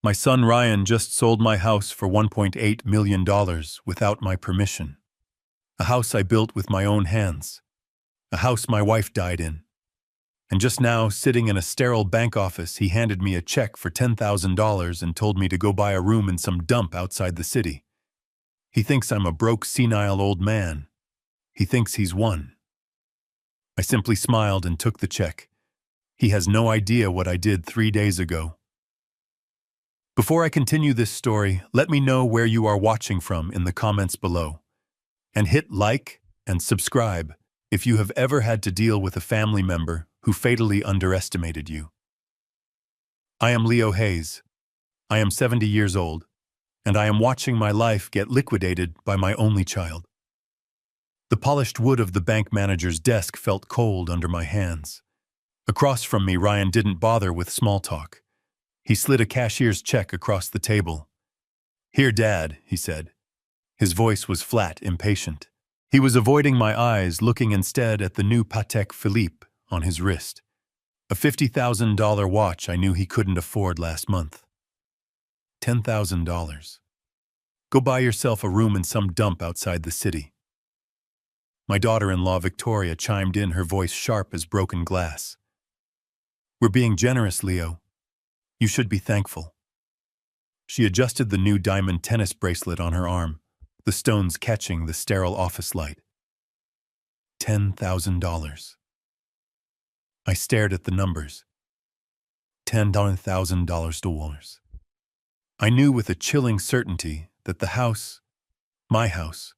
My son Ryan just sold my house for $1.8 million without my permission. A house I built with my own hands. A house my wife died in. And just now, sitting in a sterile bank office, he handed me a check for $10,000 and told me to go buy a room in some dump outside the city. He thinks I'm a broke, senile old man. He thinks he's won. I simply smiled and took the check. He has no idea what I did 3 days ago. Before I continue this story, let me know where you are watching from in the comments below. And hit like and subscribe if you have ever had to deal with a family member who fatally underestimated you. I am Leo Hayes. I am 70 years old, and I am watching my life get liquidated by my only child. The polished wood of the bank manager's desk felt cold under my hands. Across from me, Ryan didn't bother with small talk. He slid a cashier's check across the table. "Here, Dad," he said. His voice was flat, impatient. He was avoiding my eyes, looking instead at the new Patek Philippe on his wrist. A $50,000 watch I knew he couldn't afford last month. $10,000. Go buy yourself a room in some dump outside the city. My daughter-in-law Victoria chimed in, her voice sharp as broken glass. "We're being generous, Leo. You should be thankful." She adjusted the new diamond tennis bracelet on her arm, the stones catching the sterile office light. $10,000. I stared at the numbers. $10,000. I knew with a chilling certainty that the house, my house,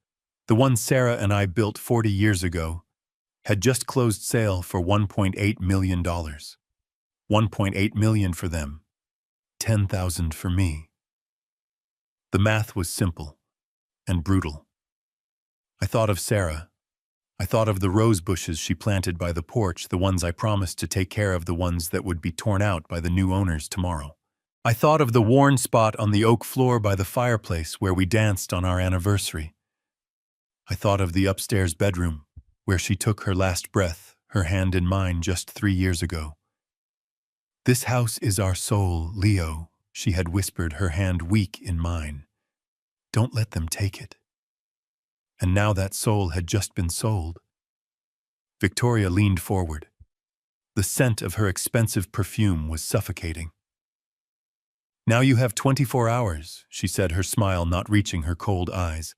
the one Sarah and I built 40 years ago, had just closed sale for $1.8 million. $1.8 million for them. $10,000 for me. The math was simple and brutal. I thought of Sarah. I thought of the rose bushes she planted by the porch, the ones I promised to take care of, the ones that would be torn out by the new owners tomorrow. I thought of the worn spot on the oak floor by the fireplace where we danced on our anniversary. I thought of the upstairs bedroom where she took her last breath, her hand in mine, just 3 years ago. "This house is our soul, Leo," she had whispered, her hand weak in mine. "Don't let them take it." And now that soul had just been sold. Victoria leaned forward. The scent of her expensive perfume was suffocating. "Now you have 24 hours, she said, her smile not reaching her cold eyes.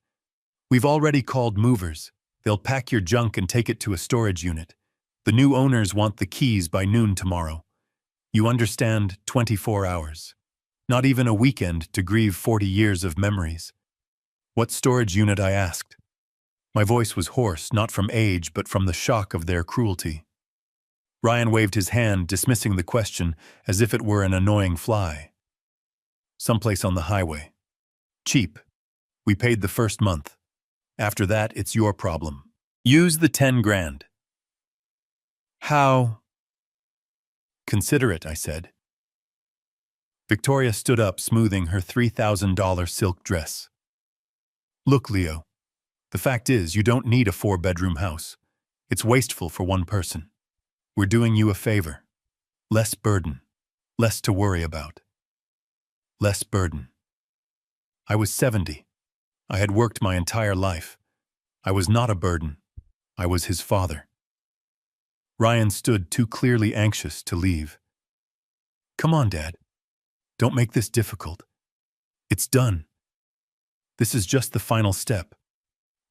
"We've already called movers. They'll pack your junk and take it to a storage unit. The new owners want the keys by noon tomorrow. You understand, 24 hours. Not even a weekend to grieve 40 years of memories." "What storage unit?" I asked. My voice was hoarse, not from age, but from the shock of their cruelty. Ryan waved his hand, dismissing the question as if it were an annoying fly. "Someplace on the highway. Cheap. We paid the first month. After that, it's your problem. Use the 10 grand. "How?" "Consider it," I said. Victoria stood up, smoothing her $3,000 silk dress. "Look, Leo, the fact is you don't need a 4-bedroom house. It's wasteful for one person. We're doing you a favor. Less burden. Less to worry about. Less burden." I was 70. I had worked my entire life. I was not a burden. I was his father. Ryan stood too clearly anxious to leave. "Come on, Dad. Don't make this difficult. It's done. This is just the final step.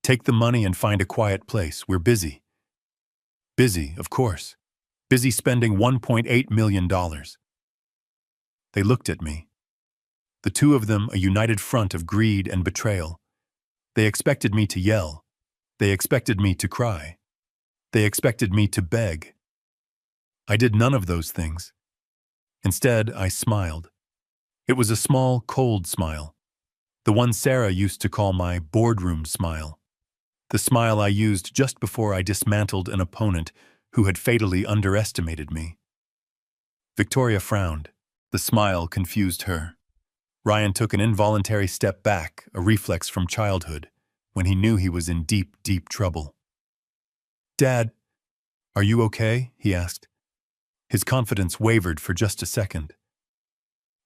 Take the money and find a quiet place. We're busy." Busy, of course. Busy spending $1.8 million. They looked at me. The two of them, a united front of greed and betrayal. They expected me to yell. They expected me to cry. They expected me to beg. I did none of those things. Instead, I smiled. It was a small, cold smile. The one Sarah used to call my boardroom smile. The smile I used just before I dismantled an opponent who had fatally underestimated me. Victoria frowned. The smile confused her. Ryan took an involuntary step back, a reflex from childhood, when he knew he was in deep, deep trouble. "Dad, are you okay?" he asked. His confidence wavered for just a second.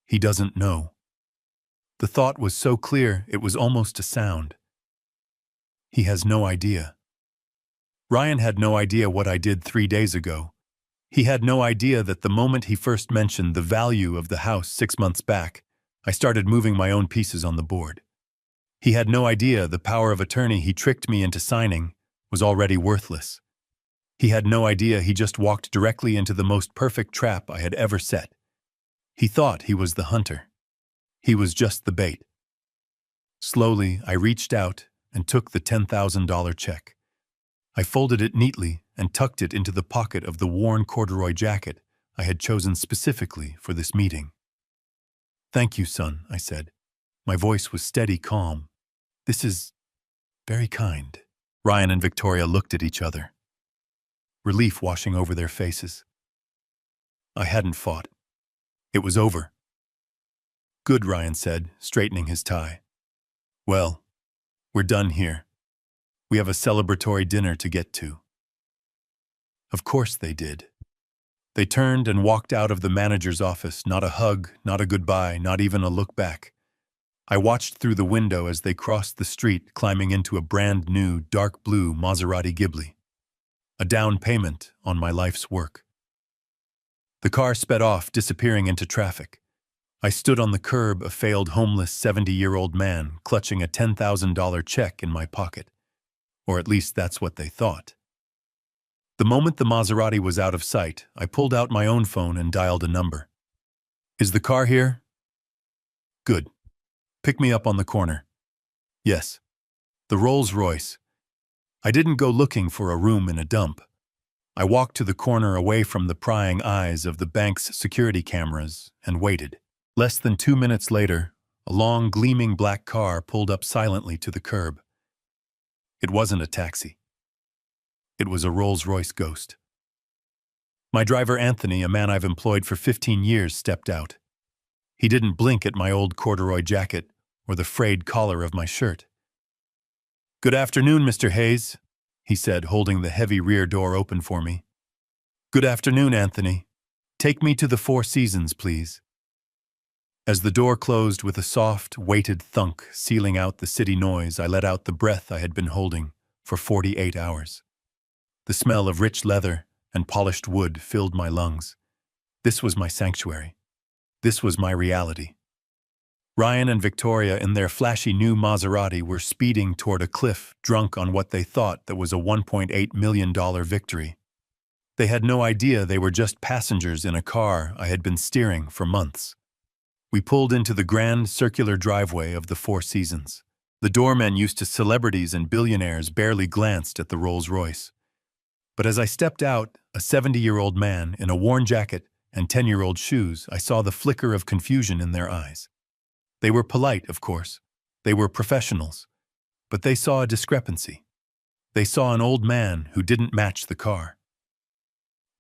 "He doesn't know," The thought was so clear it was almost a sound. He has no idea. Ryan had no idea what I did 3 days ago. He had no idea that the moment he first mentioned the value of the house 6 months back, I started moving my own pieces on the board. He had no idea the power of attorney he tricked me into signing was already worthless. He had no idea he just walked directly into the most perfect trap I had ever set. He thought he was the hunter. He was just the bait. Slowly, I reached out and took the $10,000 check. I folded it neatly and tucked it into the pocket of the worn corduroy jacket I had chosen specifically for this meeting. "Thank you, son," I said. My voice was steady, calm. "This is very kind." Ryan and Victoria looked at each other, relief washing over their faces. I hadn't fought. It was over. "Good," Ryan said, straightening his tie. "Well, we're done here. We have a celebratory dinner to get to." Of course they did. They turned and walked out of the manager's office, not a hug, not a goodbye, not even a look back. I watched through the window as they crossed the street, climbing into a brand new, dark blue Maserati Ghibli. A down payment on my life's work. The car sped off, disappearing into traffic. I stood on the curb, a failed homeless 70-year-old man, clutching a $10,000 check in my pocket. Or at least that's what they thought. The moment the Maserati was out of sight, I pulled out my own phone and dialed a number. "Is the car here?" "Good. Pick me up on the corner." "Yes." The Rolls-Royce. I didn't go looking for a room in a dump. I walked to the corner away from the prying eyes of the bank's security cameras and waited. Less than 2 minutes later, a long, gleaming black car pulled up silently to the curb. It wasn't a taxi. It was a Rolls-Royce Ghost. My driver Anthony, a man I've employed for 15 years, stepped out. He didn't blink at my old corduroy jacket or the frayed collar of my shirt. "Good afternoon, Mr. Hayes," he said, holding the heavy rear door open for me. "Good afternoon, Anthony. Take me to the Four Seasons, please." As the door closed with a soft, weighted thunk sealing out the city noise, I let out the breath I had been holding for 48 hours. The smell of rich leather and polished wood filled my lungs. This was my sanctuary. This was my reality. Ryan and Victoria, in their flashy new Maserati, were speeding toward a cliff, drunk on what they thought that was a $1.8 million victory. They had no idea they were just passengers in a car I had been steering for months. We pulled into the grand circular driveway of the Four Seasons. The doormen, used to celebrities and billionaires, barely glanced at the Rolls-Royce. But as I stepped out, a 70-year-old man in a worn jacket and 10-year-old shoes, I saw the flicker of confusion in their eyes. They were polite, of course. They were professionals. But they saw a discrepancy. They saw an old man who didn't match the car.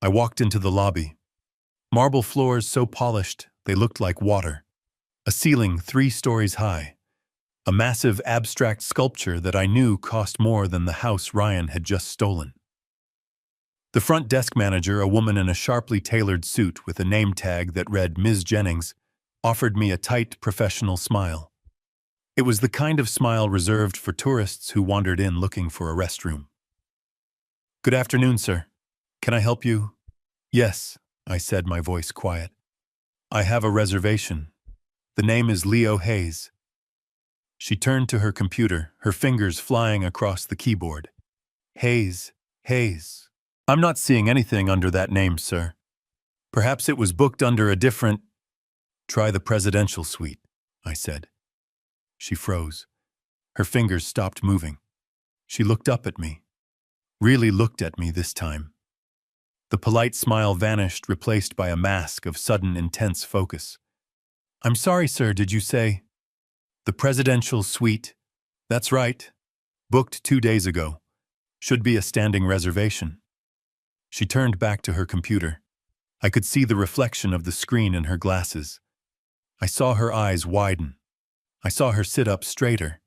I walked into the lobby. Marble floors so polished they looked like water. A ceiling 3 stories high. A massive abstract sculpture that I knew cost more than the house Ryan had just stolen. The front desk manager, a woman in a sharply tailored suit with a name tag that read Ms. Jennings, offered me a tight, professional smile. It was the kind of smile reserved for tourists who wandered in looking for a restroom. "Good afternoon, sir. Can I help you?" "Yes," I said, my voice quiet. "I have a reservation. The name is Leo Hayes." She turned to her computer, her fingers flying across the keyboard. "Hayes, Hayes. I'm not seeing anything under that name, sir. Perhaps it was booked under a different—" "Try the presidential suite," I said. She froze. Her fingers stopped moving. She looked up at me. Really looked at me this time. The polite smile vanished, replaced by a mask of sudden, intense focus. "I'm sorry, sir, did you say—" "The presidential suite. That's right. Booked 2 days ago. Should be a standing reservation." She turned back to her computer. I could see the reflection of the screen in her glasses. I saw her eyes widen. I saw her sit up straighter.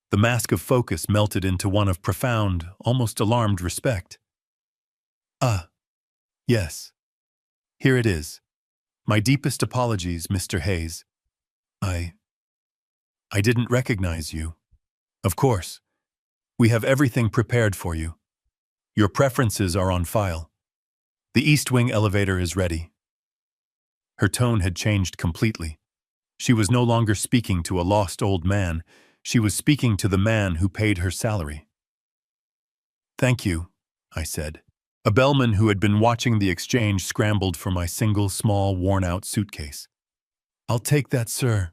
The mask of focus melted into one of profound, almost alarmed respect. "Ah, yes. Here it is. My deepest apologies, Mr. Hayes. I I didn't recognize you. Of course. We have everything prepared for you. Your preferences are on file. The East Wing elevator is ready. Her tone had changed completely. She was no longer speaking to a lost old man. She was speaking to the man who paid her salary. Thank you, I said. A bellman who had been watching the exchange scrambled for my single, small, worn-out suitcase. I'll take that, sir.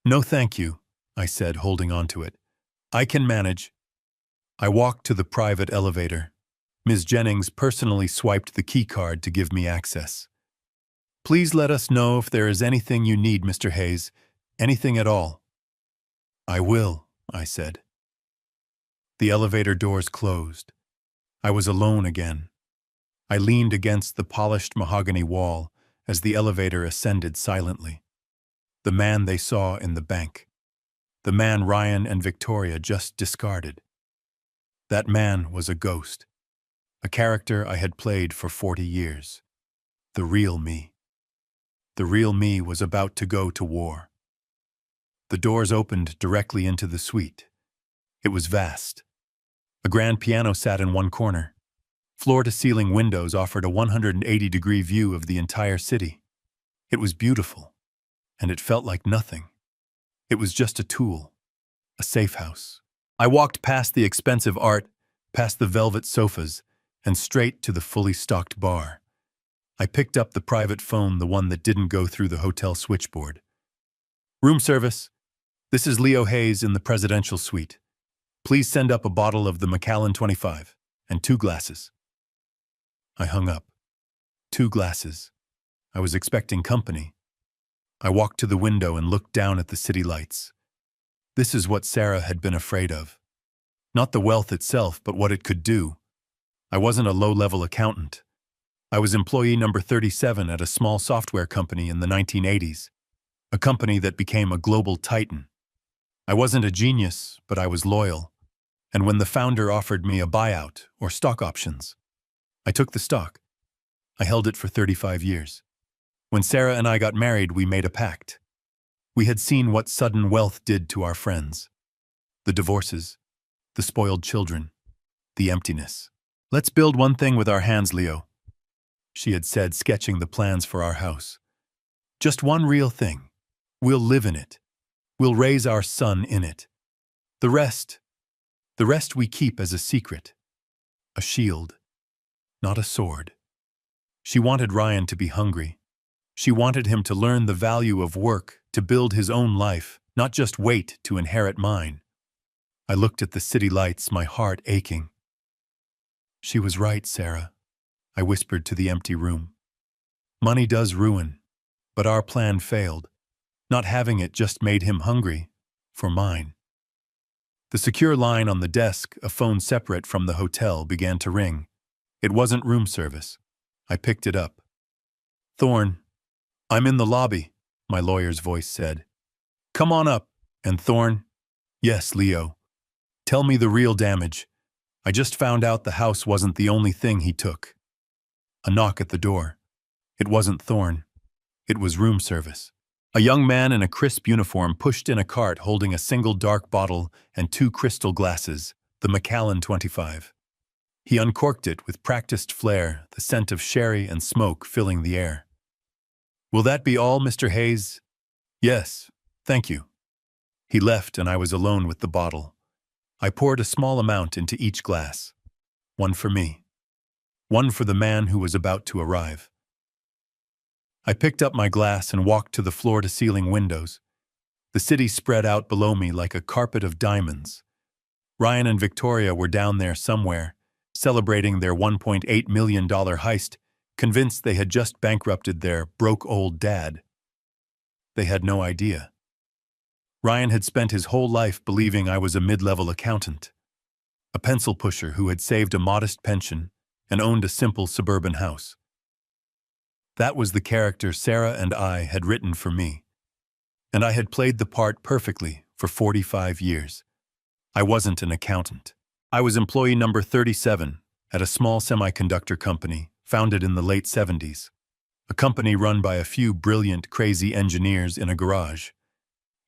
No, thank you, I said, holding on to it. I can manage. I walked to the private elevator. Ms. Jennings personally swiped the key card to give me access. Please let us know if there is anything you need, Mr. Hayes. Anything at all. I will, I said. The elevator doors closed. I was alone again. I leaned against the polished mahogany wall as the elevator ascended silently. The man they saw in the bank. The man Ryan and Victoria just discarded. That man was a ghost. A character I had played for 40 years. The real me. The real me was about to go to war. The doors opened directly into the suite. It was vast. A grand piano sat in one corner. Floor-to-ceiling windows offered a 180-degree view of the entire city. It was beautiful, and it felt like nothing. It was just a tool, a safe house. I walked past the expensive art, past the velvet sofas, and straight to the fully stocked bar. I picked up the private phone, the one that didn't go through the hotel switchboard. Room service. This is Leo Hayes in the presidential suite. Please send up a bottle of the Macallan 25 and 2 glasses. I hung up. 2 glasses. I was expecting company. I walked to the window and looked down at the city lights. This is what Sarah had been afraid of. Not the wealth itself, but what it could do. I wasn't a low-level accountant. I was employee number 37 at a small software company in the 1980s, a company that became a global titan. I wasn't a genius, but I was loyal. And when the founder offered me a buyout or stock options, I took the stock. I held it for 35 years. When Sarah and I got married, we made a pact. We had seen what sudden wealth did to our friends. The divorces, the spoiled children, the emptiness. Let's build one thing with our hands, Leo, she had said, sketching the plans for our house. Just one real thing. We'll live in it. We'll raise our son in it. The rest we keep as a secret. A shield, not a sword. She wanted Ryan to be hungry. She wanted him to learn the value of work, to build his own life, not just wait to inherit mine. I looked at the city lights, my heart aching. She was right, Sarah, I whispered to the empty room. Money does ruin, but our plan failed. Not having it just made him hungry for mine. The secure line on the desk, a phone separate from the hotel, began to ring. It wasn't room service. I picked it up. Thorne, I'm in the lobby, my lawyer's voice said. Come on up. And Thorne, yes, Leo. Tell me the real damage. I just found out the house wasn't the only thing he took. A knock at the door. It wasn't Thorne. It was room service. A young man in a crisp uniform pushed in a cart holding a single dark bottle and 2 crystal glasses, the Macallan 25. He uncorked it with practiced flair, the scent of sherry and smoke filling the air. Will that be all, Mr. Hayes? Yes, thank you. He left and I was alone with the bottle. I poured a small amount into each glass. One for me. One for the man who was about to arrive. I picked up my glass and walked to the floor-to-ceiling windows. The city spread out below me like a carpet of diamonds. Ryan and Victoria were down there somewhere, celebrating their $1.8 million heist, convinced they had just bankrupted their broke old dad. They had no idea. Ryan had spent his whole life believing I was a mid-level accountant, a pencil pusher who had saved a modest pension and owned a simple suburban house. That was the character Sarah and I had written for me, and I had played the part perfectly for 45 years. I wasn't an accountant. I was employee number 37 at a small semiconductor company founded in the late 70s, a company run by a few brilliant, crazy engineers in a garage.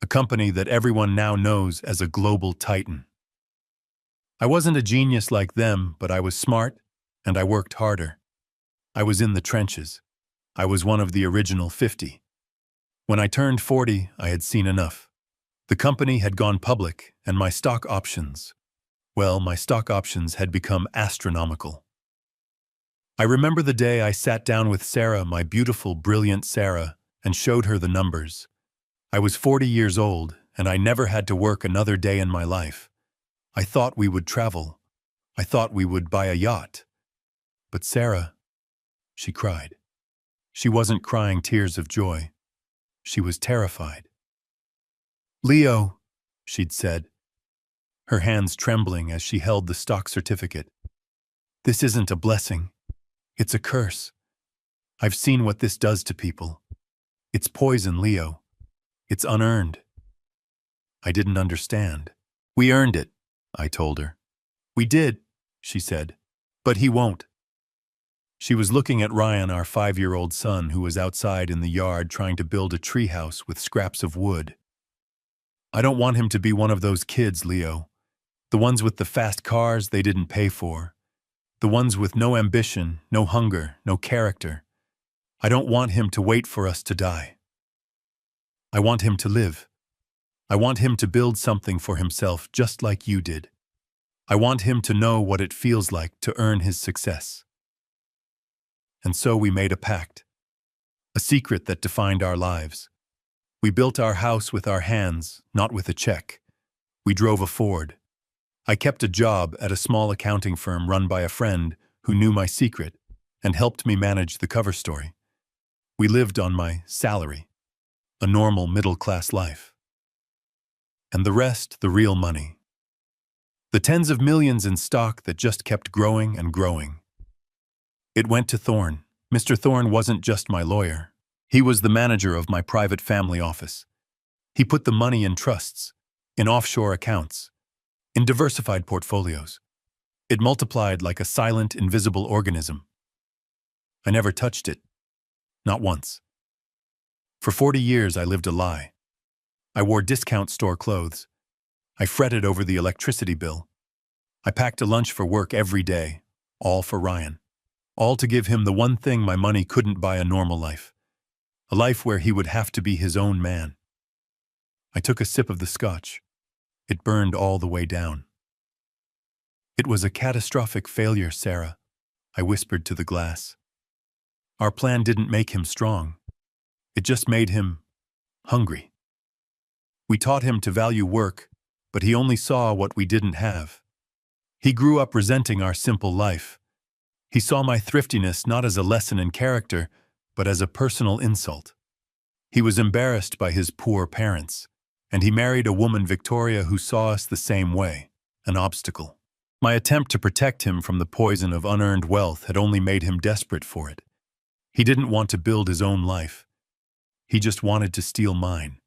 a company that everyone now knows as a global titan. I wasn't a genius like them, but I was smart, and I worked harder. I was in the trenches. I was one of the original 50. When I turned 40, I had seen enough. The company had gone public, and my stock options, well, my stock options had become astronomical. I remember the day I sat down with Sarah, my beautiful, brilliant Sarah, and showed her the numbers. I was 40 years old, and I never had to work another day in my life. I thought we would travel. I thought we would buy a yacht. But Sarah, she cried. She wasn't crying tears of joy. She was terrified. Leo, she'd said, her hands trembling as she held the stock certificate. This isn't a blessing. It's a curse. I've seen what this does to people. It's poison, Leo. It's unearned. I didn't understand. We earned it, I told her. We did, she said. But he won't. She was looking at Ryan, our 5-year-old son, who was outside in the yard trying to build a treehouse with scraps of wood. I don't want him to be one of those kids, Leo. The ones with the fast cars they didn't pay for. The ones with no ambition, no hunger, no character. I don't want him to wait for us to die. I want him to live. I want him to build something for himself just like you did. I want him to know what it feels like to earn his success. And so we made a pact, a secret that defined our lives. We built our house with our hands, not with a check. We drove a Ford. I kept a job at a small accounting firm run by a friend who knew my secret and helped me manage the cover story. We lived on my salary, a normal middle-class life. And the rest, the real money. The tens of millions in stock that just kept growing and growing. It went to Thorne. Mr. Thorne wasn't just my lawyer. He was the manager of my private family office. He put the money in trusts, in offshore accounts, in diversified portfolios. It multiplied like a silent, invisible organism. I never touched it. Not once. For 40 years, I lived a lie. I wore discount store clothes. I fretted over the electricity bill. I packed a lunch for work every day, all for Ryan. All to give him the one thing my money couldn't buy: a normal life. A life where he would have to be his own man. I took a sip of the scotch. It burned all the way down. It was a catastrophic failure, Sarah, I whispered to the glass. Our plan didn't make him strong. It just made him hungry. We taught him to value work, but he only saw what we didn't have. He grew up resenting our simple life. He saw my thriftiness not as a lesson in character, but as a personal insult. He was embarrassed by his poor parents, and he married a woman, Victoria, who saw us the same way, an obstacle. My attempt to protect him from the poison of unearned wealth had only made him desperate for it. He didn't want to build his own life. He just wanted to steal mine.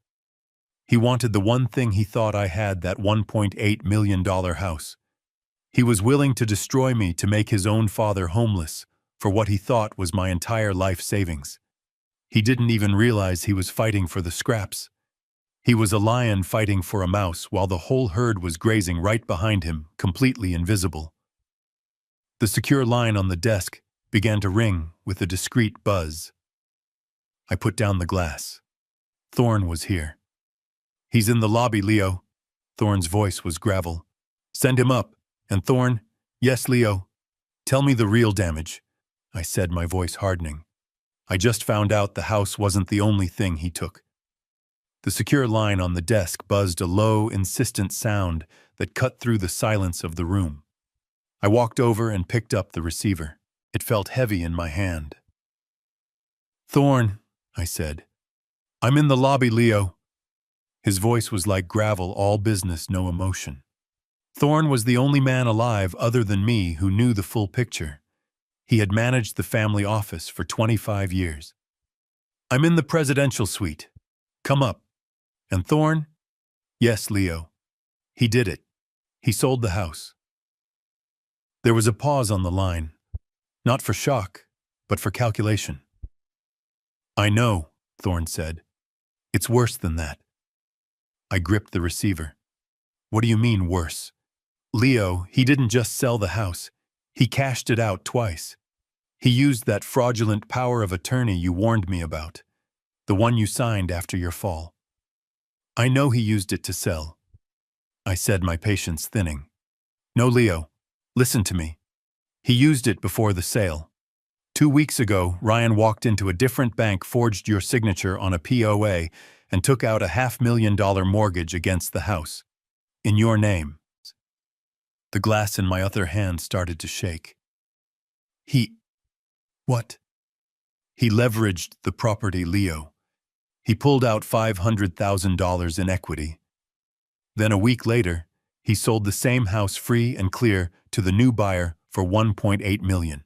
He wanted the one thing he thought I had, that $1.8 million house. He was willing to destroy me to make his own father homeless for what he thought was my entire life savings. He didn't even realize he was fighting for the scraps. He was a lion fighting for a mouse while the whole herd was grazing right behind him, completely invisible. The secure line on the desk began to ring with a discreet buzz. I put down the glass. Thorne was here. He's in the lobby, Leo. Thorne's voice was gravel. Send him up. And Thorne, yes, Leo. Tell me the real damage, I said, my voice hardening. I just found out the house wasn't the only thing he took. The secure line on the desk buzzed a low, insistent sound that cut through the silence of the room. I walked over and picked up the receiver. It felt heavy in my hand. Thorne, I said. I'm in the lobby, Leo. His voice was like gravel, all business, no emotion. Thorne was the only man alive other than me who knew the full picture. He had managed the family office for 25 years. I'm in the presidential suite. Come up. And Thorne? Yes, Leo. He did it. He sold the house. There was a pause on the line, not for shock, but for calculation. I know, Thorne said. It's worse than that. I gripped the receiver. What do you mean, worse? Leo, he didn't just sell the house. He cashed it out twice. He used that fraudulent power of attorney you warned me about, the one you signed after your fall. I know he used it to sell, I said, my patience thinning. No, Leo, listen to me. He used it before the sale. 2 weeks ago, Ryan walked into a different bank, forged your signature on a POA, and took out a $500,000 mortgage against the house. In your name. The glass in my other hand started to shake. What? He leveraged the property, Leo. He pulled out $500,000 in equity. Then a week later, he sold the same house free and clear to the new buyer for $1.8 million.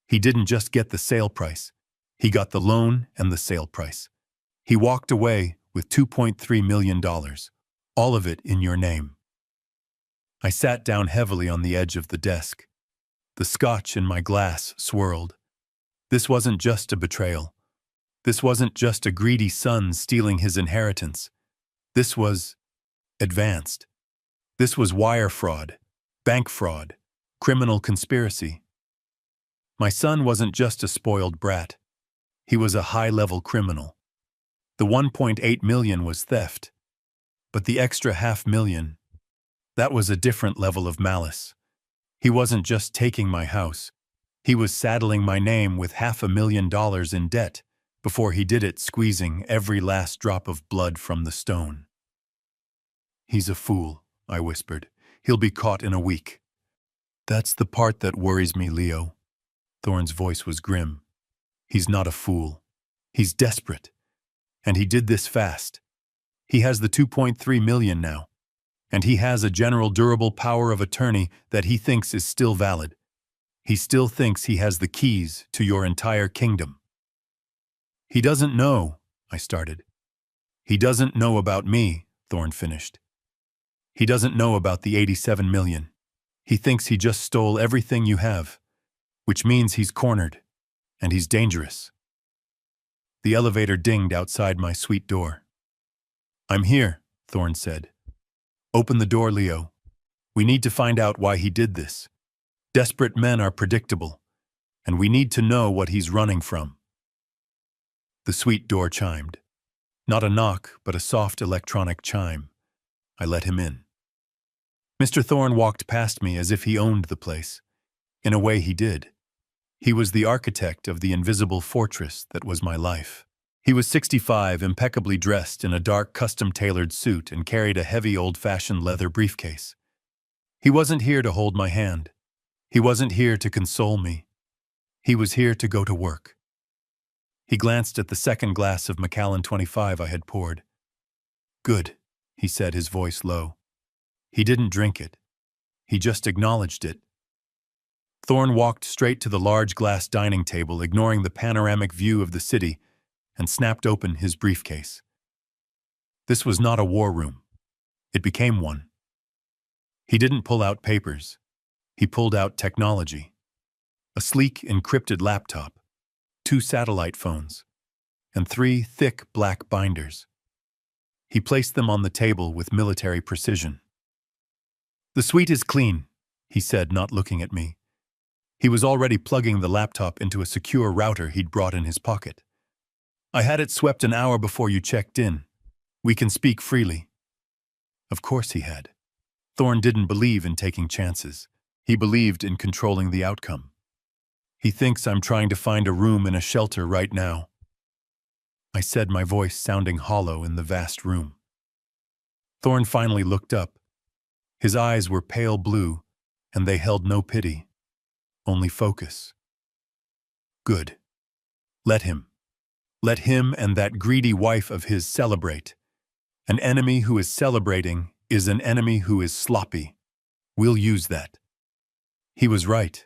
He didn't just get the sale price. He got the loan and the sale price. He walked away with $2.3 million, all of it in your name. I sat down heavily on the edge of the desk. The scotch in my glass swirled. This wasn't just a betrayal. This wasn't just a greedy son stealing his inheritance. This was advanced. This was wire fraud, bank fraud, criminal conspiracy. My son wasn't just a spoiled brat. He was a high-level criminal. The $1.8 million was theft. But the extra $500,000, that was a different level of malice. He wasn't just taking my house. He was saddling my name with $500,000 in debt. Before he did it, squeezing every last drop of blood from the stone. He's a fool, I whispered. He'll be caught in a week. That's the part that worries me, Leo. Thorne's voice was grim. He's not a fool. He's desperate. And he did this fast. He has the $2.3 million now. And he has a general durable power of attorney that he thinks is still valid. He still thinks he has the keys to your entire kingdom. He doesn't know, I started. He doesn't know about me, Thorne finished. He doesn't know about the $87 million. He thinks he just stole everything you have, which means he's cornered, and he's dangerous. The elevator dinged outside my suite door. I'm here, Thorne said. Open the door, Leo. We need to find out why he did this. Desperate men are predictable, and we need to know what he's running from. The suite door chimed. Not a knock, but a soft electronic chime. I let him in. Mr. Thorne walked past me as if he owned the place. In a way, he did. He was the architect of the invisible fortress that was my life. He was 65, impeccably dressed in a dark, custom-tailored suit, and carried a heavy, old-fashioned leather briefcase. He wasn't here to hold my hand. He wasn't here to console me. He was here to go to work. He glanced at the second glass of Macallan 25 I had poured. Good, he said, his voice low. He didn't drink it. He just acknowledged it. Thorne walked straight to the large glass dining table, ignoring the panoramic view of the city, and snapped open his briefcase. This was not a war room. It became one. He didn't pull out papers. He pulled out technology. A sleek, encrypted laptop, 2 satellite phones, and 3 thick black binders. He placed them on the table with military precision. The suite is clean, he said, not looking at me. He was already plugging the laptop into a secure router he'd brought in his pocket. I had it swept an hour before you checked in. We can speak freely. Of course he had. Thorne didn't believe in taking chances. He believed in controlling the outcome. He thinks I'm trying to find a room in a shelter right now. I said, my voice sounding hollow in the vast room. Thorne finally looked up. His eyes were pale blue, and they held no pity, only focus. Good. Let him. Let him and that greedy wife of his celebrate. An enemy who is celebrating is an enemy who is sloppy. We'll use that. He was right.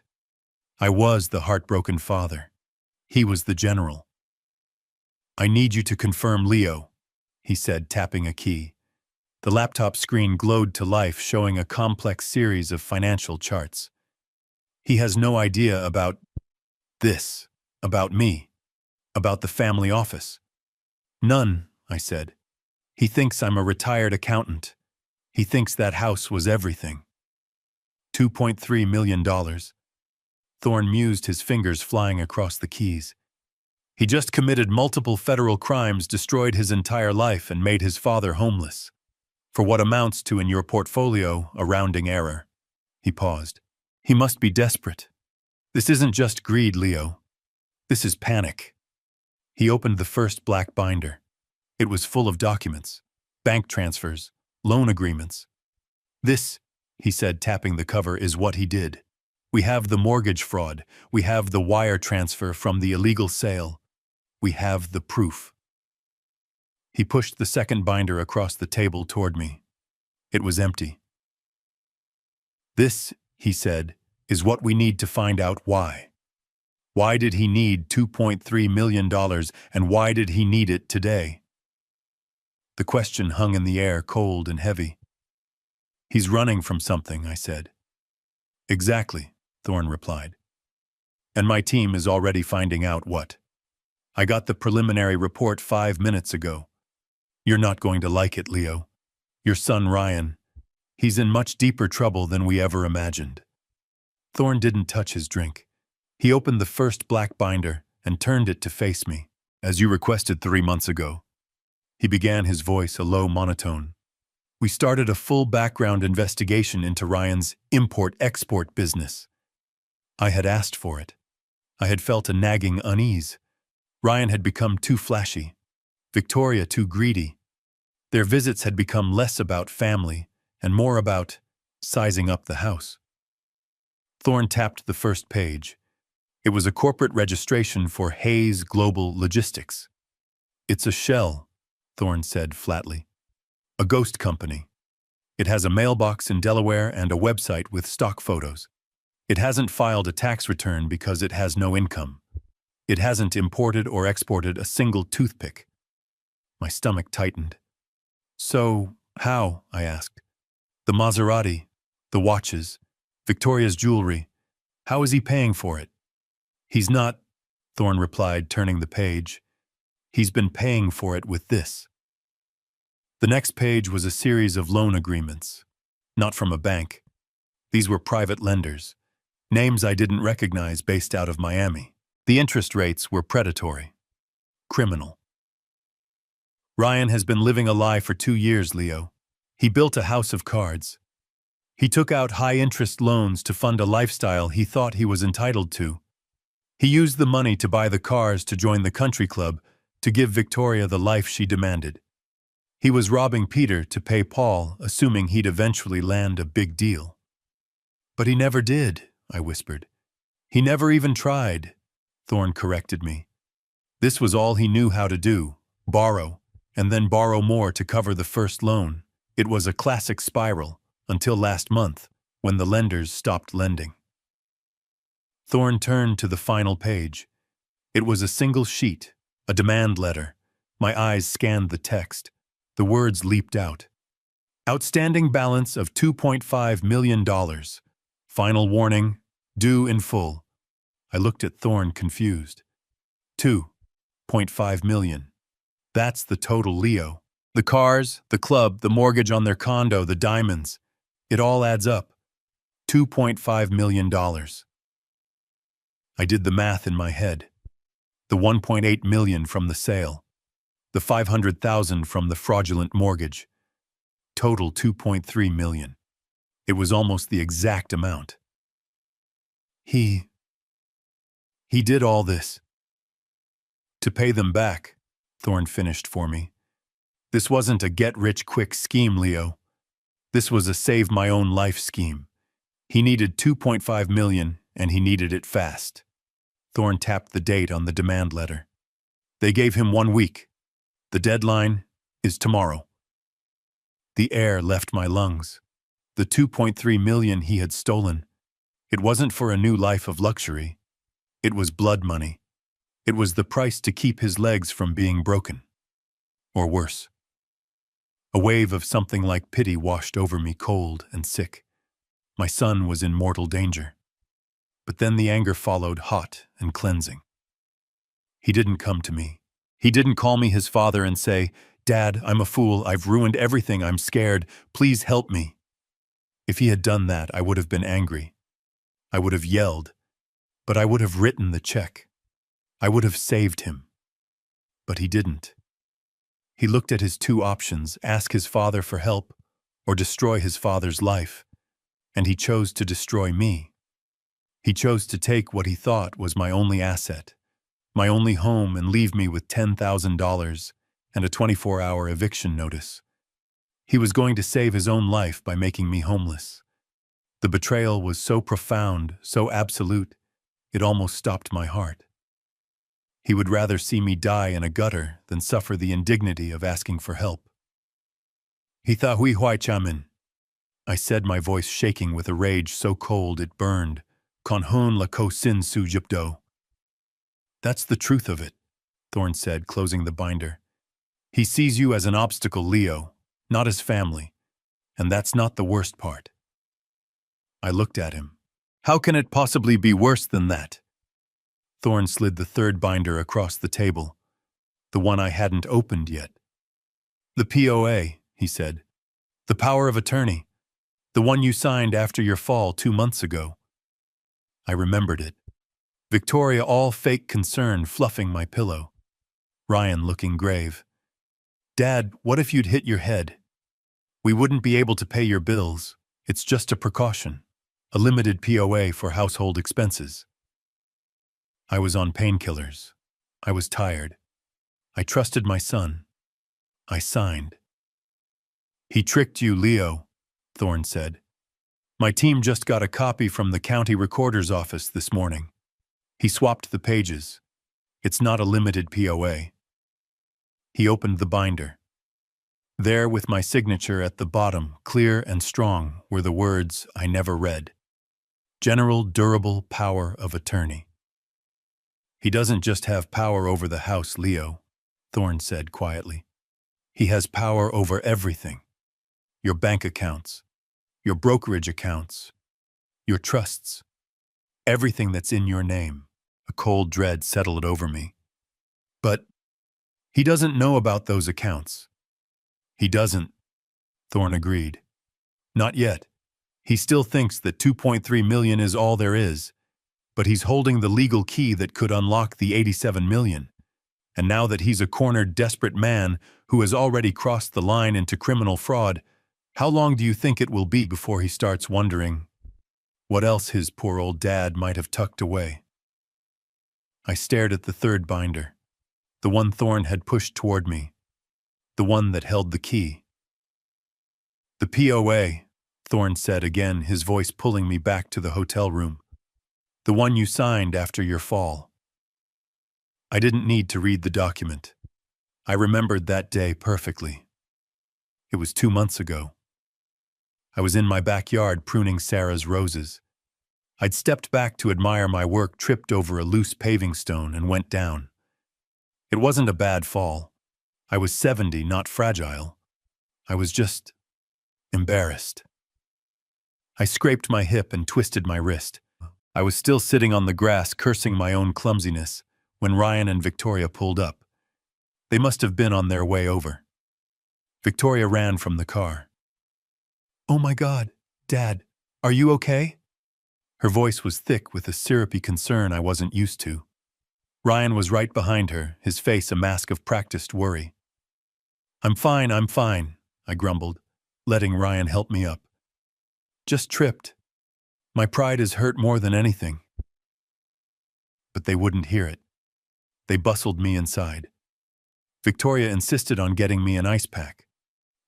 I was the heartbroken father. He was the general. I need you to confirm Leo, he said, tapping a key. The laptop screen glowed to life, showing a complex series of financial charts. He has no idea about this, about me, about the family office. None, I said. He thinks I'm a retired accountant. He thinks that house was everything. $2.3 million. Thorne mused, his fingers flying across the keys. He just committed multiple federal crimes, destroyed his entire life, and made his father homeless. For what amounts to, in your portfolio, a rounding error. He paused. He must be desperate. This isn't just greed, Leo. This is panic. He opened the first black binder. It was full of documents, bank transfers, loan agreements. This, he said, tapping the cover, is what he did. We have the mortgage fraud. We have the wire transfer from the illegal sale. We have the proof. He pushed the second binder across the table toward me. It was empty. This, he said, is what we need to find out why. Why did he need $2.3 million, and why did he need it today? The question hung in the air, cold and heavy. He's running from something, I said. Exactly, Thorne replied. And my team is already finding out what. I got the preliminary report 5 minutes ago. You're not going to like it, Leo. Your son Ryan, he's in much deeper trouble than we ever imagined. Thorne didn't touch his drink. He opened the first black binder and turned it to face me, as you requested 3 months ago. He began, his voice a low monotone. We started a full background investigation into Ryan's import-export business. I had asked for it. I had felt a nagging unease. Ryan had become too flashy, Victoria too greedy. Their visits had become less about family and more about sizing up the house. Thorne tapped the first page. It was a corporate registration for Hayes Global Logistics. It's a shell, Thorne said flatly. A ghost company. It has a mailbox in Delaware and a website with stock photos. It hasn't filed a tax return because it has no income. It hasn't imported or exported a single toothpick. My stomach tightened. So, how? I asked. The Maserati, the watches, Victoria's jewelry. How is he paying for it? He's not, Thorne replied, turning the page. He's been paying for it with this. The next page was a series of loan agreements. Not from a bank. These were private lenders. Names I didn't recognize, based out of Miami. The interest rates were predatory. Criminal. Ryan has been living a lie for 2 years, Leo. He built a house of cards. He took out high-interest loans to fund a lifestyle he thought he was entitled to. He used the money to buy the cars to join the country club, to give Victoria the life she demanded. He was robbing Peter to pay Paul, assuming he'd eventually land a big deal. But he never did, I whispered. He never even tried, Thorne corrected me. This was all he knew how to do, borrow, and then borrow more to cover the first loan. It was a classic spiral, until last month, when the lenders stopped lending. Thorne turned to the final page. It was a single sheet, a demand letter. My eyes scanned the text. The words leaped out. Outstanding balance of $2.5 million. Final warning, due in full. I looked at Thorne, confused. $2.5 million. That's the total, Leo. The cars, the club, the mortgage on their condo, the diamonds. It all adds up. $2.5 million. I did the math in my head. The $1.8 million from the sale. The $500,000 from the fraudulent mortgage. Total $2.3 million. It was almost the exact amount. He did all this. To pay them back, Thorne finished for me. This wasn't a get-rich-quick scheme, Leo. This was a save-my-own-life scheme. He needed $2.5 million, and he needed it fast. Thorne tapped the date on the demand letter. They gave him 1 week. The deadline is tomorrow. The air left my lungs. The $2.3 million he had stolen. It wasn't for a new life of luxury. It was blood money. It was the price to keep his legs from being broken. Or worse. A wave of something like pity washed over me, cold and sick. My son was in mortal danger. But then the anger followed, hot and cleansing. He didn't come to me. He didn't call me his father and say, Dad, I'm a fool. I've ruined everything. I'm scared. Please help me. If he had done that, I would have been angry. I would have yelled, but I would have written the check. I would have saved him. But he didn't. He looked at his two options, ask his father for help or destroy his father's life, and he chose to destroy me. He chose to take what he thought was my only asset, my only home, and leave me with $10,000 and a 24-hour eviction notice. He was going to save his own life by making me homeless. The betrayal was so profound, so absolute, it almost stopped my heart. He would rather see me die in a gutter than suffer the indignity of asking for help. Hitha hui huai chamin, I said, my voice shaking with a rage so cold it burned. Kon hon la ko sin su jupdo. That's the truth of it, Thorne said, closing the binder. He sees you as an obstacle, Leo, not as family, and that's not the worst part. I looked at him. How can it possibly be worse than that? Thorne slid the third binder across the table, the one I hadn't opened yet. The POA, he said. The power of attorney. The one you signed after your fall 2 months ago. I remembered it. Victoria, all fake concern, fluffing my pillow. Ryan looking grave. Dad, what if you'd hit your head? We wouldn't be able to pay your bills. It's just a precaution. A limited POA for household expenses. I was on painkillers. I was tired. I trusted my son. I signed. He tricked you, Leo, Thorne said. My team just got a copy from the county recorder's office this morning. He swapped the pages. It's not a limited POA. He opened the binder. There, with my signature at the bottom, clear and strong, were the words I never read. General Durable Power of Attorney. He doesn't just have power over the house, Leo, Thorne said quietly. He has power over everything. Your bank accounts, your brokerage accounts, your trusts, everything that's in your name. A cold dread settled over me. But he doesn't know about those accounts. He doesn't, Thorne agreed. Not yet. He still thinks that 2.3 million is all there is, but he's holding the legal key that could unlock the 87 million. And now that he's a cornered, desperate man who has already crossed the line into criminal fraud, how long do you think it will be before he starts wondering what else his poor old dad might have tucked away? I stared at the third binder, the one Thorne had pushed toward me, the one that held the key. The POA, Thorne said again, his voice pulling me back to the hotel room. The one you signed after your fall. I didn't need to read the document. I remembered that day perfectly. It was 2 months ago. I was in my backyard pruning Sarah's roses. I'd stepped back to admire my work, tripped over a loose paving stone, and went down. It wasn't a bad fall. I was 70, not fragile. I was just embarrassed. I scraped my hip and twisted my wrist. I was still sitting on the grass, cursing my own clumsiness, when Ryan and Victoria pulled up. They must have been on their way over. Victoria ran from the car. Oh my God, Dad, are you okay? Her voice was thick with a syrupy concern I wasn't used to. Ryan was right behind her, his face a mask of practiced worry. I'm fine, I grumbled, letting Ryan help me up. Just tripped. My pride is hurt more than anything. But they wouldn't hear it. They bustled me inside. Victoria insisted on getting me an ice pack.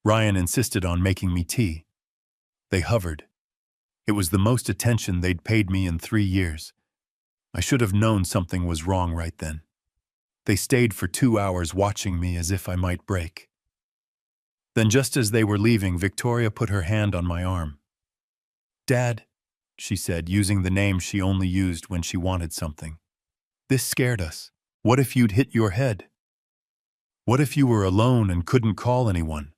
Ryan insisted on making me tea. They hovered. It was the most attention they'd paid me in 3 years. I should have known something was wrong right then. They stayed for 2 hours watching me as if I might break. Then just as they were leaving, Victoria put her hand on my arm. Dad, she said, using the name she only used when she wanted something. This scared us. What if you'd hit your head? What if you were alone and couldn't call anyone?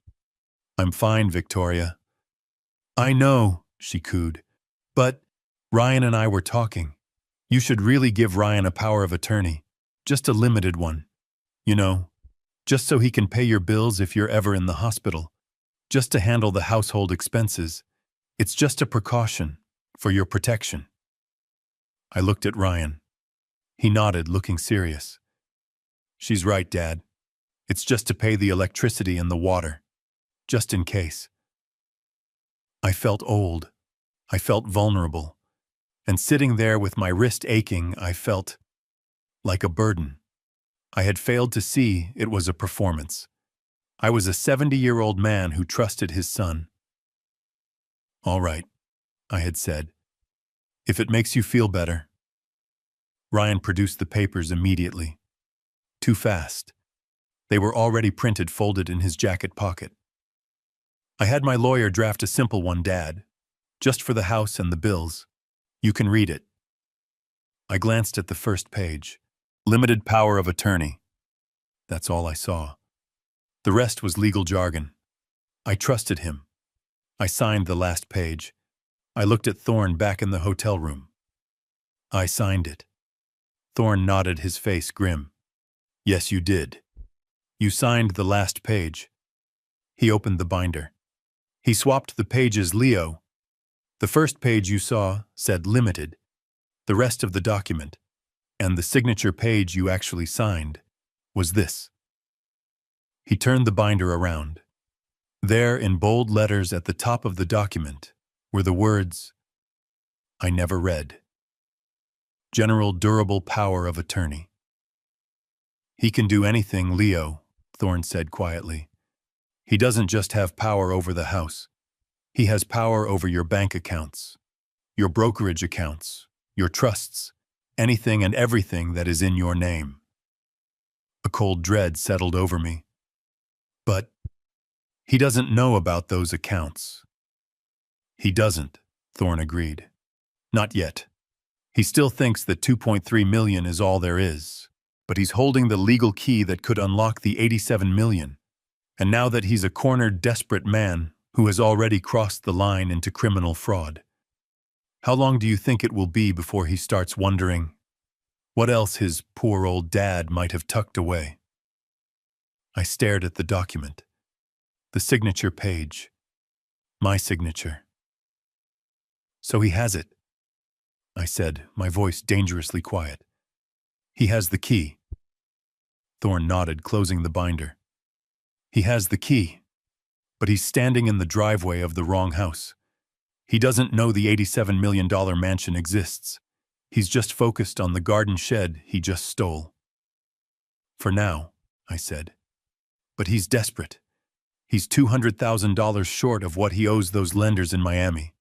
I'm fine, Victoria. I know, she cooed. But Ryan and I were talking. You should really give Ryan a power of attorney. Just a limited one. You know, just so he can pay your bills if you're ever in the hospital, just to handle the household expenses. It's just a precaution for your protection. I looked at Ryan. He nodded, looking serious. She's right, Dad. It's just to pay the electricity and the water, just in case. I felt old. I felt vulnerable. And sitting there with my wrist aching, I felt like a burden. I had failed to see it was a performance. I was a 70-year-old man who trusted his son. All right, I had said. If it makes you feel better. Ryan produced the papers immediately. Too fast. They were already printed, folded in his jacket pocket. I had my lawyer draft a simple one, Dad, just for the house and the bills. You can read it. I glanced at the first page. Limited power of attorney. That's all I saw. The rest was legal jargon. I trusted him. I signed the last page. I looked at Thorne back in the hotel room. I signed it. Thorne nodded, his face grim. Yes, you did. You signed the last page. He opened the binder. He swapped the pages, Leo. The first page you saw said limited. The rest of the document, and the signature page you actually signed, was this. He turned the binder around. There, in bold letters at the top of the document, were the words I never read. General durable power of attorney. He can do anything, Leo, Thorne said quietly. He doesn't just have power over the house. He has power over your bank accounts, your brokerage accounts, your trusts, anything and everything that is in your name. A cold dread settled over me. But he doesn't know about those accounts. He doesn't, Thorne agreed. Not yet. He still thinks that 2.3 million is all there is, but he's holding the legal key that could unlock the 87 million. And now that he's a cornered, desperate man who has already crossed the line into criminal fraud, how long do you think it will be before he starts wondering what else his poor old dad might have tucked away? I stared at the document, the signature page, my signature. So he has it, I said, my voice dangerously quiet. He has the key. Thorne nodded, closing the binder. He has the key, but he's standing in the driveway of the wrong house. He doesn't know the $87 million mansion exists. He's just focused on the garden shed he just stole. For now, I said. But he's desperate. He's $200,000 short of what he owes those lenders in Miami.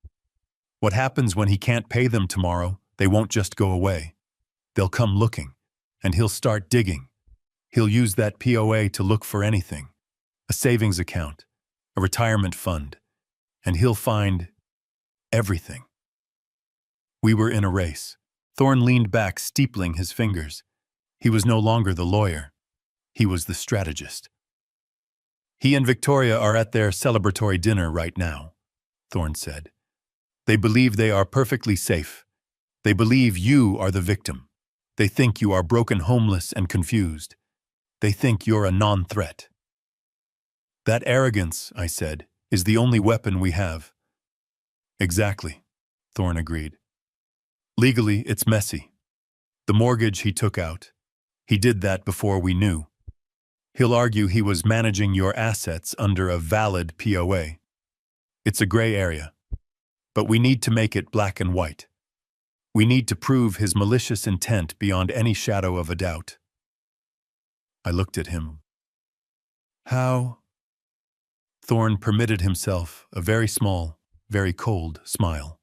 What happens when he can't pay them tomorrow? They won't just go away. They'll come looking, and he'll start digging. He'll use that POA to look for anything. A savings account, a retirement fund, and he'll find everything. We were in a race. Thorne leaned back, steepling his fingers. He was no longer the lawyer. He was the strategist. He and Victoria are at their celebratory dinner right now, Thorne said. They believe they are perfectly safe. They believe you are the victim. They think you are broken, homeless, and confused. They think you're a non-threat. That arrogance, I said, is the only weapon we have. Exactly, Thorne agreed. Legally, it's messy. The mortgage he took out, he did that before we knew. He'll argue he was managing your assets under a valid POA. It's a gray area. But we need to make it black and white. We need to prove his malicious intent beyond any shadow of a doubt. I looked at him. How? Thorne permitted himself a very small, very cold smile.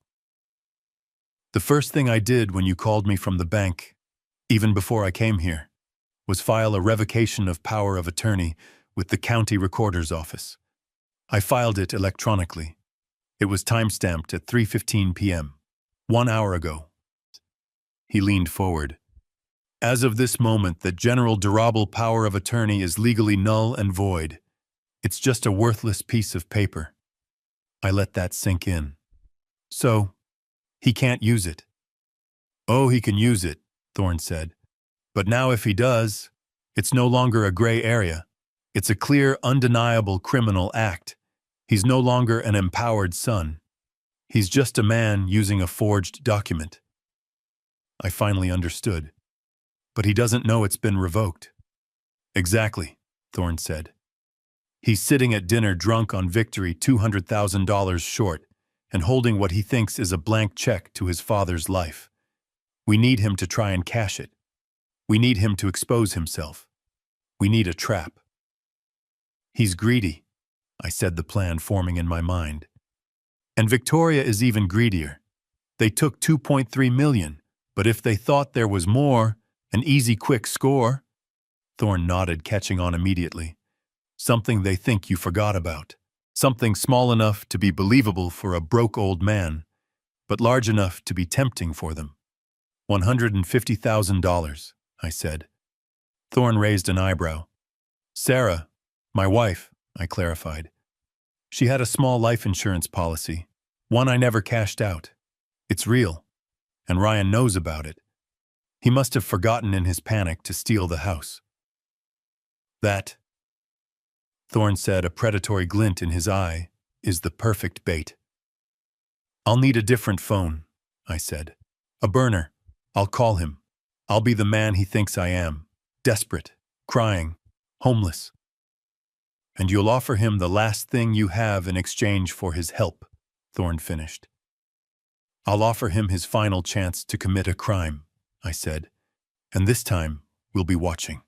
The first thing I did when you called me from the bank, even before I came here, was file a revocation of power of attorney with the county recorder's office. I filed it electronically. It was time-stamped at 3:15 p.m., 1 hour ago. He leaned forward. As of this moment, the general durable power of attorney is legally null and void. It's just a worthless piece of paper. I let that sink in. So, he can't use it. Oh, he can use it, Thorne said. But now if he does, it's no longer a gray area. It's a clear, undeniable criminal act. He's no longer an empowered son. He's just a man using a forged document. I finally understood. But he doesn't know it's been revoked. Exactly, Thorne said. He's sitting at dinner drunk on victory, $200,000 short, and holding what he thinks is a blank check to his father's life. We need him to try and cash it. We need him to expose himself. We need a trap. He's greedy, I said, the plan forming in my mind. And Victoria is even greedier. They took $2.3 million, but if they thought there was more, an easy, quick score. Thorne nodded, catching on immediately. Something they think you forgot about. Something small enough to be believable for a broke old man, but large enough to be tempting for them. $150,000, I said. Thorne raised an eyebrow. Sarah, my wife, I clarified. She had a small life insurance policy, one I never cashed out. It's real, and Ryan knows about it. He must have forgotten in his panic to steal the house. That, Thorne said, a predatory glint in his eye, is the perfect bait. I'll need a different phone, I said. A burner. I'll call him. I'll be the man he thinks I am. Desperate, crying, homeless. And you'll offer him the last thing you have in exchange for his help, Thorne finished. I'll offer him his final chance to commit a crime, I said, and this time we'll be watching.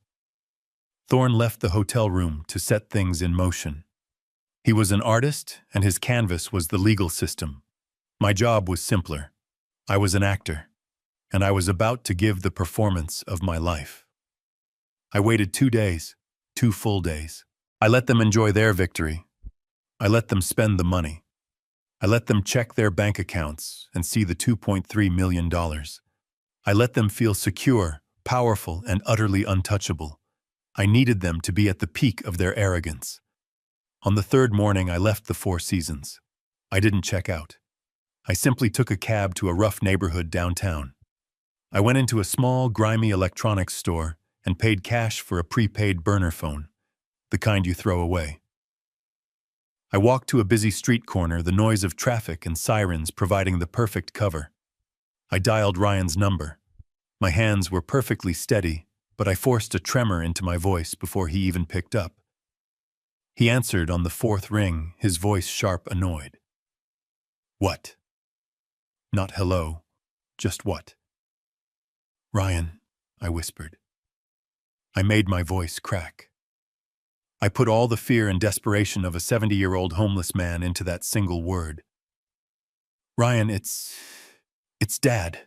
Thorne left the hotel room to set things in motion. He was an artist, and his canvas was the legal system. My job was simpler. I was an actor, and I was about to give the performance of my life. I waited 2 days, 2 full days. I let them enjoy their victory. I let them spend the money. I let them check their bank accounts and see the $2.3 million. I let them feel secure, powerful, and utterly untouchable. I needed them to be at the peak of their arrogance. On the 3rd morning, I left the Four Seasons. I didn't check out. I simply took a cab to a rough neighborhood downtown. I went into a small, grimy electronics store and paid cash for a prepaid burner phone, the kind you throw away. I walked to a busy street corner, the noise of traffic and sirens providing the perfect cover. I dialed Ryan's number. My hands were perfectly steady, but I forced a tremor into my voice before he even picked up. He answered on the 4th ring, his voice sharp, annoyed. What? Not hello, just what? Ryan, I whispered. I made my voice crack. I put all the fear and desperation of a 70-year-old homeless man into that single word. Ryan, it's Dad.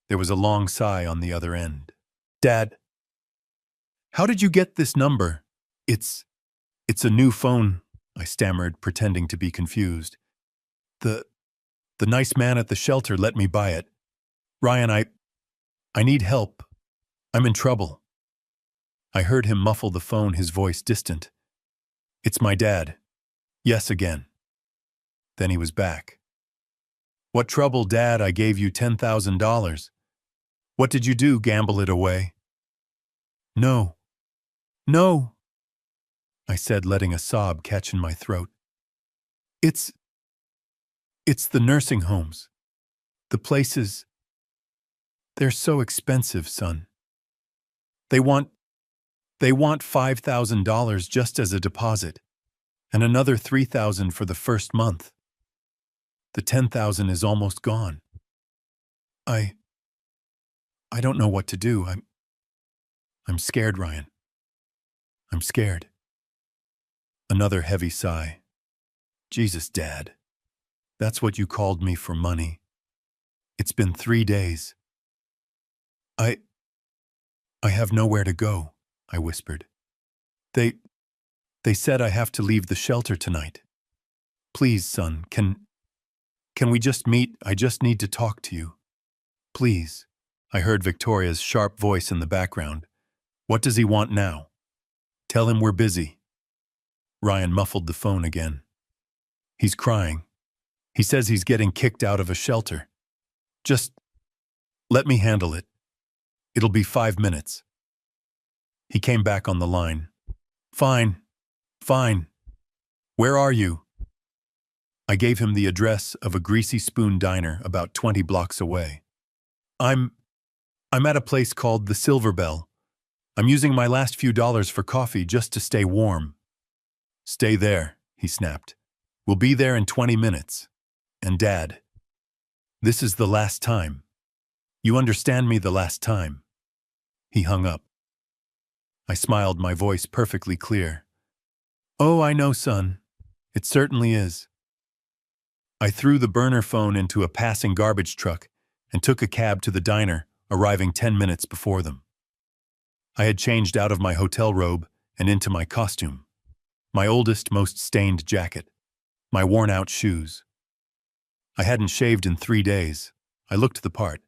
There was a long sigh on the other end. Dad, how did you get this number? It's a new phone, I stammered, pretending to be confused. The nice man at the shelter let me buy it. Ryan, I need help. I'm in trouble. I heard him muffle the phone, his voice distant. It's my dad. Yes, again. Then he was back. What trouble, Dad? I gave you $10,000. What did you do, gamble it away? No. No, I said, letting a sob catch in my throat. It's the nursing homes. The places. They're so expensive, son. They want $5,000 just as a deposit, and another $3,000 for the first month. The $10,000 is almost gone. I don't know what to do. I'm scared, Ryan. I'm scared. Another heavy sigh. Jesus, Dad. That's what you called me for money. It's been 3 days. I have nowhere to go, I whispered. They said I have to leave the shelter tonight. Please, son, can we just meet? I just need to talk to you. Please. I heard Victoria's sharp voice in the background. What does he want now? Tell him we're busy. Ryan muffled the phone again. He's crying. He says he's getting kicked out of a shelter. Just let me handle it. It'll be 5 minutes. He came back on the line. Fine, fine. Where are you? I gave him the address of a Greasy Spoon diner about 20 blocks away. I'm at a place called the Silver Bell. I'm using my last few dollars for coffee just to stay warm. Stay there, he snapped. We'll be there in 20 minutes. And Dad, this is the last time. You understand me the last time. He hung up. I smiled, my voice perfectly clear. Oh, I know, son. It certainly is. I threw the burner phone into a passing garbage truck and took a cab to the diner, arriving 10 minutes before them. I had changed out of my hotel robe and into my costume. My oldest, most stained jacket. My worn-out shoes. I hadn't shaved in 3 days. I looked the part.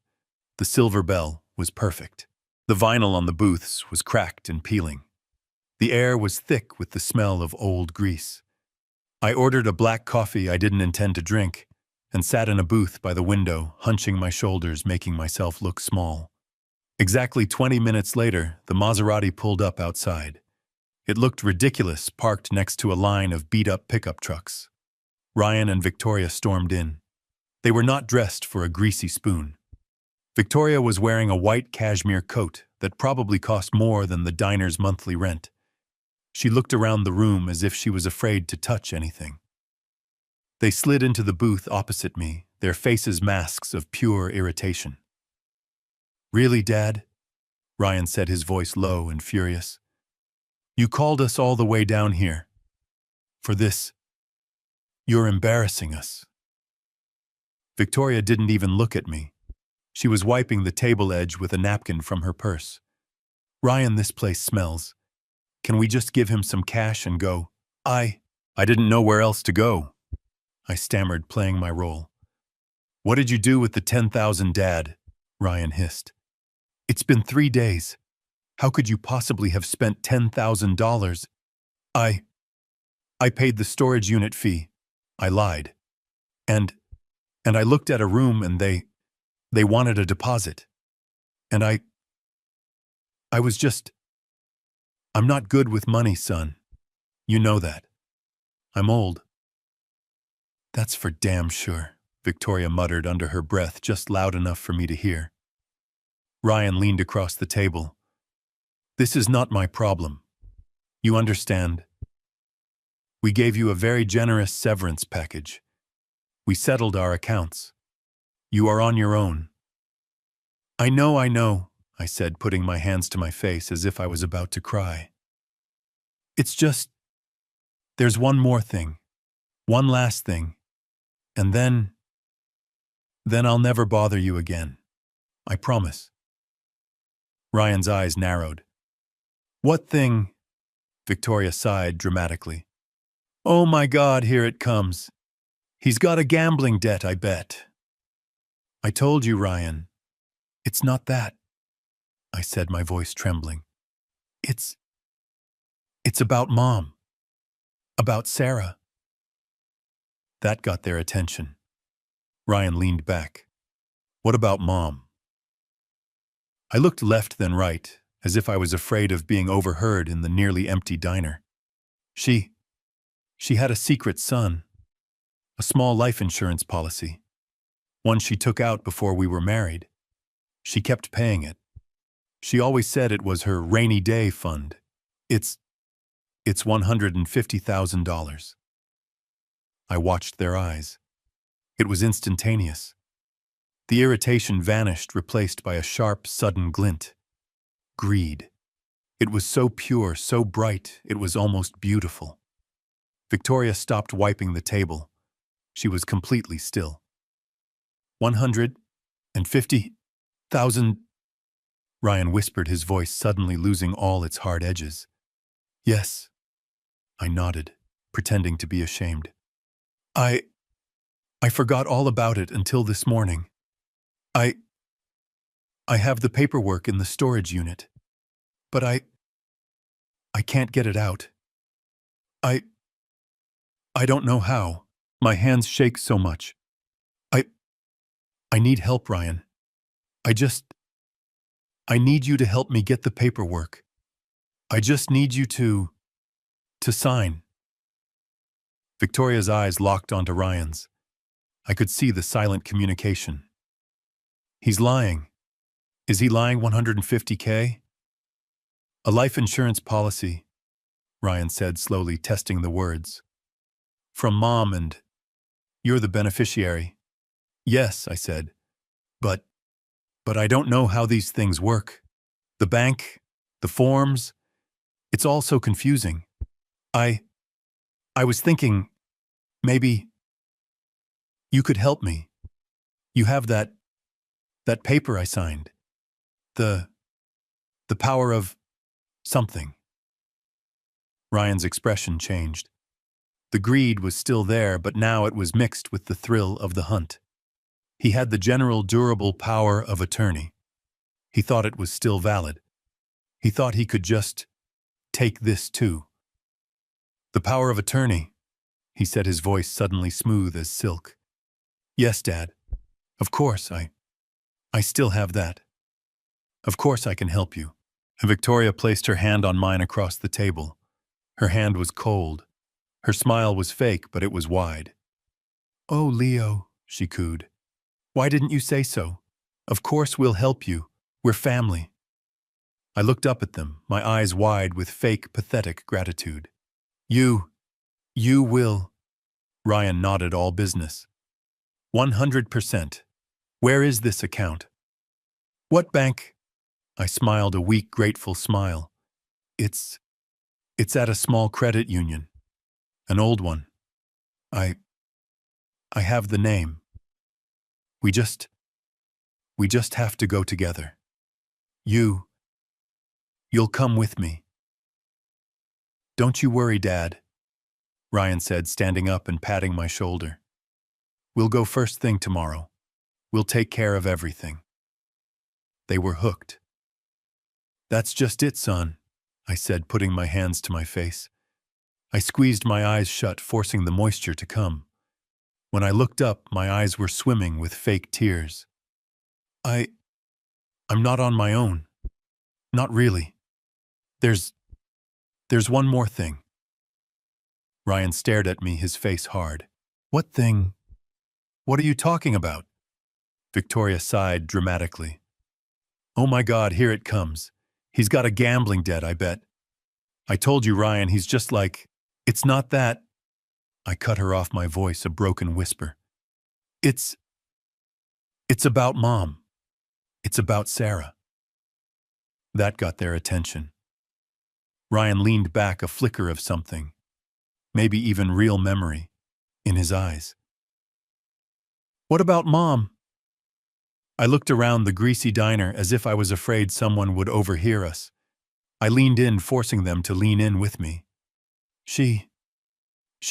The Silver Bell was perfect. The vinyl on the booths was cracked and peeling. The air was thick with the smell of old grease. I ordered a black coffee I didn't intend to drink and sat in a booth by the window, hunching my shoulders, making myself look small. Exactly 20 minutes later, the Maserati pulled up outside. It looked ridiculous, parked next to a line of beat-up pickup trucks. Ryan and Victoria stormed in. They were not dressed for a Greasy Spoon. Victoria was wearing a white cashmere coat that probably cost more than the diner's monthly rent. She looked around the room as if she was afraid to touch anything. They slid into the booth opposite me, their faces masks of pure irritation. Really, Dad? Ryan said, his voice low and furious. You called us all the way down here. For this. You're embarrassing us. Victoria didn't even look at me. She was wiping the table edge with a napkin from her purse. Ryan, this place smells. Can we just give him some cash and go? I didn't know where else to go. I stammered, playing my role. What did you do with the $10,000, Dad? Ryan hissed. It's been 3 days. How could you possibly have spent $10,000? I paid the storage unit fee. I lied. And I looked at a room and they wanted a deposit. And I was just, I'm not good with money, son. You know that. I'm old. That's for damn sure, Victoria muttered under her breath, just loud enough for me to hear. Ryan leaned across the table. This is not my problem. You understand? We gave you a very generous severance package. We settled our accounts. You are on your own. I know, I said, putting my hands to my face as if I was about to cry. It's just, there's one more thing. One last thing. And then I'll never bother you again. I promise. Ryan's eyes narrowed. What thing? Victoria sighed dramatically. Oh my God, here it comes. He's got a gambling debt, I bet. I told you, Ryan. It's not that, I said, my voice trembling. It's about Mom. About Sarah. That got their attention. Ryan leaned back. What about Mom? I looked left then right, as if I was afraid of being overheard in the nearly empty diner. She had a secret son. A small life insurance policy. One she took out before we were married. She kept paying it. She always said it was her rainy day fund. It's $150,000. I watched their eyes. It was instantaneous. The irritation vanished, replaced by a sharp, sudden glint. Greed. It was so pure, so bright, it was almost beautiful. Victoria stopped wiping the table. She was completely still. 150,000, Ryan whispered, his voice suddenly losing all its hard edges. Yes, I nodded, pretending to be ashamed. I forgot all about it until this morning. I have the paperwork in the storage unit, but I can't get it out. I don't know how. My hands shake so much. I need help, Ryan. I need you to help me get the paperwork. I just need you to. To sign. Victoria's eyes locked onto Ryan's. I could see the silent communication. He's lying. Is he lying 150K? A life insurance policy, Ryan said slowly, testing the words. From Mom, and you're the beneficiary. Yes, I said. But I don't know how these things work. The bank, the forms, it's all so confusing. I was thinking, maybe you could help me. You have that paper I signed. The power of something. Ryan's expression changed. The greed was still there, but now it was mixed with the thrill of the hunt. He had the general durable power of attorney. He thought it was still valid. He thought he could just take this too. The power of attorney, he said, his voice suddenly smooth as silk. Yes, Dad. Of course, I still have that. Of course I can help you. And Victoria placed her hand on mine across the table. Her hand was cold. Her smile was fake, but it was wide. Oh, Leo, she cooed. Why didn't you say so? Of course we'll help you. We're family. I looked up at them, my eyes wide with fake, pathetic gratitude. You will. Ryan nodded, all business. 100%. Where is this account? What bank? I smiled a weak, grateful smile. It's at a small credit union. An old one. I have the name. We just have to go together. You'll come with me. Don't you worry, Dad, Ryan said, standing up and patting my shoulder. We'll go first thing tomorrow. We'll take care of everything. They were hooked. That's just it, son, I said, putting my hands to my face. I squeezed my eyes shut, forcing the moisture to come. When I looked up, my eyes were swimming with fake tears. I'm not on my own. Not really. There's one more thing. Ryan stared at me, his face hard. What thing? What are you talking about? Victoria sighed dramatically. Oh my God, here it comes. He's got a gambling debt, I bet. I told you, Ryan, he's just like, it's not that. I cut her off, my voice a broken whisper. It's about Mom. It's about Sarah. That got their attention. Ryan leaned back, a flicker of something, maybe even real memory, in his eyes. What about Mom? I looked around the greasy diner as if I was afraid someone would overhear us. I leaned in, forcing them to lean in with me. She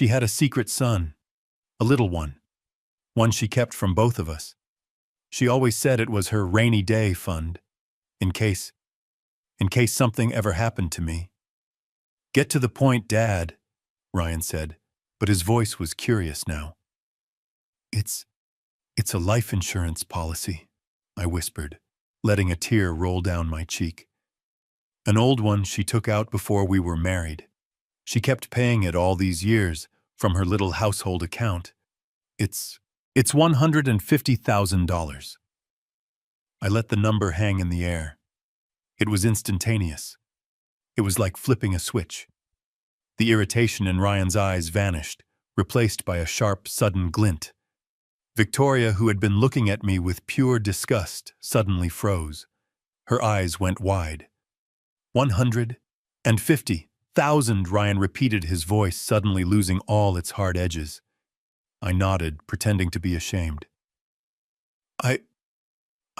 had a secret son, a little one she kept from both of us. She always said it was her rainy day fund, in case something ever happened to me. Get to the point, Dad, Ryan said, but his voice was curious now. It's a life insurance policy, I whispered, letting a tear roll down my cheek. An old one she took out before we were married. She kept paying it all these years from her little household account. It's $150,000. I let the number hang in the air. It was instantaneous. It was like flipping a switch. The irritation in Ryan's eyes vanished, replaced by a sharp, sudden glint. Victoria, who had been looking at me with pure disgust, suddenly froze. Her eyes went wide. 150,000, Ryan repeated, his voice suddenly losing all its hard edges. I nodded, pretending to be ashamed. I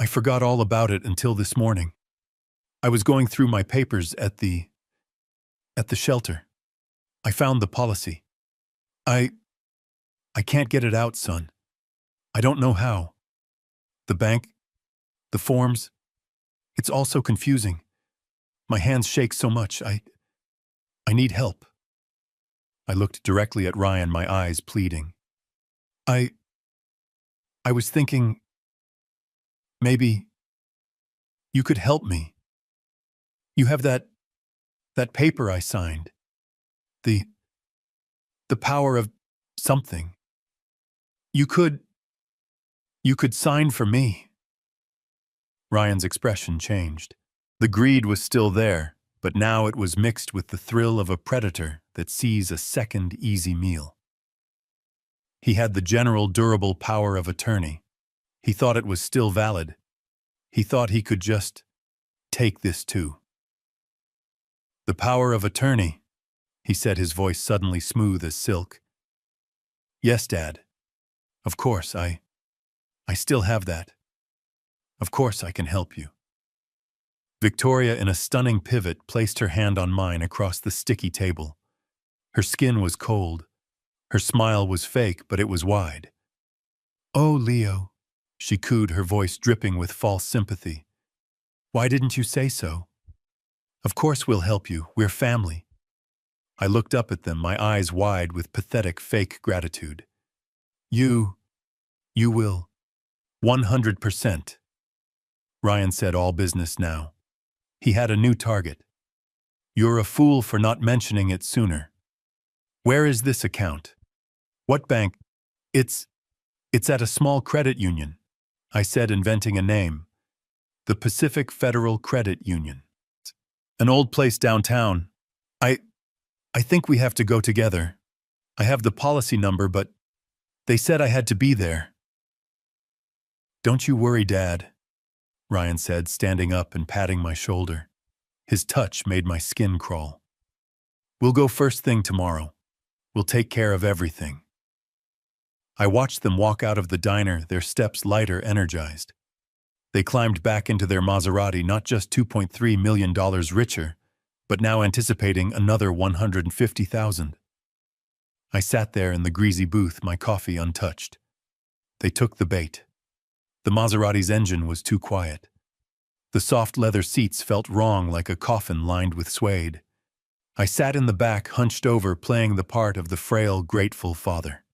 forgot all about it until this morning. I was going through my papers at the shelter. I found the policy. I can't get it out, son. I don't know how. The bank, the forms, it's all so confusing. My hands shake so much. I need help. I looked directly at Ryan, my eyes pleading. I was thinking, maybe you could help me. You have that paper I signed. The, the power of something. You could, you could sign for me. Ryan's expression changed. The greed was still there, but now it was mixed with the thrill of a predator that sees a second easy meal. He had the general durable power of attorney. He thought it was still valid. He thought he could just take this too. The power of attorney, he said, his voice suddenly smooth as silk. Yes, Dad. Of course, I still have that. Of course I can help you. Victoria, in a stunning pivot, placed her hand on mine across the sticky table. Her skin was cold. Her smile was fake, but it was wide. Oh, Leo, she cooed, her voice dripping with false sympathy. Why didn't you say so? Of course we'll help you. We're family. I looked up at them, my eyes wide with pathetic fake gratitude. You will. 100%. Ryan said, all business now. He had a new target. You're a fool for not mentioning it sooner. Where is this account? What bank? It's at a small credit union, I said, inventing a name. The Pacific Federal Credit Union. An old place downtown. I think we have to go together. I have the policy number, but they said I had to be there. Don't you worry, Dad, Ryan said, standing up and patting my shoulder. His touch made my skin crawl. We'll go first thing tomorrow. We'll take care of everything. I watched them walk out of the diner, their steps lighter, energized. They climbed back into their Maserati, not just $2.3 million richer, but now anticipating another $150,000. I sat there in the greasy booth, my coffee untouched. They took the bait. The Maserati's engine was too quiet. The soft leather seats felt wrong, like a coffin lined with suede. I sat in the back, hunched over, playing the part of the frail, grateful father.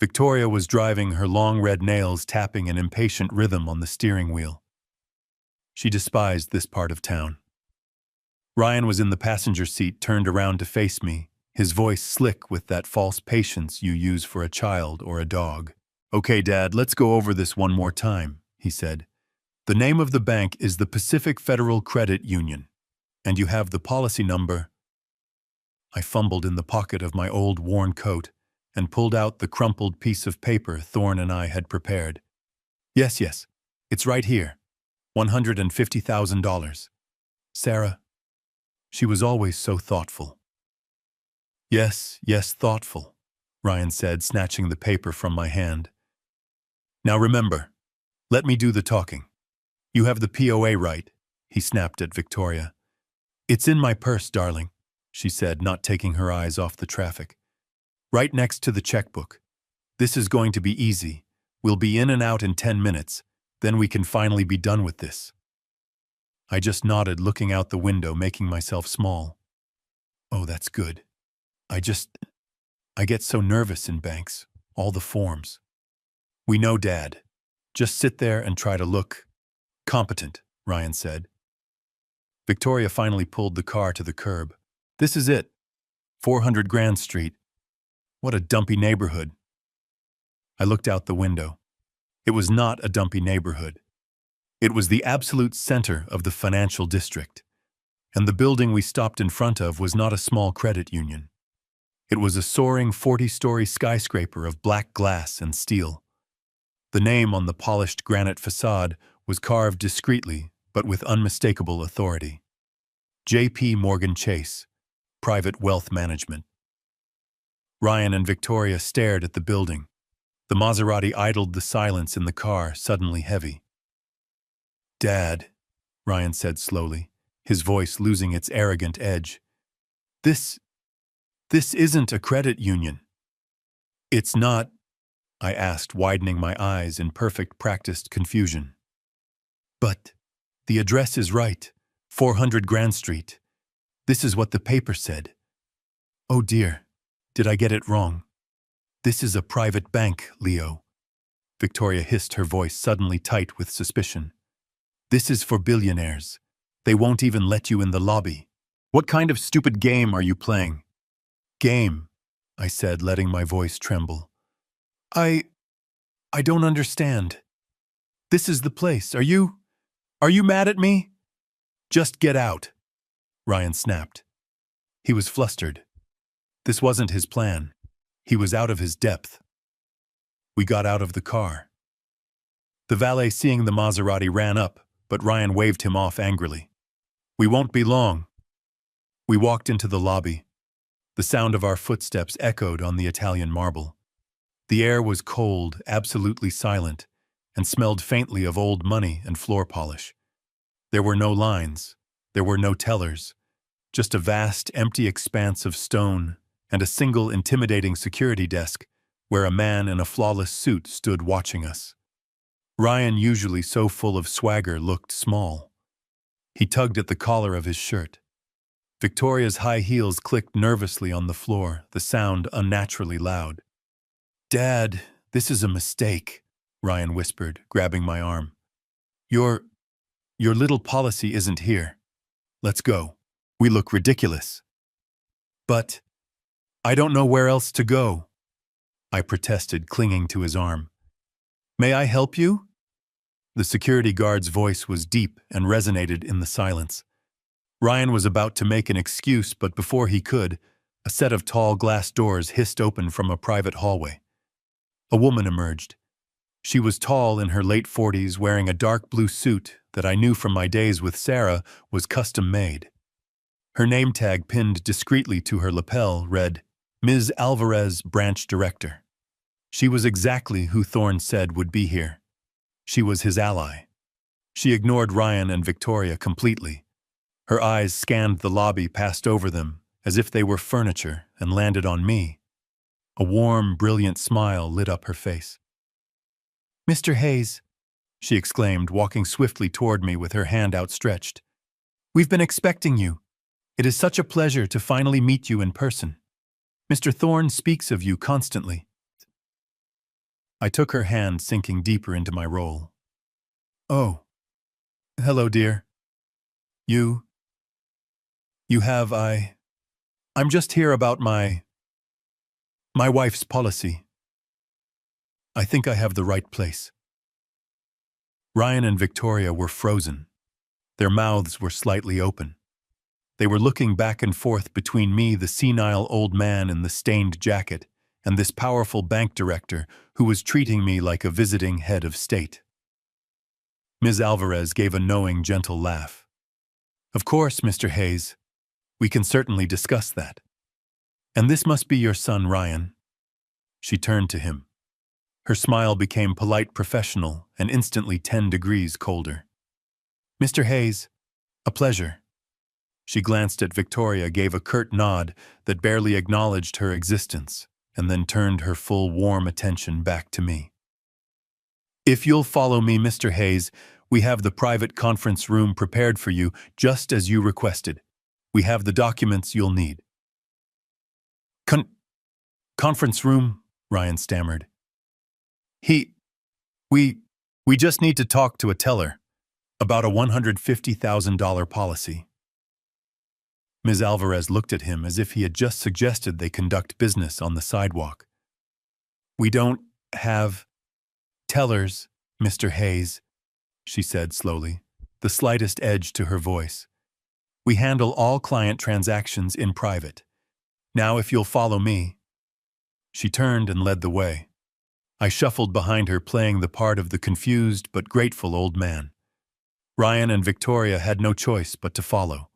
Victoria was driving, her long red nails tapping an impatient rhythm on the steering wheel. She despised this part of town. Ryan was in the passenger seat, turned around to face me, his voice slick with that false patience you use for a child or a dog. Okay, Dad, let's go over this one more time, he said. The name of the bank is the Pacific Federal Credit Union, and you have the policy number. I fumbled in the pocket of my old worn coat and pulled out the crumpled piece of paper Thorne and I had prepared. Yes, it's right here. $150,000. Sarah, she was always so thoughtful. Yes, thoughtful, Ryan said, snatching the paper from my hand. Now remember, let me do the talking. You have the POA right, he snapped at Victoria. It's in my purse, darling, she said, not taking her eyes off the traffic. Right next to the checkbook. This is going to be easy. We'll be in and out in 10 minutes. Then we can finally be done with this. I just nodded, looking out the window, making myself small. Oh, that's good. I get so nervous in banks. All the forms. We know, Dad. Just sit there and try to look competent, Ryan said. Victoria finally pulled the car to the curb. This is it. 400 Grand Street. What a dumpy neighborhood. I looked out the window. It was not a dumpy neighborhood. It was the absolute center of the financial district. And the building we stopped in front of was not a small credit union. It was a soaring 40-story skyscraper of black glass and steel. The name on the polished granite facade was carved discreetly, but with unmistakable authority. J.P. Morgan Chase, Private Wealth Management. Ryan and Victoria stared at the building. The Maserati idled, the silence in the car suddenly heavy. Dad, Ryan said slowly, his voice losing its arrogant edge. This isn't a credit union. It's not, I asked, widening my eyes in perfect practiced confusion. But the address is right, 400 Grand Street. This is what the paper said. Oh dear, did I get it wrong? This is a private bank, Leo. Victoria hissed, her voice suddenly tight with suspicion. This is for billionaires. They won't even let you in the lobby. What kind of stupid game are you playing? Game, I said, letting my voice tremble. I don't understand. This is the place. Are you mad at me? Just get out, Ryan snapped. He was flustered. This wasn't his plan. He was out of his depth. We got out of the car. The valet, seeing the Maserati, ran up, but Ryan waved him off angrily. We won't be long. We walked into the lobby. The sound of our footsteps echoed on the Italian marble. The air was cold, absolutely silent, and smelled faintly of old money and floor polish. There were no lines. There were no tellers. Just a vast, empty expanse of stone and a single intimidating security desk where a man in a flawless suit stood watching us. Ryan, usually so full of swagger, looked small. He tugged at the collar of his shirt. Victoria's high heels clicked nervously on the floor, the sound unnaturally loud. Dad, this is a mistake, Ryan whispered, grabbing my arm. Your little policy isn't here. Let's go. We look ridiculous. But I don't know where else to go, I protested, clinging to his arm. May I help you? The security guard's voice was deep and resonated in the silence. Ryan was about to make an excuse, but before he could, a set of tall glass doors hissed open from a private hallway. A woman emerged. She was tall, in her late 40s, wearing a dark blue suit that I knew from my days with Sarah was custom-made. Her name tag, pinned discreetly to her lapel, read, Ms. Alvarez, Branch Director. She was exactly who Thorne said would be here. She was his ally. She ignored Ryan and Victoria completely. Her eyes scanned the lobby, passed over them, as if they were furniture, and landed on me. A warm, brilliant smile lit up her face. Mr. Hayes, she exclaimed, walking swiftly toward me with her hand outstretched. We've been expecting you. It is such a pleasure to finally meet you in person. Mr. Thorne speaks of you constantly. I took her hand, sinking deeper into my role. Oh, hello, dear. You have, I'm just here about my wife's policy. I think I have the right place. Ryan and Victoria were frozen. Their mouths were slightly open. They were looking back and forth between me, the senile old man in the stained jacket, and this powerful bank director who was treating me like a visiting head of state. Ms. Alvarez gave a knowing, gentle laugh. Of course, Mr. Hayes. We can certainly discuss that. And this must be your son, Ryan. She turned to him. Her smile became polite, professional, and instantly 10 degrees colder. Mr. Hayes, a pleasure. She glanced at Victoria, gave a curt nod that barely acknowledged her existence, and then turned her full, warm attention back to me. If you'll follow me, Mr. Hayes, we have the private conference room prepared for you, just as you requested. We have the documents you'll need. Conference room, Ryan stammered. We just need to talk to a teller about a $150,000 policy. Ms. Alvarez looked at him as if he had just suggested they conduct business on the sidewalk. We don't have tellers, Mr. Hayes, she said slowly, the slightest edge to her voice. We handle all client transactions in private. Now, if you'll follow me. She turned and led the way. I shuffled behind her, playing the part of the confused but grateful old man. Ryan and Victoria had no choice but to follow.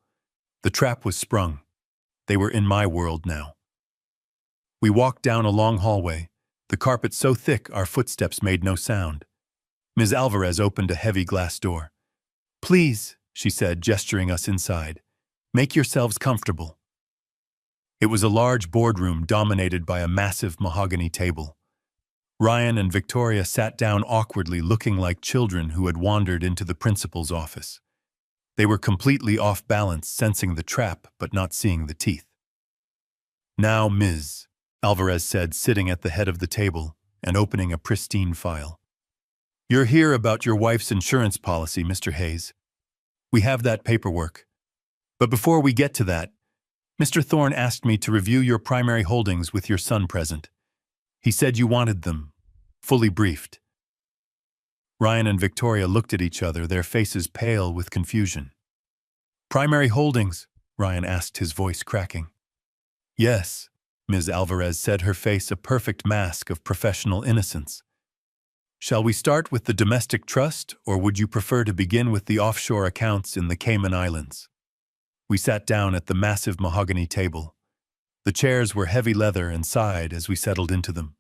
The trap was sprung. They were in my world now. We walked down a long hallway, the carpet so thick our footsteps made no sound. Ms. Alvarez opened a heavy glass door. Please, she said, gesturing us inside. Make yourselves comfortable. It was a large boardroom dominated by a massive mahogany table. Ryan and Victoria sat down awkwardly, looking like children who had wandered into the principal's office. They were completely off balance, sensing the trap but not seeing the teeth. Now, Ms. Alvarez said, sitting at the head of the table and opening a pristine file. You're here about your wife's insurance policy, Mr. Hayes. We have that paperwork. But before we get to that, Mr. Thorne asked me to review your primary holdings with your son present. He said you wanted them, fully briefed. Ryan and Victoria looked at each other, their faces pale with confusion. Primary holdings? Ryan asked, his voice cracking. Yes, Ms. Alvarez said, her face a perfect mask of professional innocence. Shall we start with the domestic trust, or would you prefer to begin with the offshore accounts in the Cayman Islands? We sat down at the massive mahogany table. The chairs were heavy leather and sighed as we settled into them.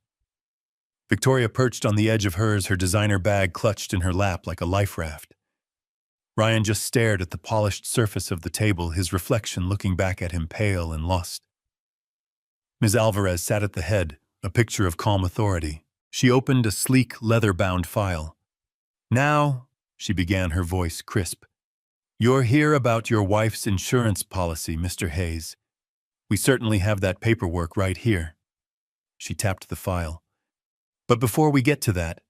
Victoria perched on the edge of hers, her designer bag clutched in her lap like a life raft. Ryan just stared at the polished surface of the table, his reflection looking back at him pale and lost. Ms. Alvarez sat at the head, a picture of calm authority. She opened a sleek, leather-bound file. Now, she began, her voice crisp. You're here about your wife's insurance policy, Mr. Hayes. We certainly have that paperwork right here. She tapped the file. But before we get to that,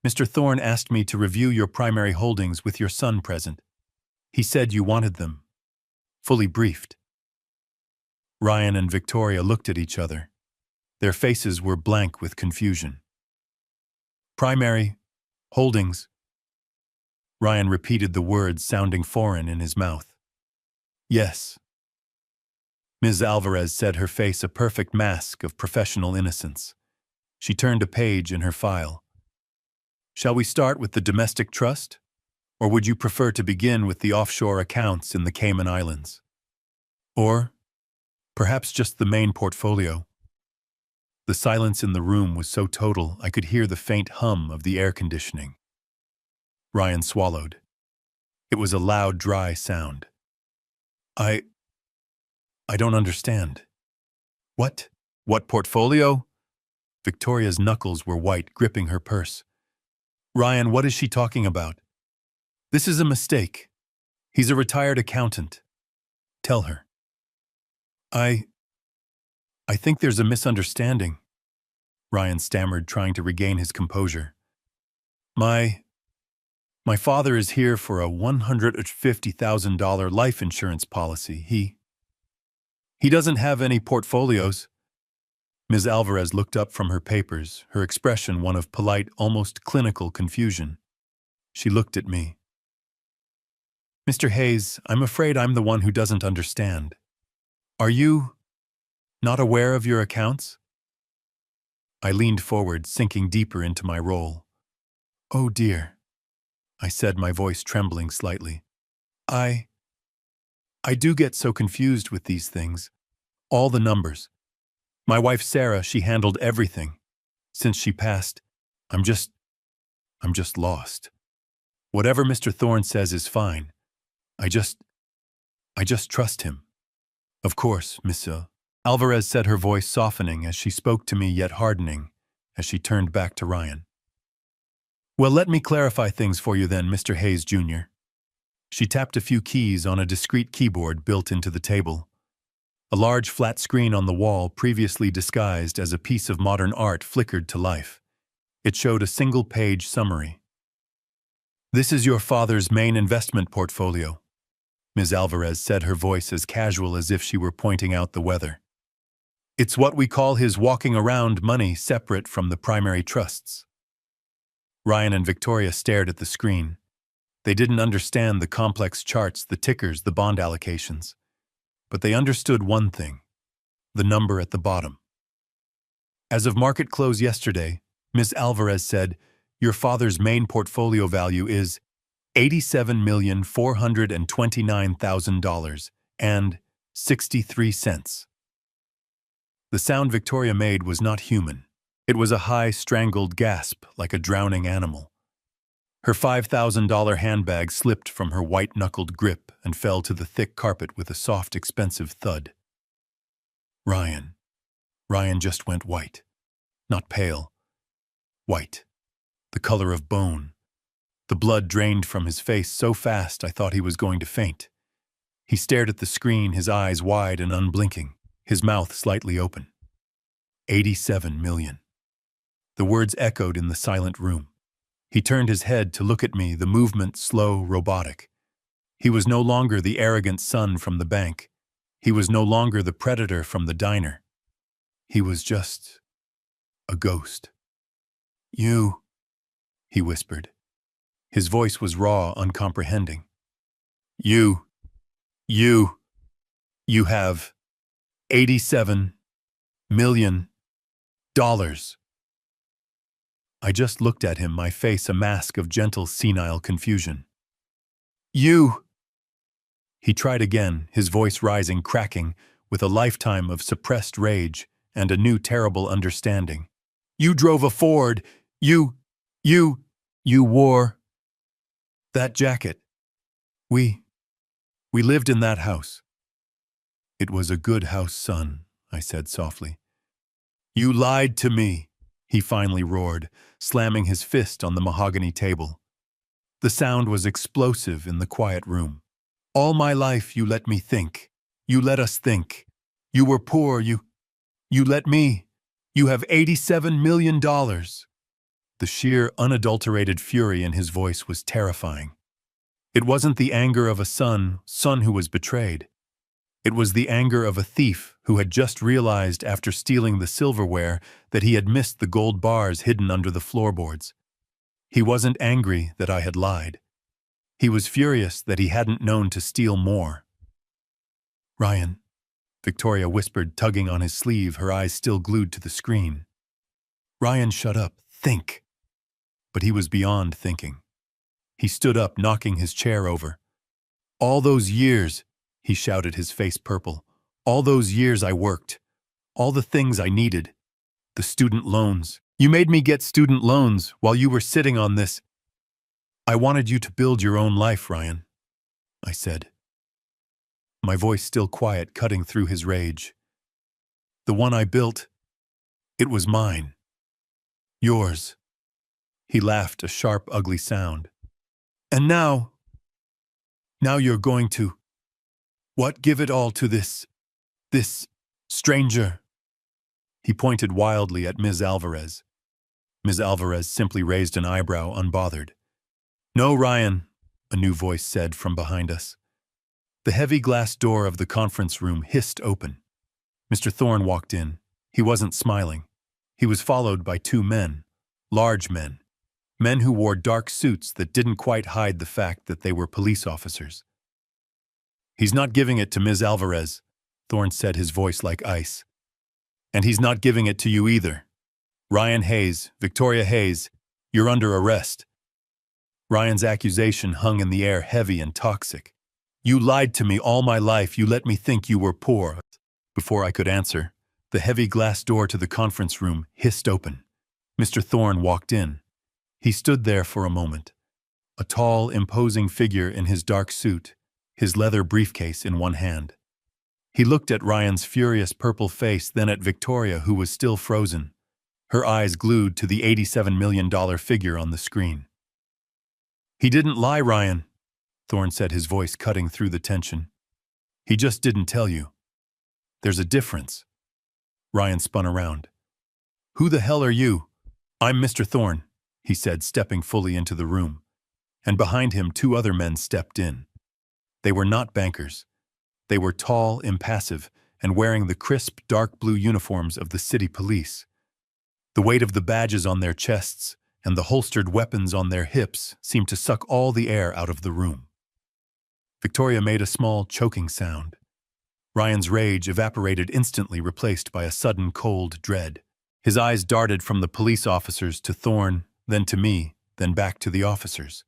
Mr. Thorne asked me to review your primary holdings with your son present. He said you wanted them, fully briefed. Ryan and Victoria looked at each other. Their faces were blank with confusion. Primary holdings. Ryan repeated the words, sounding foreign in his mouth. Yes. Ms. Alvarez said, her face a perfect mask of professional innocence. She turned a page in her file. Shall we start with the domestic trust? Or would you prefer to begin with the offshore accounts in the Cayman Islands? Or perhaps just the main portfolio? The silence in the room was so total I could hear the faint hum of the air conditioning. Ryan swallowed. It was a loud, dry sound. I don't understand. What? What portfolio? Victoria's knuckles were white, gripping her purse. Ryan, what is she talking about? This is a mistake. He's a retired accountant. Tell her. I think there's a misunderstanding, Ryan stammered, trying to regain his composure. My father is here for a $150,000 life insurance policy. He doesn't have any portfolios. Ms. Alvarez looked up from her papers, her expression one of polite, almost clinical confusion. She looked at me. Mr. Hayes, I'm afraid I'm the one who doesn't understand. Are you not aware of your accounts? I leaned forward, sinking deeper into my role. Oh dear, I said, my voice trembling slightly. I do get so confused with these things. All the numbers. My wife Sarah, she handled everything. Since she passed, I'm just lost. Whatever Mr. Thorne says is fine. I just trust him. Of course, Monsieur. Alvarez said, her voice softening as she spoke to me, yet hardening as she turned back to Ryan. Well, let me clarify things for you then, Mr. Hayes Jr. She tapped a few keys on a discreet keyboard built into the table. A large flat screen on the wall, previously disguised as a piece of modern art, flickered to life. It showed a single-page summary. This is your father's main investment portfolio, Ms. Alvarez said, her voice as casual as if she were pointing out the weather. It's what we call his walking around money, separate from the primary trusts. Ryan and Victoria stared at the screen. They didn't understand the complex charts, the tickers, the bond allocations. But they understood one thing, the number at the bottom. As of market close yesterday, Ms. Alvarez said, your father's main portfolio value is $87,429,000 and 63 cents. The sound Victoria made was not human. It was a high, strangled gasp like a drowning animal. Her $5,000 handbag slipped from her white-knuckled grip and fell to the thick carpet with a soft, expensive thud. Ryan just went white. Not pale. White. The color of bone. The blood drained from his face so fast I thought he was going to faint. He stared at the screen, his eyes wide and unblinking, his mouth slightly open. 87 million. The words echoed in the silent room. He turned his head to look at me, the movement slow, robotic. He was no longer the arrogant son from the bank. He was no longer the predator from the diner. He was just a ghost. You, he whispered. His voice was raw, uncomprehending. You have $87 million. I just looked at him, my face a mask of gentle, senile confusion. You! He tried again, his voice rising, cracking, with a lifetime of suppressed rage and a new terrible understanding. You drove a Ford. You wore that jacket. We lived in that house. It was a good house, son, I said softly. You lied to me, he finally roared, slamming his fist on the mahogany table. The sound was explosive in the quiet room. All my life you let me think. You let us think. You were poor, you let me. You have $87 million. The sheer, unadulterated fury in his voice was terrifying. It wasn't the anger of a son who was betrayed. It was the anger of a thief who had just realized after stealing the silverware that he had missed the gold bars hidden under the floorboards. He wasn't angry that I had lied. He was furious that he hadn't known to steal more. Ryan, Victoria whispered, tugging on his sleeve, her eyes still glued to the screen. Ryan, shut up. Think. But he was beyond thinking. He stood up, knocking his chair over. All those years, he shouted, his face purple. All those years I worked. All the things I needed. The student loans. You made me get student loans while you were sitting on this. I wanted you to build your own life, Ryan, I said. My voice still quiet, cutting through his rage. The one I built, it was mine. Yours. He laughed, a sharp, ugly sound. And now you're going to, give it all to this stranger? He pointed wildly at Ms. Alvarez. Ms. Alvarez simply raised an eyebrow, unbothered. No, Ryan, a new voice said from behind us. The heavy glass door of the conference room hissed open. Mr. Thorne walked in. He wasn't smiling. He was followed by two men, large men who wore dark suits that didn't quite hide the fact that they were police officers. He's not giving it to Ms. Alvarez, Thorne said, his voice like ice. And he's not giving it to you either. Ryan Hayes, Victoria Hayes, you're under arrest. Ryan's accusation hung in the air, heavy and toxic. You lied to me all my life. You let me think you were poor. Before I could answer, the heavy glass door to the conference room hissed open. Mr. Thorne walked in. He stood there for a moment, a tall, imposing figure in his dark suit, his leather briefcase in one hand. He looked at Ryan's furious purple face, then at Victoria, who was still frozen, her eyes glued to the $87 million figure on the screen. He didn't lie, Ryan, Thorne said, his voice cutting through the tension. He just didn't tell you. There's a difference. Ryan spun around. Who the hell are you? I'm Mr. Thorne, he said, stepping fully into the room. And behind him, two other men stepped in. They were not bankers. They were tall, impassive, and wearing the crisp, dark blue uniforms of the city police. The weight of the badges on their chests and the holstered weapons on their hips seemed to suck all the air out of the room. Victoria made a small, choking sound. Ryan's rage evaporated instantly, replaced by a sudden cold dread. His eyes darted from the police officers to Thorne, then to me, then back to the officers.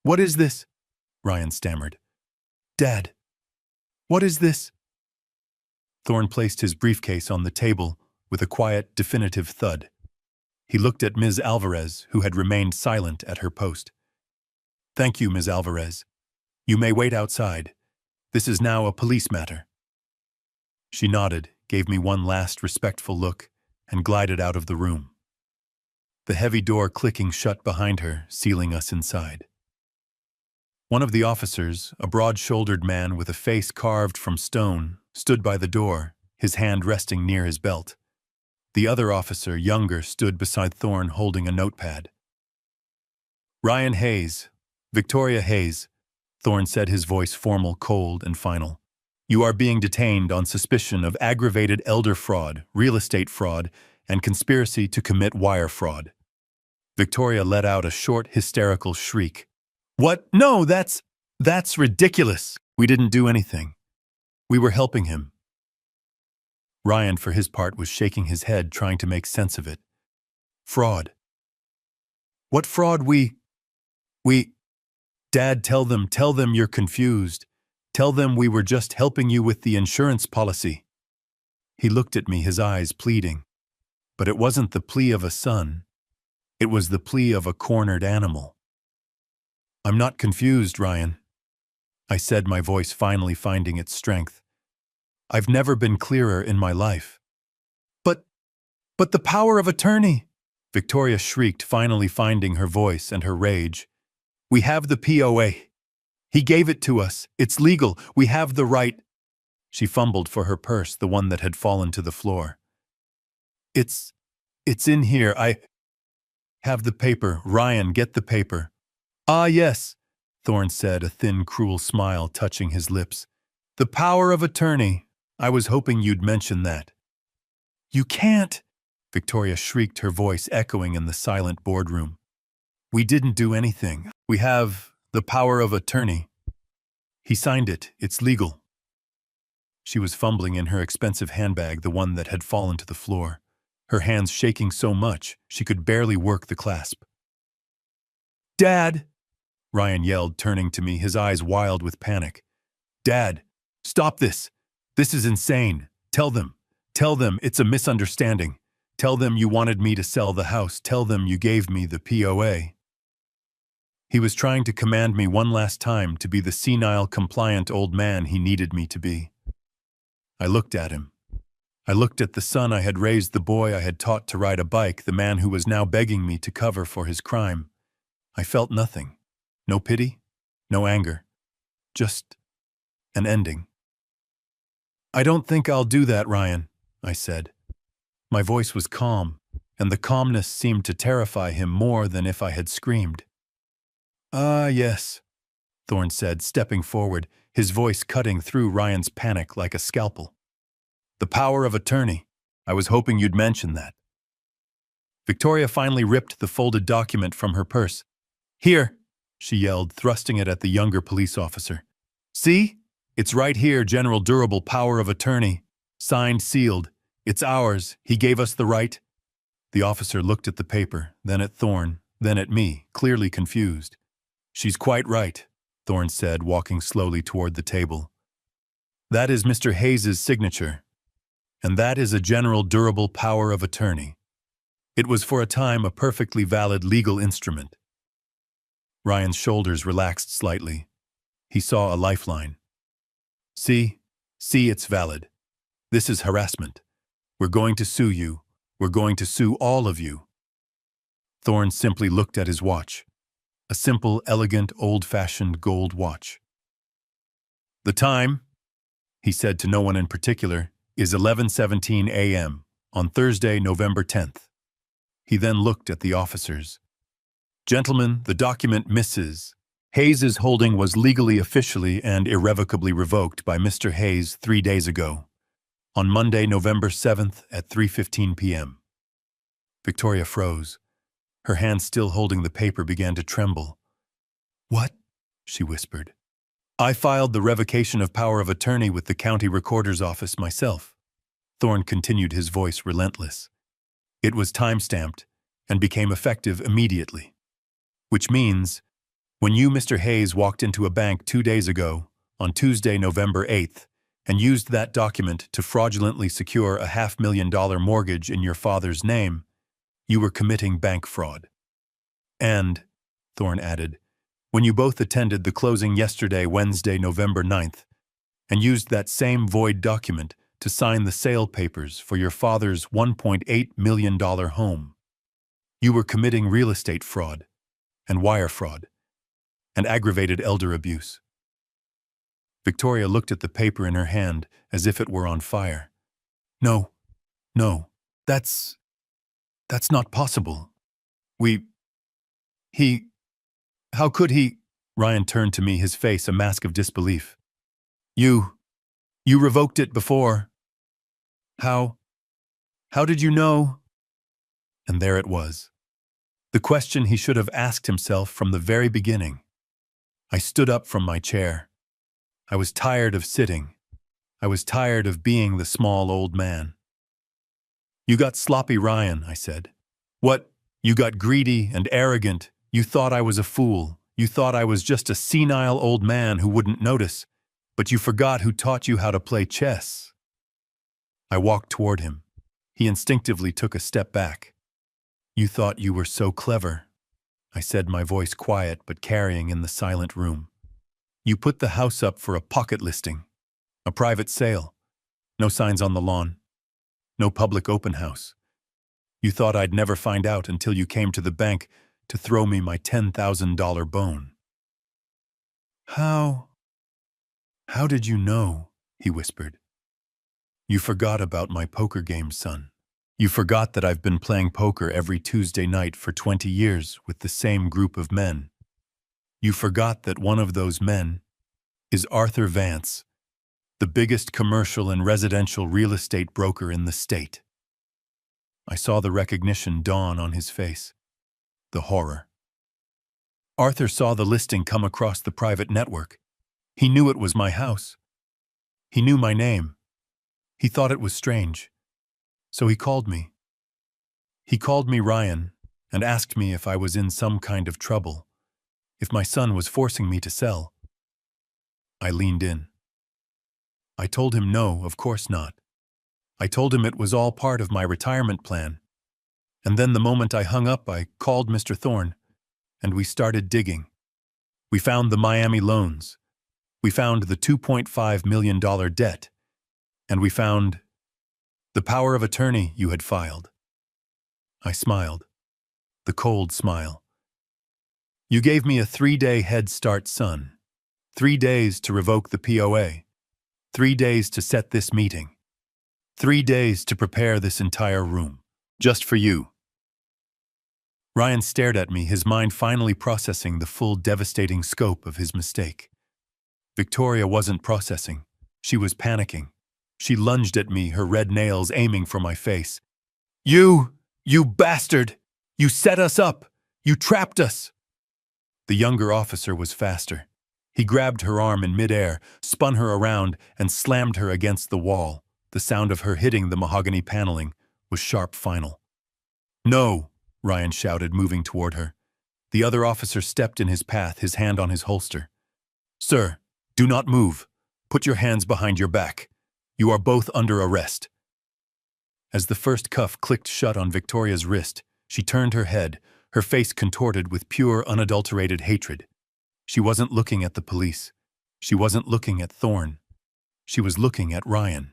What is this? Ryan stammered. Dad, what is this? Thorne placed his briefcase on the table with a quiet, definitive thud. He looked at Ms. Alvarez, who had remained silent at her post. Thank you, Ms. Alvarez. You may wait outside. This is now a police matter. She nodded, gave me one last respectful look, and glided out of the room. The heavy door clicking shut behind her, sealing us inside. One of the officers, a broad-shouldered man with a face carved from stone, stood by the door, his hand resting near his belt. The other officer, younger, stood beside Thorne holding a notepad. Ryan Hayes, Victoria Hayes, Thorne said, his voice formal, cold, and final. You are being detained on suspicion of aggravated elder fraud, real estate fraud, and conspiracy to commit wire fraud. Victoria let out a short, hysterical shriek. What? No, that's ridiculous. We didn't do anything. We were helping him. Ryan, for his part, was shaking his head, trying to make sense of it. Fraud. What fraud? We... Dad, tell them you're confused. Tell them we were just helping you with the insurance policy. He looked at me, his eyes pleading. But it wasn't the plea of a son. It was the plea of a cornered animal. I'm not confused, Ryan, I said, my voice finally finding its strength. I've never been clearer in my life. But the power of attorney! Victoria shrieked, finally finding her voice and her rage. We have the POA. He gave it to us. It's legal. We have the right. She fumbled for her purse, the one that had fallen to the floor. It's in here. I have the paper. Ryan, get the paper. Ah, yes, Thorne said, a thin, cruel smile touching his lips. The power of attorney. I was hoping you'd mention that. You can't, Victoria shrieked, her voice echoing in the silent boardroom. We didn't do anything. We have the power of attorney. He signed it. It's legal. She was fumbling in her expensive handbag, the one that had fallen to the floor, her hands shaking so much she could barely work the clasp. Dad! Ryan yelled, turning to me, his eyes wild with panic. Dad, stop this! This is insane! Tell them it's a misunderstanding. Tell them you wanted me to sell the house. Tell them you gave me the POA. He was trying to command me one last time to be the senile, compliant old man he needed me to be. I looked at him. I looked at the son I had raised, the boy I had taught to ride a bike, the man who was now begging me to cover for his crime. I felt nothing. No pity, no anger. Just an ending. I don't think I'll do that, Ryan, I said. My voice was calm, and the calmness seemed to terrify him more than if I had screamed. Ah, yes, Thorne said, stepping forward, his voice cutting through Ryan's panic like a scalpel. The power of attorney. I was hoping you'd mention that. Victoria finally ripped the folded document from her purse. Here, she yelled, thrusting it at the younger police officer. See? It's right here, General Durable Power of Attorney. Signed, sealed. It's ours. He gave us the right. The officer looked at the paper, then at Thorne, then at me, clearly confused. She's quite right, Thorne said, walking slowly toward the table. That is Mr. Hayes's signature, and that is a General Durable Power of Attorney. It was for a time a perfectly valid legal instrument. Ryan's shoulders relaxed slightly. He saw a lifeline. See, it's valid. This is harassment. We're going to sue you. We're going to sue all of you. Thorne simply looked at his watch. A simple, elegant, old-fashioned gold watch. The time, he said to no one in particular, is 11:17 a.m. on Thursday, November 10th. He then looked at the officers. Gentlemen, the document Mrs. Hayes's holding was legally, officially, and irrevocably revoked by Mr. Hayes 3 days ago, on Monday, November 7th at 3:15 p.m. Victoria froze. Her hand still holding the paper began to tremble. What? She whispered. I filed the revocation of power of attorney with the county recorder's office myself. Thorne continued, his voice relentless. It was time-stamped and became effective immediately. Which means, when you, Mr. Hayes, walked into a bank 2 days ago, on Tuesday, November 8th, and used that document to fraudulently secure a $500,000 mortgage in your father's name, you were committing bank fraud. And, Thorne added, when you both attended the closing yesterday, Wednesday, November 9th, and used that same void document to sign the sale papers for your father's $1.8 million home, you were committing real estate fraud, and wire fraud, and aggravated elder abuse. Victoria looked at the paper in her hand as if it were on fire. No, that's not possible. How could he? Ryan turned to me, his face a mask of disbelief. You revoked it before. How? How did you know? And there it was. The question he should have asked himself from the very beginning. I stood up from my chair. I was tired of sitting. I was tired of being the small old man. You got sloppy, Ryan, I said. What? You got greedy and arrogant. You thought I was a fool. You thought I was just a senile old man who wouldn't notice. But you forgot who taught you how to play chess. I walked toward him. He instinctively took a step back. You thought you were so clever, I said, my voice quiet but carrying in the silent room. You put the house up for a pocket listing, a private sale. No signs on the lawn. No public open house. You thought I'd never find out until you came to the bank to throw me my $10,000 bone. How did you know? He whispered. You forgot about my poker game, son. You forgot that I've been playing poker every Tuesday night for 20 years with the same group of men. You forgot that one of those men is Arthur Vance, the biggest commercial and residential real estate broker in the state. I saw the recognition dawn on his face, the horror. Arthur saw the listing come across the private network. He knew it was my house. He knew my name. He thought it was strange. So he called me. He called me Ryan and asked me if I was in some kind of trouble, if my son was forcing me to sell. I leaned in. I told him no, of course not. I told him it was all part of my retirement plan. And then the moment I hung up, I called Mr. Thorne, and we started digging. We found the Miami loans. We found the $2.5 million debt. And we found the power of attorney you had filed. I smiled. The cold smile. You gave me a 3-day head start, son. 3 days to revoke the POA. 3 days to set this meeting. 3 days to prepare this entire room. Just for you. Ryan stared at me, his mind finally processing the full devastating scope of his mistake. Victoria wasn't processing. She was panicking. She lunged at me, her red nails aiming for my face. You bastard! You set us up! You trapped us! The younger officer was faster. He grabbed her arm in midair, spun her around, and slammed her against the wall. The sound of her hitting the mahogany paneling was sharp, final. No, Ryan shouted, moving toward her. The other officer stepped in his path, his hand on his holster. Sir, do not move. Put your hands behind your back. You are both under arrest. As the first cuff clicked shut on Victoria's wrist, she turned her head, her face contorted with pure, unadulterated hatred. She wasn't looking at the police. She wasn't looking at Thorne. She was looking at Ryan.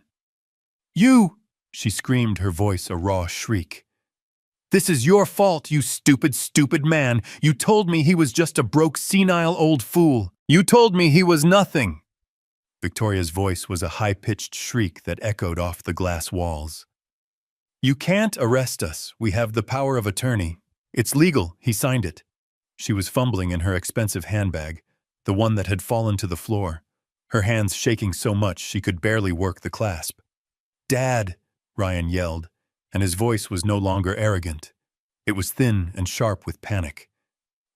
You! She screamed, her voice a raw shriek. This is your fault, you stupid, stupid man. You told me he was just a broke, senile old fool. You told me he was nothing. Victoria's voice was a high-pitched shriek that echoed off the glass walls. You can't arrest us. We have the power of attorney. It's legal. He signed it. She was fumbling in her expensive handbag, the one that had fallen to the floor, her hands shaking so much she could barely work the clasp. Dad, Ryan yelled, and his voice was no longer arrogant. It was thin and sharp with panic.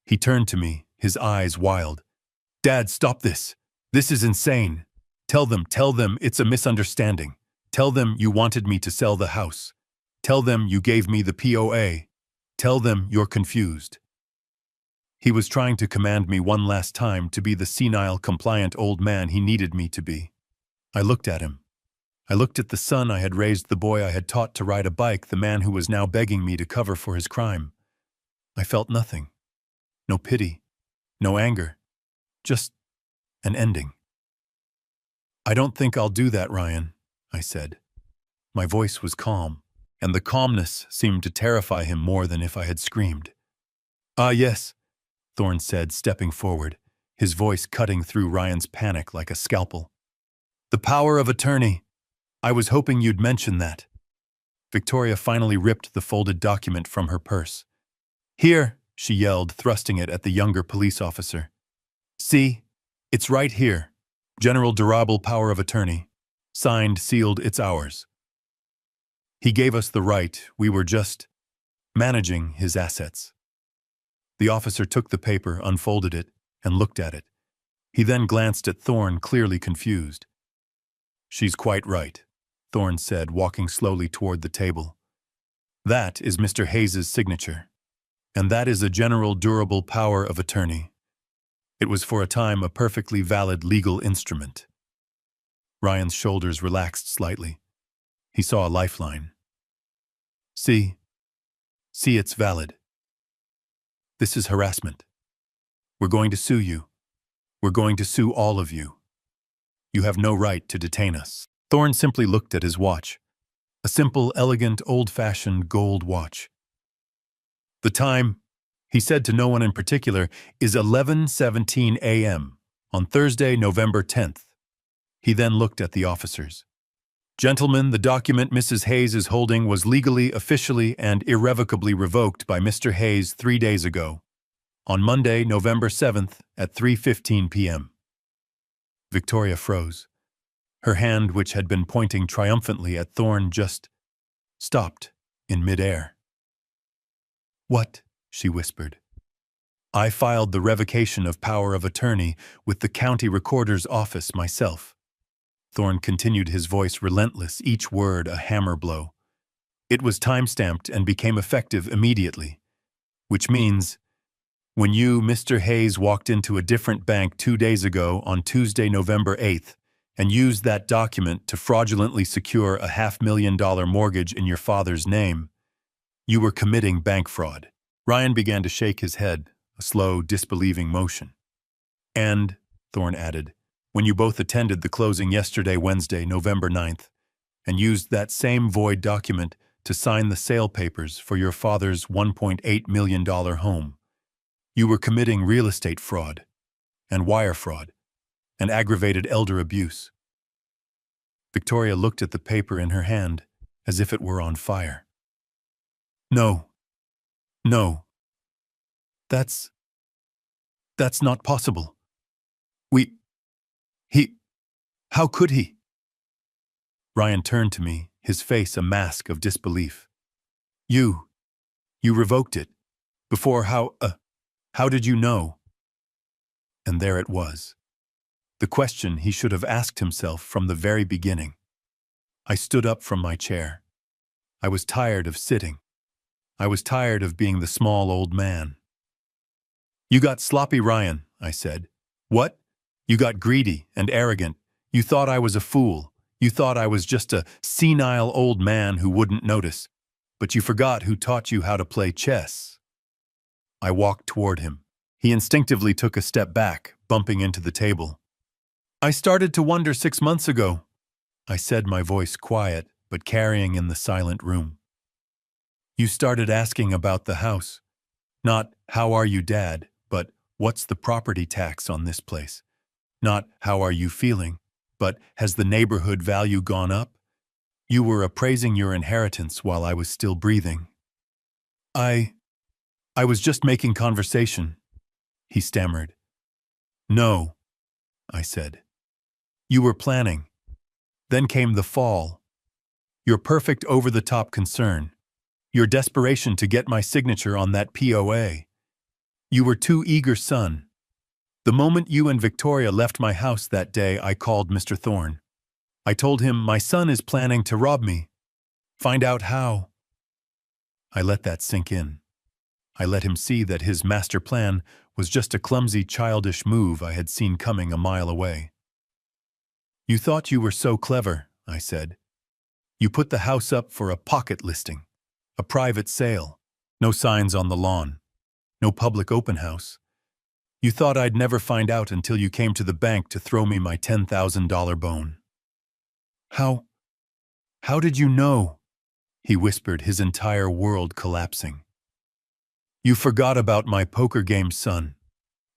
He turned to me, his eyes wild. Dad, stop this. This is insane. Tell them it's a misunderstanding. Tell them you wanted me to sell the house. Tell them you gave me the POA. Tell them you're confused. He was trying to command me one last time to be the senile, compliant old man he needed me to be. I looked at him. I looked at the son I had raised, the boy I had taught to ride a bike, the man who was now begging me to cover for his crime. I felt nothing. No pity. No anger. Just an ending. I don't think I'll do that, Ryan, I said. My voice was calm, and the calmness seemed to terrify him more than if I had screamed. Ah, yes, Thorne said, stepping forward, his voice cutting through Ryan's panic like a scalpel. The power of attorney. I was hoping you'd mention that. Victoria finally ripped the folded document from her purse. Here, she yelled, thrusting it at the younger police officer. See, it's right here. General Durable Power of Attorney. Signed, sealed, it's ours. He gave us the right, we were just managing his assets. The officer took the paper, unfolded it, and looked at it. He then glanced at Thorne, clearly confused. She's quite right, Thorne said, walking slowly toward the table. That is Mr. Hayes's signature, and that is a general durable power of attorney. It was for a time a perfectly valid legal instrument. Ryan's shoulders relaxed slightly. He saw a lifeline. See, it's valid. This is harassment. We're going to sue you. We're going to sue all of you. You have no right to detain us. Thorne simply looked at his watch. A simple, elegant, old-fashioned gold watch. The time, he said to no one in particular, is 11:17 a.m. on Thursday, November 10th. He then looked at the officers. Gentlemen, the document Mrs. Hayes is holding was legally, officially, and irrevocably revoked by Mr. Hayes 3 days ago, on Monday, November 7th at 3:15 p.m. Victoria froze. Her hand, which had been pointing triumphantly at Thorne, just stopped in midair. What? She whispered. I filed the revocation of power of attorney with the county recorder's office myself. Thorne continued, his voice relentless, each word a hammer blow. It was time-stamped and became effective immediately, which means when you, Mr. Hayes, walked into a different bank 2 days ago on Tuesday, November 8th, and used that document to fraudulently secure a $500,000 mortgage in your father's name, you were committing bank fraud. Ryan began to shake his head, a slow, disbelieving motion. And, Thorne added, when you both attended the closing yesterday, Wednesday, November 9th, and used that same void document to sign the sale papers for your father's $1.8 million home, you were committing real estate fraud, and wire fraud, and aggravated elder abuse. Victoria looked at the paper in her hand as if it were on fire. No. That's not possible. How could he? Ryan turned to me, his face a mask of disbelief. You revoked it. Before how did you know? And there it was. The question he should have asked himself from the very beginning. I stood up from my chair. I was tired of sitting. I was tired of being the small old man. You got sloppy, Ryan, I said. What? You got greedy and arrogant. You thought I was a fool. You thought I was just a senile old man who wouldn't notice. But you forgot who taught you how to play chess. I walked toward him. He instinctively took a step back, bumping into the table. I started to wonder 6 months ago, I said, my voice quiet, but carrying in the silent room. You started asking about the house. Not, how are you, Dad, but what's the property tax on this place? Not, how are you feeling, but has the neighborhood value gone up? You were appraising your inheritance while I was still breathing. I was just making conversation, he stammered. No, I said. You were planning. Then came the fall. Your perfect over-the-top concern. Your desperation to get my signature on that POA. You were too eager, son. The moment you and Victoria left my house that day, I called Mr. Thorne. I told him my son is planning to rob me. Find out how. I let that sink in. I let him see that his master plan was just a clumsy, childish move I had seen coming a mile away. You thought you were so clever, I said. You put the house up for a pocket listing, a private sale, no signs on the lawn, no public open house. You thought I'd never find out until you came to the bank to throw me my $10,000 bone. How did you know? He whispered, his entire world collapsing. You forgot about my poker game, son.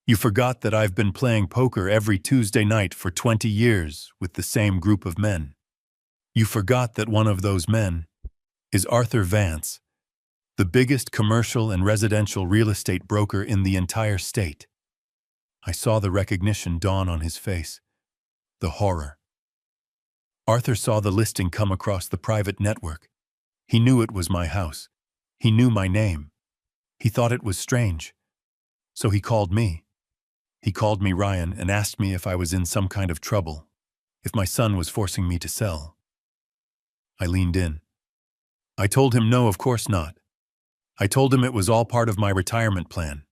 You forgot that I've been playing poker every Tuesday night for 20 years with the same group of men. You forgot that one of those men is Arthur Vance, the biggest commercial and residential real estate broker in the entire state. I saw the recognition dawn on his face. The horror. Arthur saw the listing come across the private network. He knew it was my house. He knew my name. He thought it was strange. So he called me. He called me Ryan and asked me if I was in some kind of trouble, if my son was forcing me to sell. I leaned in. I told him no, of course not. I told him it was all part of my retirement plan.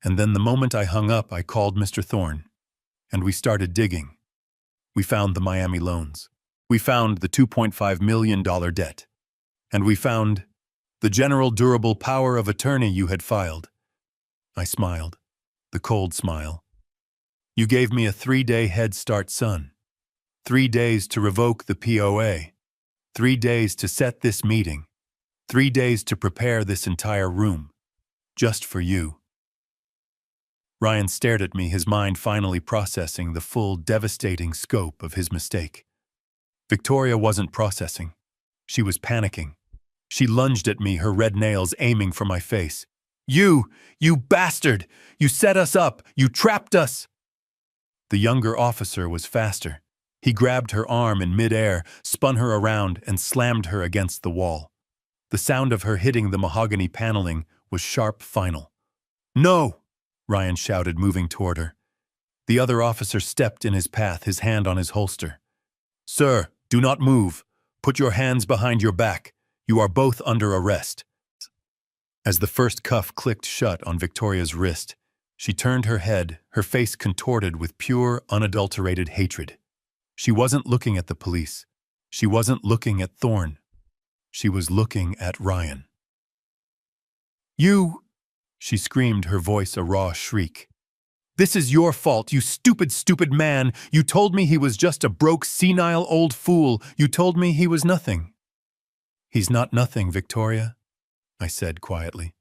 And then the moment I hung up, I called Mr. Thorne, and we started digging. We found the Miami loans. We found the $2.5 million debt. And we found the general durable power of attorney you had filed. I smiled, the cold smile. You gave me a 3-day head start, son. 3 days to revoke the POA. 3 days to set this meeting. 3 days to prepare this entire room. Just for you. Ryan stared at me, his mind finally processing the full, devastating scope of his mistake. Victoria wasn't processing. She was panicking. She lunged at me, her red nails aiming for my face. You bastard! You set us up! You trapped us! The younger officer was faster. He grabbed her arm in midair, spun her around, and slammed her against the wall. The sound of her hitting the mahogany paneling was sharp, final. No! Ryan shouted, moving toward her. The other officer stepped in his path, his hand on his holster. Sir, do not move. Put your hands behind your back. You are both under arrest. As the first cuff clicked shut on Victoria's wrist, she turned her head, her face contorted with pure, unadulterated hatred. She wasn't looking at the police. She wasn't looking at Thorne. She was looking at Ryan. You! She screamed, her voice a raw shriek. This is your fault, you stupid, stupid man. You told me he was just a broke, senile old fool. You told me he was nothing. He's not nothing, Victoria, I said quietly.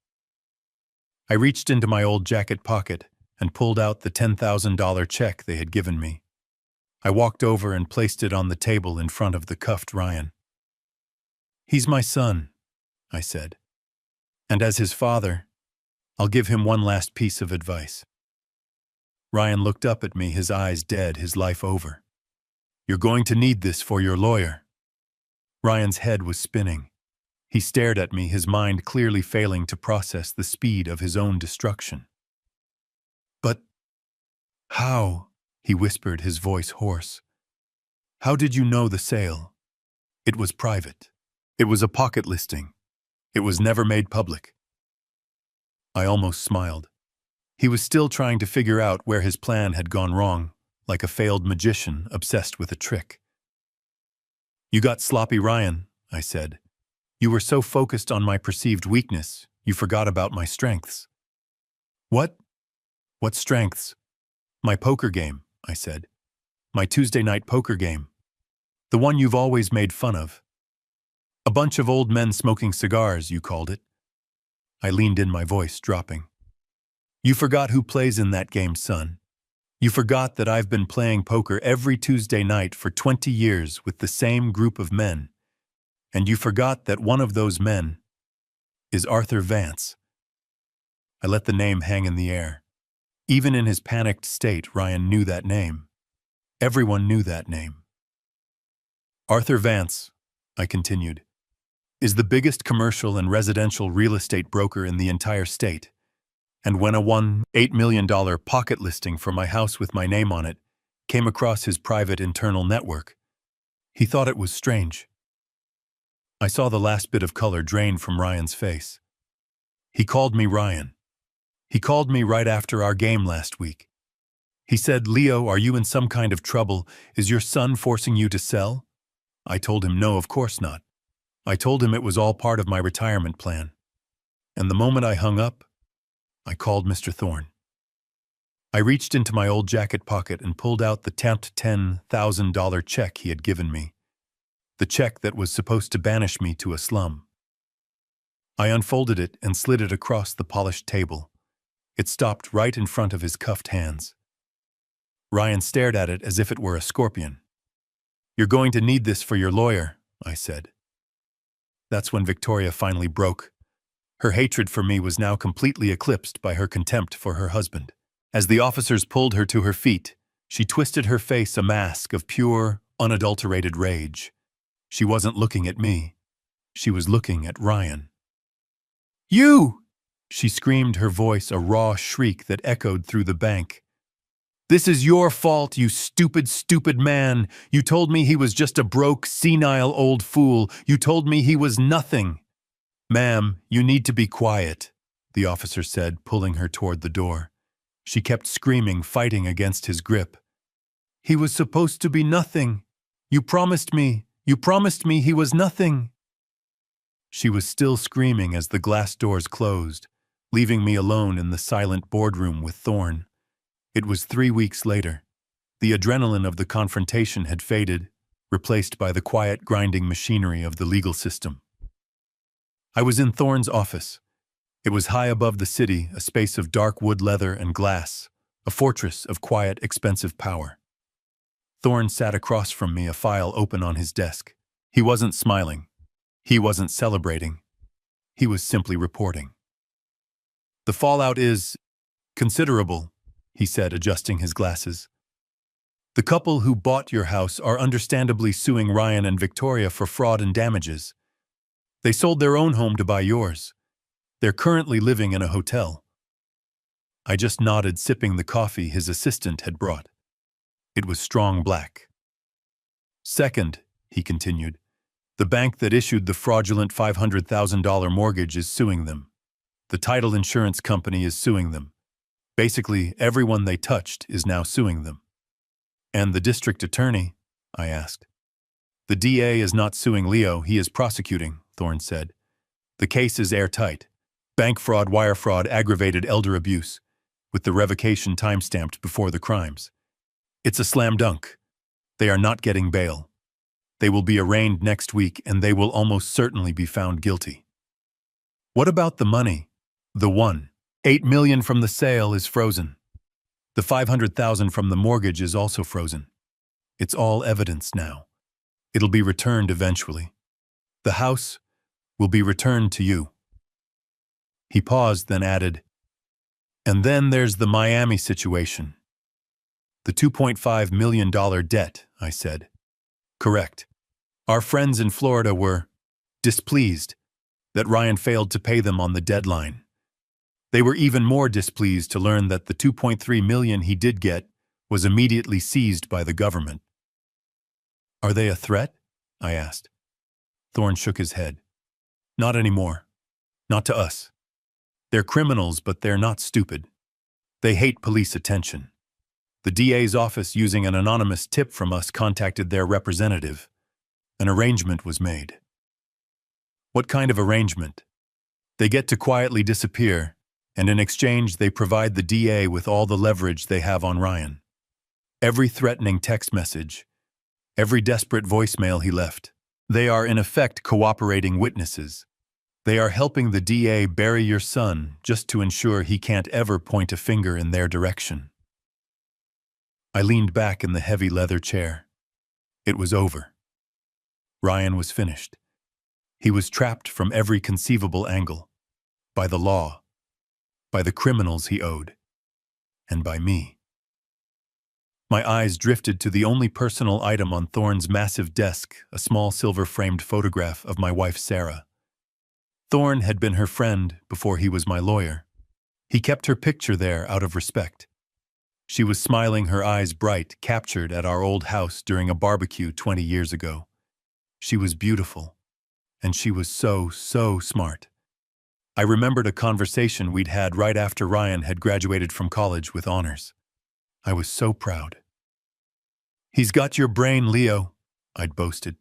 I reached into my old jacket pocket and pulled out the $10,000 check they had given me. I walked over and placed it on the table in front of the cuffed Ryan. He's my son, I said. And as his father, I'll give him one last piece of advice. Ryan looked up at me, his eyes dead, his life over. You're going to need this for your lawyer. Ryan's head was spinning. He stared at me, his mind clearly failing to process the speed of his own destruction. But how? He whispered, his voice hoarse. How did you know the sale? It was private. It was a pocket listing. It was never made public. I almost smiled. He was still trying to figure out where his plan had gone wrong, like a failed magician obsessed with a trick. You got sloppy, Ryan, I said. You were so focused on my perceived weakness, you forgot about my strengths. What? What strengths? My poker game, I said. My Tuesday night poker game. The one you've always made fun of. A bunch of old men smoking cigars, you called it. I leaned in, my voice dropping. You forgot who plays in that game, son. You forgot that I've been playing poker every Tuesday night for 20 years with the same group of men. And you forgot that one of those men is Arthur Vance. I let the name hang in the air. Even in his panicked state, Ryan knew that name. Everyone knew that name. Arthur Vance, I continued, is the biggest commercial and residential real estate broker in the entire state. And when a $8 million pocket listing for my house with my name on it came across his private internal network, he thought it was strange. I saw the last bit of color drain from Ryan's face. He called me Ryan. He called me right after our game last week. He said, Leo, are you in some kind of trouble? Is your son forcing you to sell? I told him no, of course not. I told him it was all part of my retirement plan. And the moment I hung up, I called Mr. Thorne. I reached into my old jacket pocket and pulled out the tamped $10,000 check he had given me. The check that was supposed to banish me to a slum. I unfolded it and slid it across the polished table. It stopped right in front of his cuffed hands. Ryan stared at it as if it were a scorpion. You're going to need this for your lawyer, I said. That's when Victoria finally broke. Her hatred for me was now completely eclipsed by her contempt for her husband. As the officers pulled her to her feet, she twisted her face a mask of pure, unadulterated rage. She wasn't looking at me. She was looking at Ryan. "You!" She screamed, her voice a raw shriek that echoed through the bank. "This is your fault, you stupid, stupid man. You told me he was just a broke, senile old fool. You told me he was nothing." "Ma'am, you need to be quiet," the officer said, pulling her toward the door. She kept screaming, fighting against his grip. "He was supposed to be nothing. You promised me he was nothing." She was still screaming as the glass doors closed, leaving me alone in the silent boardroom with Thorne. It was 3 weeks later. The adrenaline of the confrontation had faded, replaced by the quiet grinding machinery of the legal system. I was in Thorne's office. It was high above the city, a space of dark wood leather and glass, a fortress of quiet, expensive power. Thorne sat across from me, a file open on his desk. He wasn't smiling. He wasn't celebrating. He was simply reporting. "The fallout is considerable," he said, adjusting his glasses. "The couple who bought your house are understandably suing Ryan and Victoria for fraud and damages. They sold their own home to buy yours. They're currently living in a hotel." I just nodded, sipping the coffee his assistant had brought. It was strong black. "Second," he continued, "the bank that issued the fraudulent $500,000 mortgage is suing them. The title insurance company is suing them. Basically, everyone they touched is now suing them." "And the district attorney?" I asked. "The DA is not suing Leo, he is prosecuting," Thorne said. "The case is airtight. Bank fraud, wire fraud, aggravated elder abuse, with the revocation time-stamped before the crimes. It's a slam dunk. They are not getting bail. They will be arraigned next week, and they will almost certainly be found guilty." "What about the money?" "The $1.8 million from the sale is frozen. The $500,000 from the mortgage is also frozen. It's all evidence now. It'll be returned eventually. The house will be returned to you." He paused, then added, "And then there's the Miami situation." "The $2.5 million debt," I said. "Correct. Our friends in Florida were displeased that Ryan failed to pay them on the deadline. They were even more displeased to learn that the $2.3 million he did get was immediately seized by the government." "Are they a threat?" I asked. Thorne shook his head. "Not anymore. Not to us. They're criminals, but they're not stupid. They hate police attention. The DA's office, using an anonymous tip from us, contacted their representative. An arrangement was made." "What kind of arrangement?" "They get to quietly disappear, and in exchange they provide the DA with all the leverage they have on Ryan. Every threatening text message, every desperate voicemail he left. They are in effect cooperating witnesses. They are helping the DA bury your son just to ensure he can't ever point a finger in their direction." I leaned back in the heavy leather chair. It was over. Ryan was finished. He was trapped from every conceivable angle. By the law, by the criminals he owed, and by me. My eyes drifted to the only personal item on Thorne's massive desk, a small silver-framed photograph of my wife Sarah. Thorne had been her friend before he was my lawyer. He kept her picture there out of respect. She was smiling, her eyes bright, captured at our old house during a barbecue 20 years ago. She was beautiful, and she was so smart. I remembered a conversation we'd had right after Ryan had graduated from college with honors. I was so proud. "He's got your brain, Leo," I'd boasted.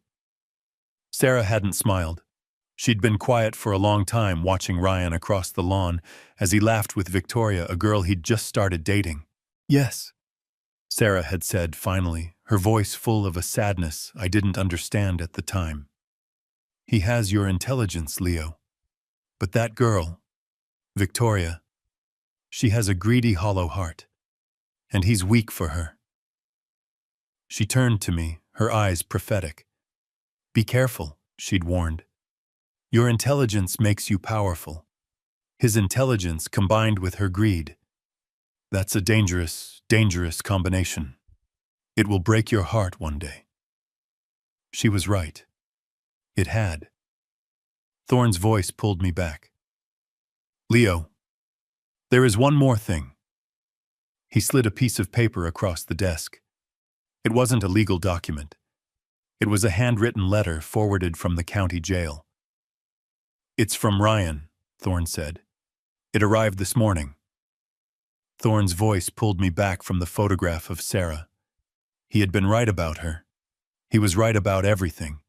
Sarah hadn't smiled. She'd been quiet for a long time, watching Ryan across the lawn as he laughed with Victoria, a girl he'd just started dating. "Yes," Sarah had said finally, her voice full of a sadness I didn't understand at the time. "He has your intelligence, Leo. But that girl, Victoria, she has a greedy, hollow heart, and he's weak for her." She turned to me, her eyes prophetic. "Be careful," she'd warned. "Your intelligence makes you powerful. His intelligence combined with her greed. That's a dangerous, dangerous combination. It will break your heart one day. She was right. It had. Thorne's voice pulled me back. Leo, there is one more thing. He slid a piece of paper across the desk. It wasn't a legal document. It was a handwritten letter forwarded from the county jail. It's from Ryan, Thorne said. It arrived this morning. Thorne's voice pulled me back from the photograph of Sarah. He had been right about her. He was right about everything.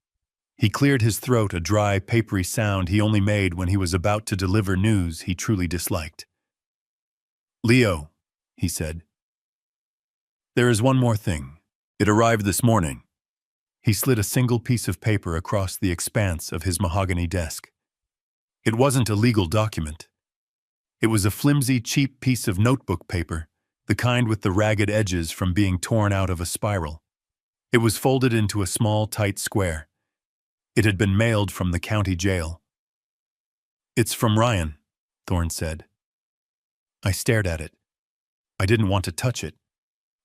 He cleared his throat, a dry, papery sound he only made when he was about to deliver news he truly disliked. Leo, he said. There is one more thing. It arrived this morning. He slid a single piece of paper across the expanse of his mahogany desk. It wasn't a legal document. It was a flimsy, cheap piece of notebook paper, the kind with the ragged edges from being torn out of a spiral. It was folded into a small, tight square. It had been mailed from the county jail. It's from Ryan, Thorne said. I stared at it. I didn't want to touch it.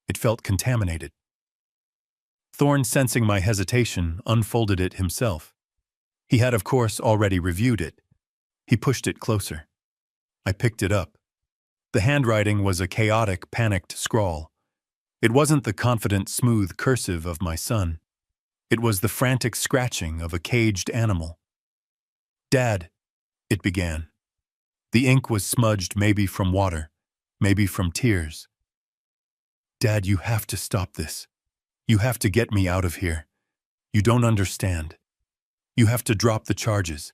It felt contaminated. Thorne, sensing my hesitation, unfolded it himself. He had, of course, already reviewed it. He pushed it closer. I picked it up. The handwriting was a chaotic, panicked scrawl. It wasn't the confident, smooth cursive of my son. It was the frantic scratching of a caged animal. Dad, it began. The ink was smudged, maybe from water, maybe from tears. Dad, you have to stop this. You have to get me out of here. You don't understand. You have to drop the charges.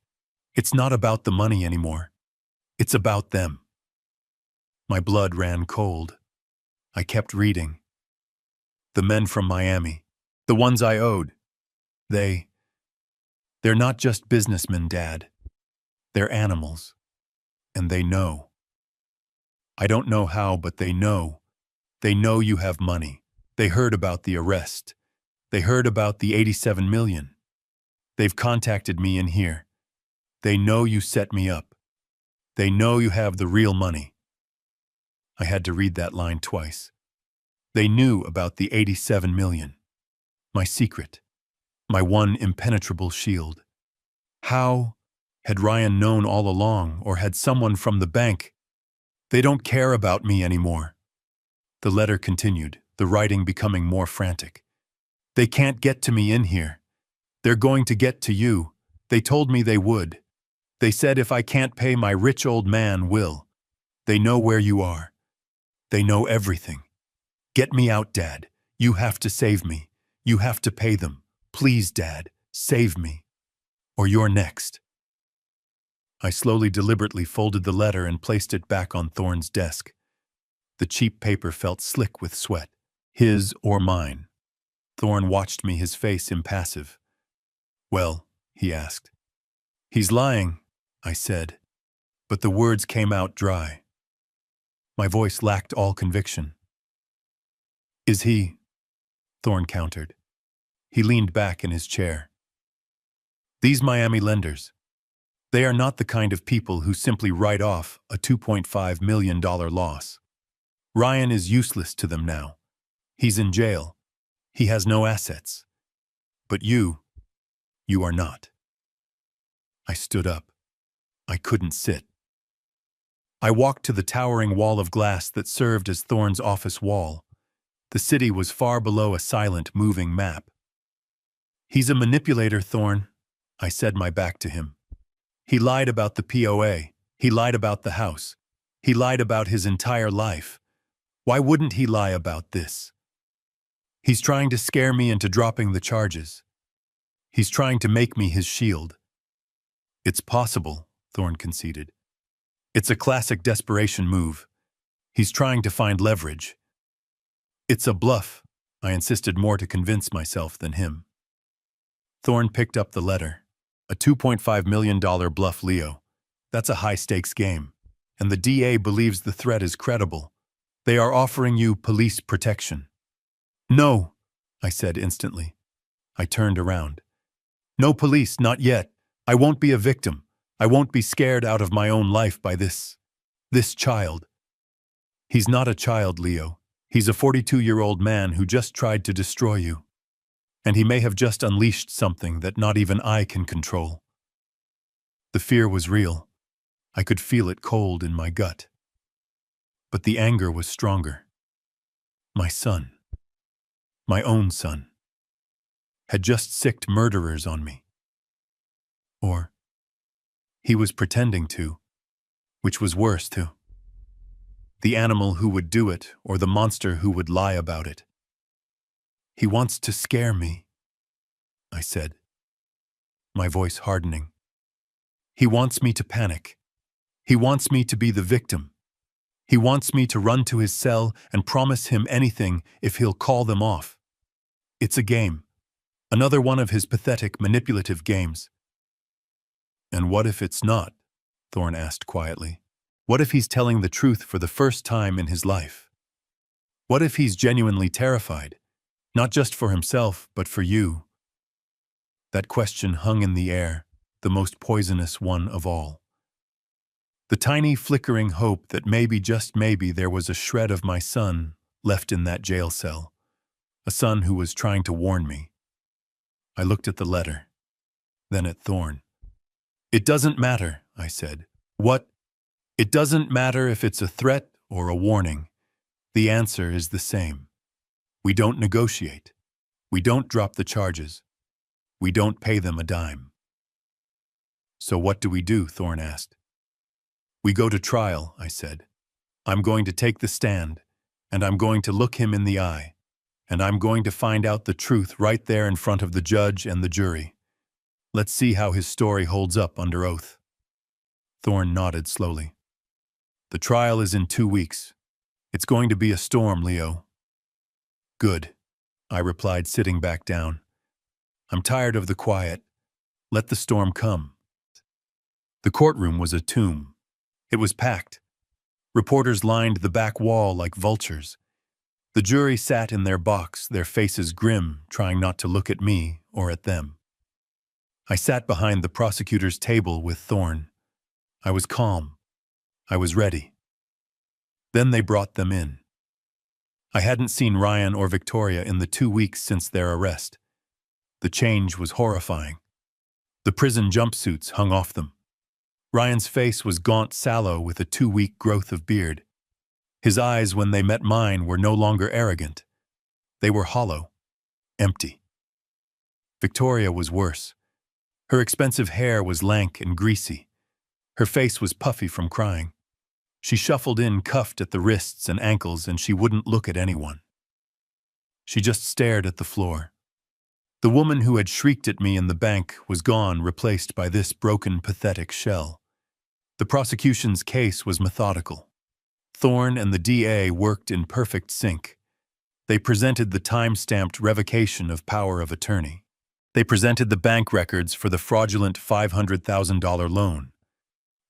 It's not about the money anymore. It's about them. My blood ran cold. I kept reading. The men from Miami, the ones I owed, they're not just businessmen, Dad. They're animals. And they know. I don't know how, but they know. They know you have money. They heard about the arrest. They heard about the 87 million. They've contacted me in here. They know you set me up. They know you have the real money. I had to read that line twice. They knew about the 87 million. My secret. My one impenetrable shield. How had Ryan known all along, or had someone from the bank? They don't care about me anymore. The letter continued, the writing becoming more frantic. They can't get to me in here. They're going to get to you. They told me they would. They said if I can't pay, my rich old man will. They know where you are. They know everything. Get me out, Dad. You have to save me. You have to pay them. Please, Dad, save me. Or you're next. I slowly, deliberately folded the letter and placed it back on Thorne's desk. The cheap paper felt slick with sweat. His or mine? Thorne watched me, his face impassive. Well, he asked. He's lying, I said, but the words came out dry. My voice lacked all conviction. Is he? Thorne countered. He leaned back in his chair. These Miami lenders, they are not the kind of people who simply write off a $2.5 million loss. Ryan is useless to them now. He's in jail. He has no assets. But you are not. I stood up. I couldn't sit. I walked to the towering wall of glass that served as Thorne's office wall. The city was far below a silent, moving map. He's a manipulator, Thorne, I said, my back to him. He lied about the POA. He lied about the house. He lied about his entire life. Why wouldn't he lie about this? He's trying to scare me into dropping the charges. He's trying to make me his shield. It's possible, Thorne conceded. It's a classic desperation move. He's trying to find leverage. It's a bluff, I insisted, more to convince myself than him. Thorne picked up the letter. A $2.5 million bluff, Leo. That's a high-stakes game. And the DA believes the threat is credible. They are offering you police protection. No, I said instantly. I turned around. No police, not yet. I won't be a victim. I won't be scared out of my own life by this child. He's not a child, Leo. He's a 42-year-old man who just tried to destroy you. And he may have just unleashed something that not even I can control. The fear was real. I could feel it cold in my gut. But the anger was stronger. My son, my own son, had just sicked murderers on me. Or he was pretending to, which was worse too. The animal who would do it, or the monster who would lie about it. He wants to scare me, I said, my voice hardening. He wants me to panic. He wants me to be the victim. He wants me to run to his cell and promise him anything if he'll call them off. It's a game. Another one of his pathetic, manipulative games. And what if it's not? Thorne asked quietly. What if he's telling the truth for the first time in his life? What if he's genuinely terrified, not just for himself, but for you? That question hung in the air, the most poisonous one of all. The tiny flickering hope that maybe, just maybe, there was a shred of my son left in that jail cell, a son who was trying to warn me. I looked at the letter, then at Thorne. It doesn't matter, I said. What? It doesn't matter if it's a threat or a warning. The answer is the same. We don't negotiate. We don't drop the charges. We don't pay them a dime. So what do we do? Thorne asked. We go to trial, I said. I'm going to take the stand, and I'm going to look him in the eye, and I'm going to find out the truth right there in front of the judge and the jury. Let's see how his story holds up under oath. Thorne nodded slowly. The trial is in 2 weeks. It's going to be a storm, Leo. Good, I replied, sitting back down. I'm tired of the quiet. Let the storm come. The courtroom was a tomb. It was packed. Reporters lined the back wall like vultures. The jury sat in their box, their faces grim, trying not to look at me or at them. I sat behind the prosecutor's table with Thorne. I was calm. I was ready. Then they brought them in. I hadn't seen Ryan or Victoria in the 2 weeks since their arrest. The change was horrifying. The prison jumpsuits hung off them. Ryan's face was gaunt, sallow, with a 2-week growth of beard. His eyes, when they met mine, were no longer arrogant. They were hollow, empty. Victoria was worse. Her expensive hair was lank and greasy. Her face was puffy from crying. She shuffled in, cuffed at the wrists and ankles, and she wouldn't look at anyone. She just stared at the floor. The woman who had shrieked at me in the bank was gone, replaced by this broken, pathetic shell. The prosecution's case was methodical. Thorne and the DA worked in perfect sync. They presented the time-stamped revocation of power of attorney. They presented the bank records for the fraudulent $500,000 loan.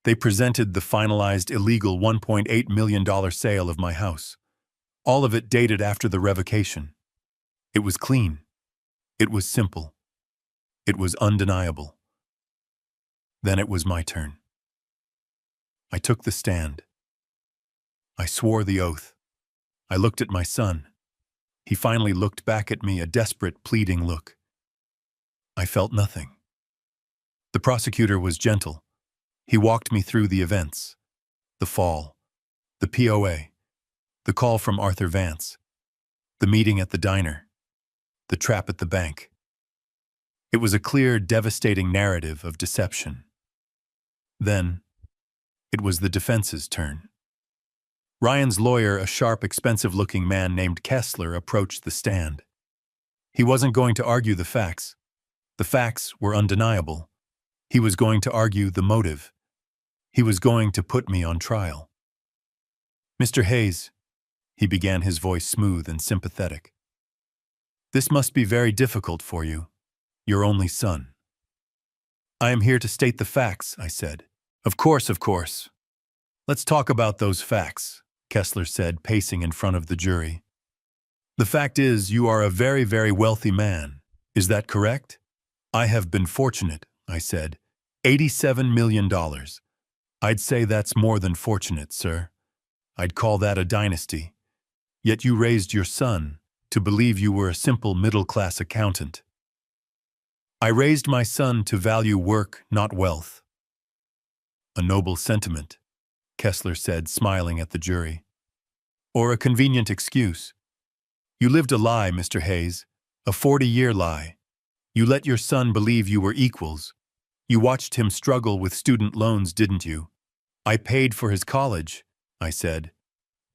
They presented the finalized illegal $1.8 million sale of my house. All of it dated after the revocation. It was clean. It was simple. It was undeniable. Then it was my turn. I took the stand. I swore the oath. I looked at my son. He finally looked back at me, a desperate, pleading look. I felt nothing. The prosecutor was gentle. He walked me through the events. The fall. The POA. The call from Arthur Vance. The meeting at the diner. The trap at the bank. It was a clear, devastating narrative of deception. Then, it was the defense's turn. Ryan's lawyer, a sharp, expensive-looking man named Kessler, approached the stand. He wasn't going to argue the facts. The facts were undeniable. He was going to argue the motive. He was going to put me on trial. Mr. Hayes, he began, his voice smooth and sympathetic. This must be very difficult for you, your only son. I am here to state the facts, I said. Of course, of course. Let's talk about those facts, Kessler said, pacing in front of the jury. The fact is, you are a very, very wealthy man. Is that correct? I have been fortunate, I said. $87 million. I'd say that's more than fortunate, sir. I'd call that a dynasty. Yet you raised your son to believe you were a simple middle-class accountant. I raised my son to value work, not wealth. A noble sentiment, Kessler said, smiling at the jury. Or a convenient excuse. You lived a lie, Mr. Hayes, a 40-year lie. You let your son believe you were equals. You watched him struggle with student loans, didn't you? I paid for his college, I said.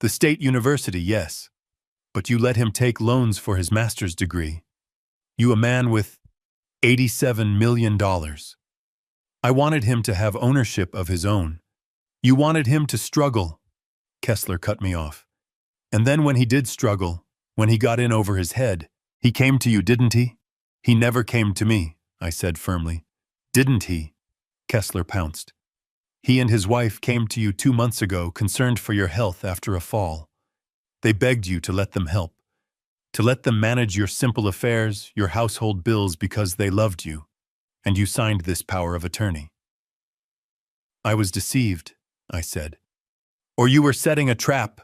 The state university, yes. But you let him take loans for his master's degree. You, a man with $87 million. I wanted him to have ownership of his own. You wanted him to struggle. Kessler cut me off. And then when he did struggle, when he got in over his head, he came to you, didn't he? He never came to me, I said firmly. Didn't he? Kessler pounced. He and his wife came to you 2 months ago, concerned for your health after a fall. They begged you to let them help, to let them manage your simple affairs, your household bills, because they loved you, and you signed this power of attorney. I was deceived, I said. Or you were setting a trap,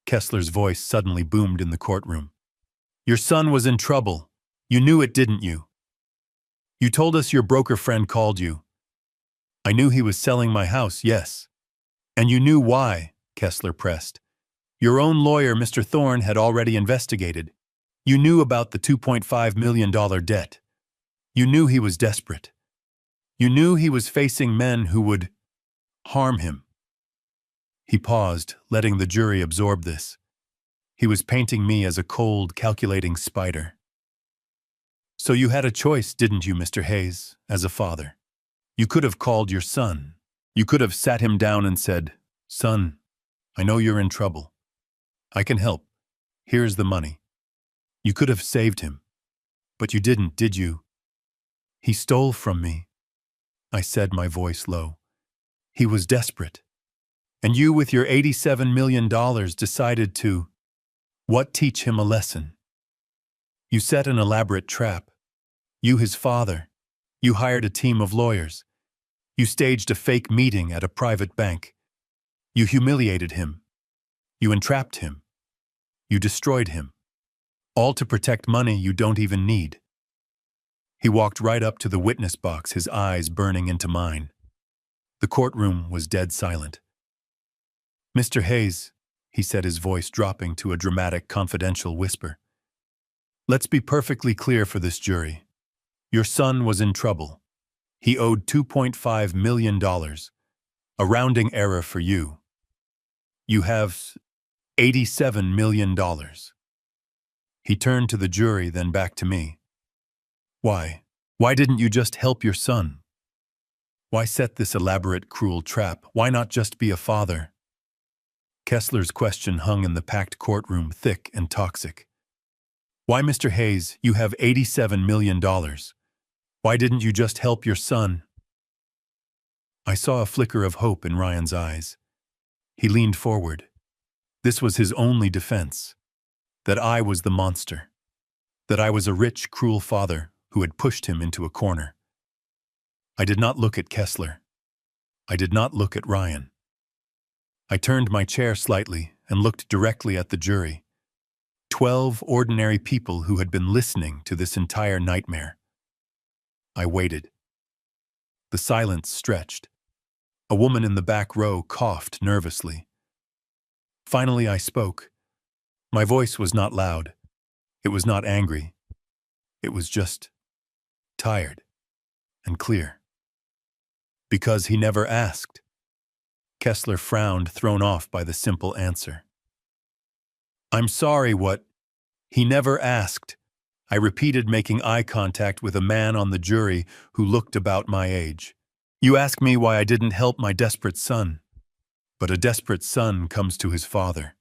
Kessler's voice suddenly boomed in the courtroom. Your son was in trouble. You knew it, didn't you? You told us your broker friend called you. I knew he was selling my house, yes. And you knew why, Kessler pressed. Your own lawyer, Mr. Thorne, had already investigated. You knew about the $2.5 million debt. You knew he was desperate. You knew he was facing men who would harm him. He paused, letting the jury absorb this. He was painting me as a cold, calculating spider. So you had a choice, didn't you, Mr. Hayes, as a father? You could have called your son. You could have sat him down and said, Son, I know you're in trouble. I can help. Here's the money. You could have saved him. But you didn't, did you? He stole from me, I said, my voice low. He was desperate. And you, with your $87 million, decided to, teach him a lesson. You set an elaborate trap. You, his father. You hired a team of lawyers. You staged a fake meeting at a private bank. You humiliated him. You entrapped him. You destroyed him. All to protect money you don't even need. He walked right up to the witness box, his eyes burning into mine. The courtroom was dead silent. Mr. Hayes, he said, his voice dropping to a dramatic, confidential whisper. Let's be perfectly clear for this jury. Your son was in trouble. He owed $2.5 million, a rounding error for you. You have $87 million. He turned to the jury, then back to me. Why? Why didn't you just help your son? Why set this elaborate, cruel trap? Why not just be a father? Kessler's question hung in the packed courtroom, thick and toxic. Why, Mr. Hayes, you have $87 million. Why didn't you just help your son? I saw a flicker of hope in Ryan's eyes. He leaned forward. This was his only defense. That I was the monster. That I was a rich, cruel father who had pushed him into a corner. I did not look at Kessler. I did not look at Ryan. I turned my chair slightly and looked directly at the jury. 12 ordinary people who had been listening to this entire nightmare. I waited. The silence stretched. A woman in the back row coughed nervously. Finally, I spoke. My voice was not loud. It was not angry. It was just tired and clear. Because he never asked. Kessler frowned, thrown off by the simple answer. I'm sorry, what? He never asked. I repeated, making eye contact with a man on the jury who looked about my age. You ask me why I didn't help my desperate son. But a desperate son comes to his father.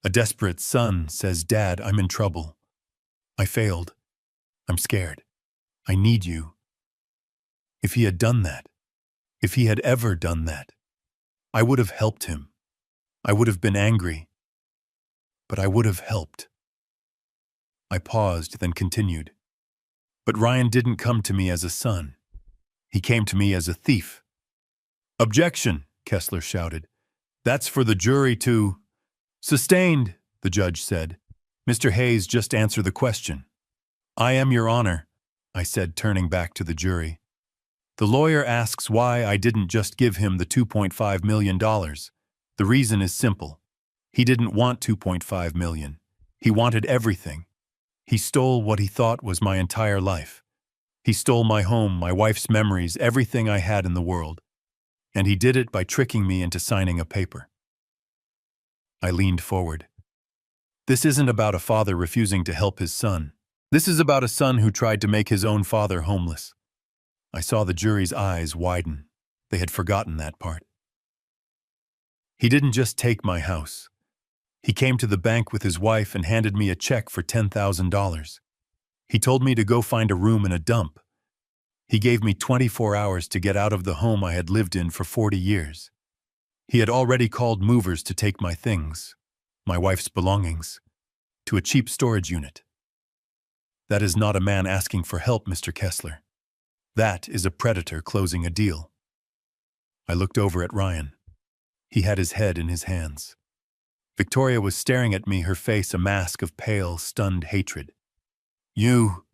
A desperate son says, Dad, I'm in trouble. I failed. I'm scared. I need you. If he had done that, if he had ever done that, I would have helped him. I would have been angry. But I would have helped. I paused, then continued. But Ryan didn't come to me as a son. He came to me as a thief. Objection, Kessler shouted. That's for the jury to... Sustained, the judge said. Mr. Hayes, just answer the question. I am, Your Honor, I said, turning back to the jury. The lawyer asks why I didn't just give him the $2.5 million. The reason is simple. He didn't want $2.5 million. He wanted everything. He stole what he thought was my entire life. He stole my home, my wife's memories, everything I had in the world. And he did it by tricking me into signing a paper. I leaned forward. This isn't about a father refusing to help his son. This is about a son who tried to make his own father homeless. I saw the jury's eyes widen. They had forgotten that part. He didn't just take my house. He came to the bank with his wife and handed me a check for $10,000. He told me to go find a room in a dump. He gave me 24 hours to get out of the home I had lived in for 40 years. He had already called movers to take my things, my wife's belongings, to a cheap storage unit. That is not a man asking for help, Mr. Kessler. That is a predator closing a deal. I looked over at Ryan. He had his head in his hands. Victoria was staring at me, her face a mask of pale, stunned hatred. You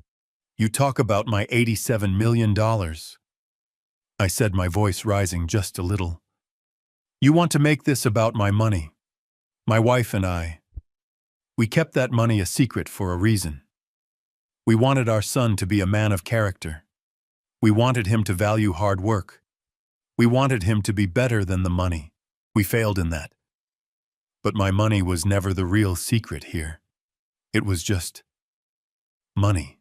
talk about my $87 million. I said, my voice rising just a little. You want to make this about my money. My wife and I. We kept that money a secret for a reason. We wanted our son to be a man of character. We wanted him to value hard work. We wanted him to be better than the money. We failed in that. But my money was never the real secret here. It was just money.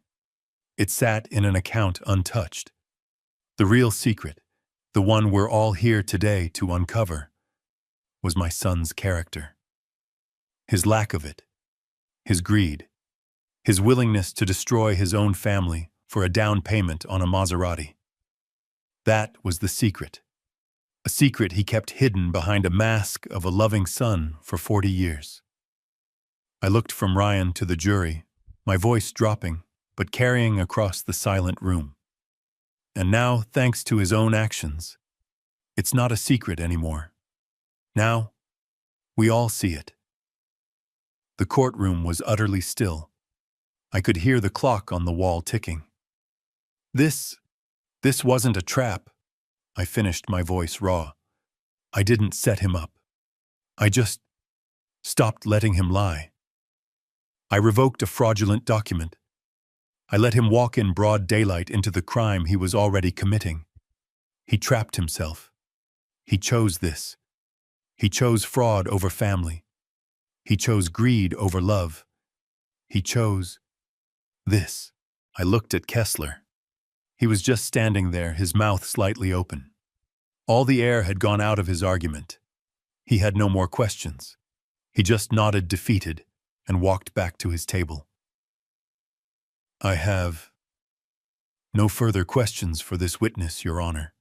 It sat in an account untouched. The real secret, the one we're all here today to uncover, was my son's character. His lack of it, his greed, his willingness to destroy his own family for a down payment on a Maserati. That was the secret. A secret he kept hidden behind a mask of a loving son for 40 years. I looked from Ryan to the jury, my voice dropping, but carrying across the silent room. And now, thanks to his own actions, it's not a secret anymore. Now, we all see it. The courtroom was utterly still. I could hear the clock on the wall ticking. This wasn't a trap. I finished, my voice raw. I didn't set him up. I just stopped letting him lie. I revoked a fraudulent document. I let him walk in broad daylight into the crime he was already committing. He trapped himself. He chose this. He chose fraud over family. He chose greed over love. He chose this. I looked at Kessler. He was just standing there, his mouth slightly open. All the air had gone out of his argument. He had no more questions. He just nodded defeated and walked back to his table. I have no further questions for this witness, Your Honor,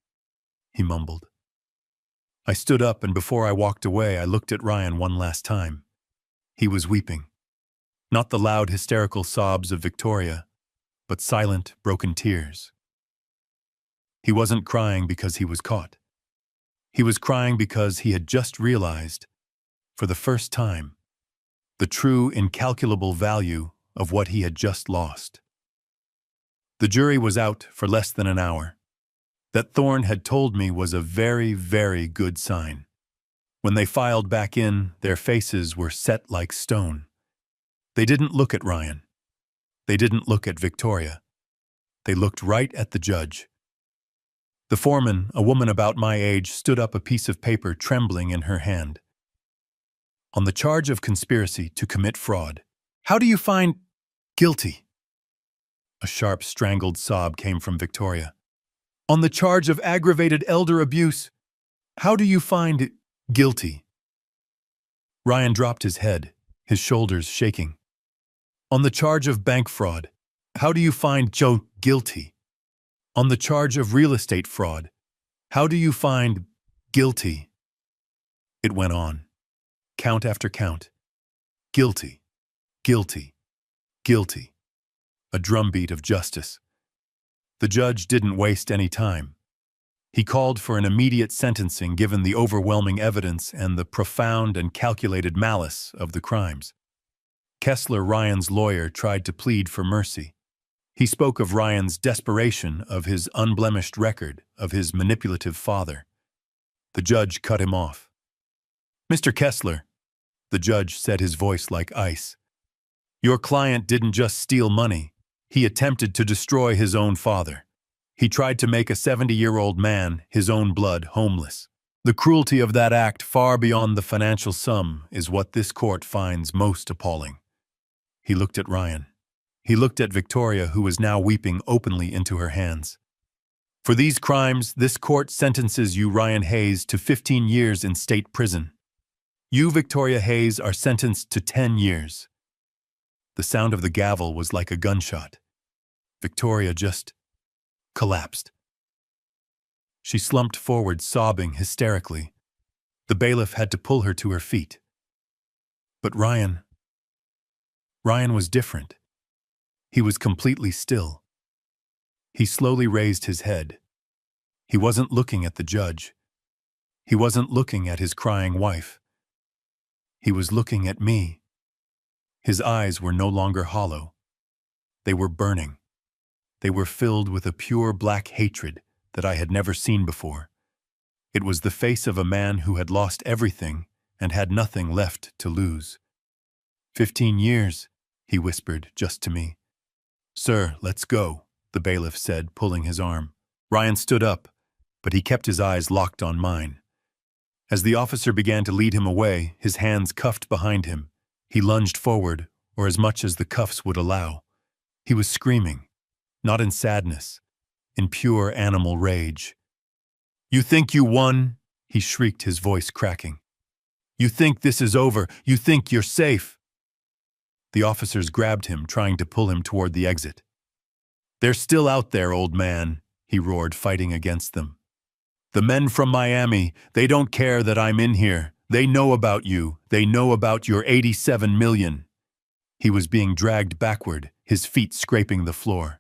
he mumbled. I stood up, and before I walked away, I looked at Ryan one last time. He was weeping. Not the loud, hysterical sobs of Victoria, but silent, broken tears. He wasn't crying because he was caught. He was crying because he had just realized, for the first time, the true, incalculable value of what he had just lost. The jury was out for less than an hour. That Thorne had told me was a very, very good sign. When they filed back in, their faces were set like stone. They didn't look at Ryan. They didn't look at Victoria. They looked right at the judge. The foreman, a woman about my age, stood up, a piece of paper trembling in her hand. On the charge of conspiracy to commit fraud, how do you find guilty? A sharp, strangled sob came from Victoria. On the charge of aggravated elder abuse, how do you find guilty? Ryan dropped his head, his shoulders shaking. On the charge of bank fraud, how do you find Joe guilty? On the charge of real estate fraud, how do you find guilty? It went on, count after count. Guilty, guilty, guilty. A drumbeat of justice. The judge didn't waste any time. He called for an immediate sentencing given the overwhelming evidence and the profound and calculated malice of the crimes. Kessler, Ryan's lawyer, tried to plead for mercy. He spoke of Ryan's desperation, of his unblemished record, of his manipulative father. The judge cut him off. "Mr. Kessler," the judge said, his voice like ice, "your client didn't just steal money. He attempted to destroy his own father. He tried to make a 70-year-old man, his own blood, homeless. The cruelty of that act, far beyond the financial sum, is what this court finds most appalling." He looked at Ryan. He looked at Victoria, who was now weeping openly into her hands. "For these crimes, this court sentences you, Ryan Hayes, to 15 years in state prison. You, Victoria Hayes, are sentenced to 10 years. The sound of the gavel was like a gunshot. Victoria just collapsed. She slumped forward, sobbing hysterically. The bailiff had to pull her to her feet. But Ryan was different. He was completely still. He slowly raised his head. He wasn't looking at the judge. He wasn't looking at his crying wife. He was looking at me. His eyes were no longer hollow. They were burning. They were filled with a pure black hatred that I had never seen before. It was the face of a man who had lost everything and had nothing left to lose. 15 years, he whispered just to me. "Sir, let's go," the bailiff said, pulling his arm. Ryan stood up, but he kept his eyes locked on mine. As the officer began to lead him away, his hands cuffed behind him, he lunged forward, or as much as the cuffs would allow. He was screaming, not in sadness, in pure animal rage. "You think you won?" he shrieked, his voice cracking. "You think this is over? You think you're safe?" The officers grabbed him, trying to pull him toward the exit. "They're still out there, old man," he roared, fighting against them. "The men from Miami, they don't care that I'm in here. They know about you. They know about your 87 million. He was being dragged backward, his feet scraping the floor.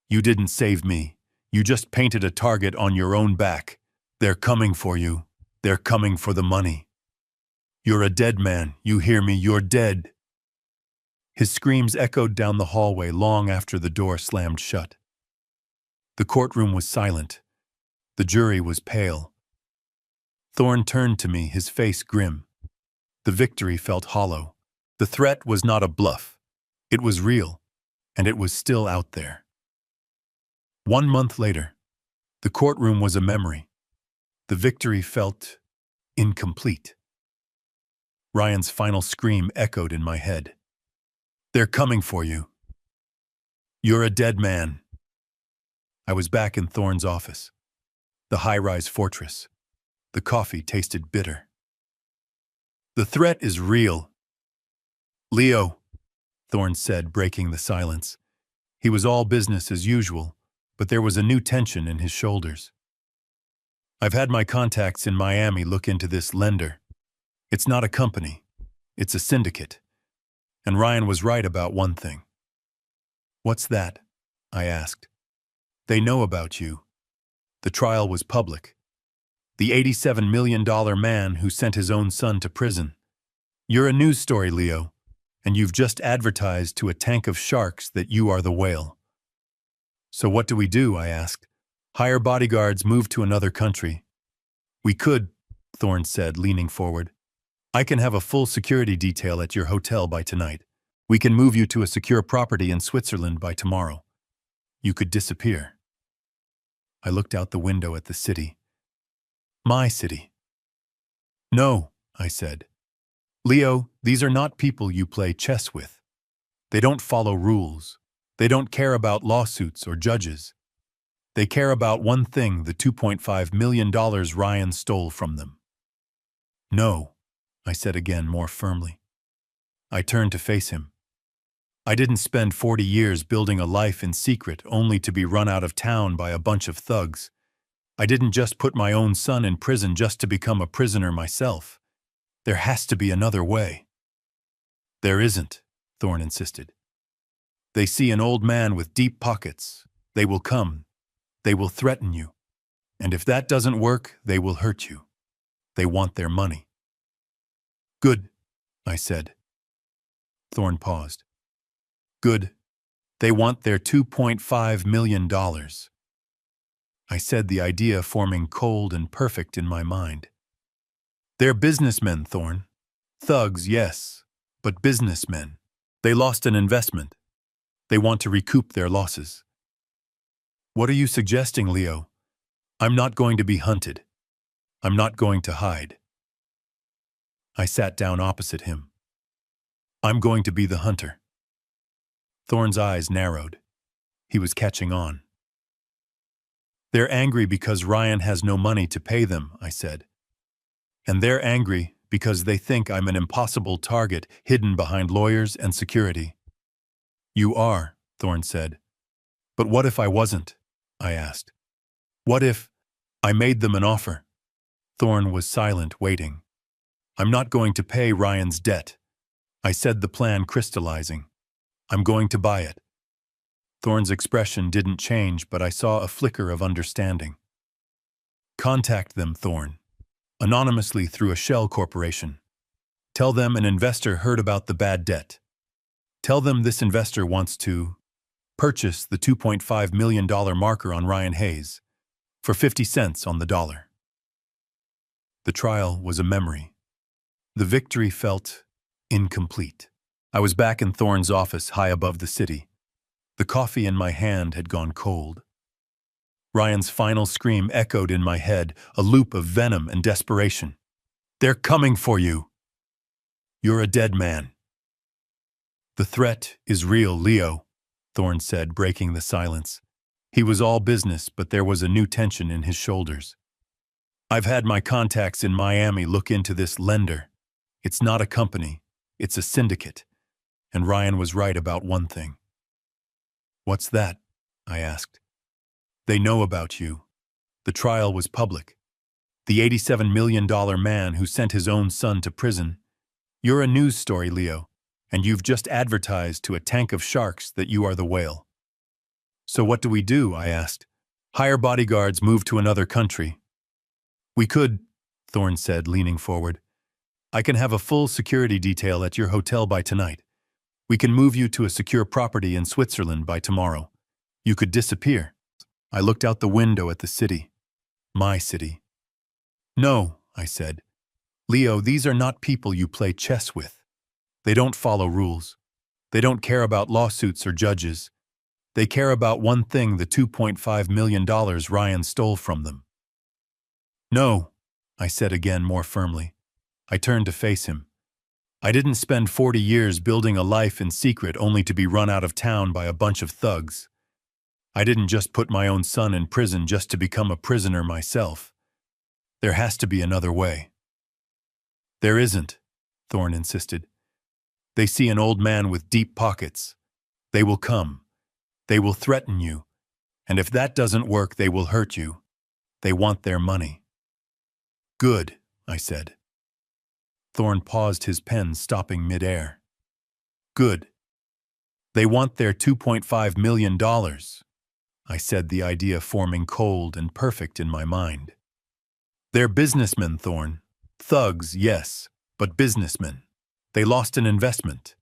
"You didn't save me. You just painted a target on your own back. They're coming for you. They're coming for the money. You're a dead man. You hear me? You're dead." His screams echoed down the hallway long after the door slammed shut. The courtroom was silent. The jury was pale. Thorne turned to me, his face grim. The victory felt hollow. The threat was not a bluff. It was real, and it was still out there. 1 month later, the courtroom was a memory. The victory felt incomplete. Ryan's final scream echoed in my head. "They're coming for you. You're a dead man." I was back in Thorne's office. The high-rise fortress. The coffee tasted bitter. "The threat is real." "Leo," Thorne said, breaking the silence. He was all business as usual, but there was a new tension in his shoulders. "I've had my contacts in Miami look into this lender. It's not a company. It's a syndicate. And Ryan was right about one thing." "What's that?" I asked. "They know about you. The trial was public. The $87 million man who sent his own son to prison. You're a news story, Leo, and you've just advertised to a tank of sharks that you are the whale." "So what do we do?" I asked. "Hire bodyguards, move to another country." "We could," Thorne said, leaning forward. "I can have a full security detail at your hotel by tonight. We can move you to a secure property in Switzerland by tomorrow. You could disappear." I looked out the window at the city. My city. "No," I said. "Leo, these are not people you play chess with. They don't follow rules. They don't care about lawsuits or judges. They care about one thing, the $2.5 million Ryan stole from them." "No," I said again, more firmly. I turned to face him. I didn't spend 40 years building a life in secret only to be run out of town by a bunch of thugs. I didn't just put my own son in prison just to become a prisoner myself. There has to be another way. "There isn't," Thorne insisted. "They see an old man with deep pockets. They will come. They will threaten you. And if that doesn't work, they will hurt you. They want their money. Good, I said. Thorne paused. Good. They want their $2.5 million. I said, the idea forming cold and perfect in my mind. They're businessmen, Thorne. Thugs, yes, but businessmen. They lost an investment. They want to recoup their losses. What are you suggesting, Leo? I'm not going to be hunted. I'm not going to hide. I sat down opposite him. I'm going to be the hunter. Thorne's eyes narrowed. He was catching on. They're angry because Ryan has no money to pay them, I said. And they're angry because they think I'm an impossible target hidden behind lawyers and security. You are, Thorne said. But what if I wasn't? I asked. What if I made them an offer? Thorne was silent, waiting. I'm not going to pay Ryan's debt. I said, the plan crystallizing. I'm going to buy it. Thorne's expression didn't change, but I saw a flicker of understanding. Contact them, Thorne. Anonymously through a shell corporation. Tell them an investor heard about the bad debt. Tell them this investor wants to purchase the $2.5 million marker on Ryan Hayes for 50 cents on the dollar. The trial was a memory. The victory felt incomplete. I was back in Thorne's office high above the city. The coffee in my hand had gone cold. Ryan's final scream echoed in my head, a loop of venom and desperation. They're coming for you. You're a dead man. The threat is real, Leo, Thorne said, breaking the silence. He was all business, but there was a new tension in his shoulders. I've had my contacts in Miami look into this lender. It's not a company, it's a syndicate. And Ryan was right about one thing. What's that? I asked. They know about you. The trial was public. The $87 million man who sent his own son to prison. You're a news story, Leo, and you've just advertised to a tank of sharks that you are the whale. So what do we do? I asked. Hire bodyguards, move to another country. We could, Thorne said, leaning forward. I can have a full security detail at your hotel by tonight. We can move you to a secure property in Switzerland by tomorrow. You could disappear. I looked out the window at the city. My city. No, I said. Leo, these are not people you play chess with. They don't follow rules. They don't care about lawsuits or judges. They care about one thing, the $2.5 million Ryan stole from them. No, I said again more firmly. I turned to face him. I didn't spend 40 years building a life in secret only to be run out of town by a bunch of thugs. I didn't just put my own son in prison just to become a prisoner myself. There has to be another way. There isn't, Thorne insisted. They see an old man with deep pockets. They will come. They will threaten you. And if that doesn't work, they will hurt you. They want their money. Good, I said. Thorne paused, his pen stopping midair. Good. They want their $2.5 million. I said, the idea forming cold and perfect in my mind. They're businessmen, Thorne. Thugs, yes, but businessmen. They lost an investment.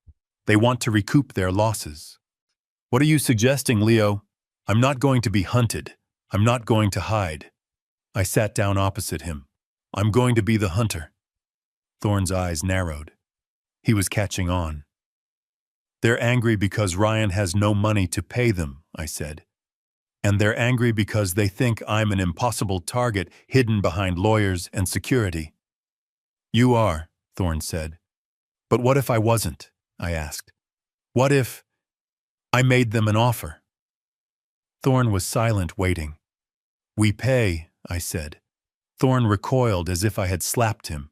They want to recoup their losses. What are you suggesting, Leo? I'm not going to be hunted. I'm not going to hide. I sat down opposite him. I'm going to be the hunter. Thorne's eyes narrowed. He was catching on. They're angry because Ryan has no money to pay them, I said. And they're angry because they think I'm an impossible target hidden behind lawyers and security. You are, Thorne said. But what if I wasn't? I asked. What if I made them an offer? Thorne was silent, waiting. We pay, I said. Thorne recoiled as if I had slapped him.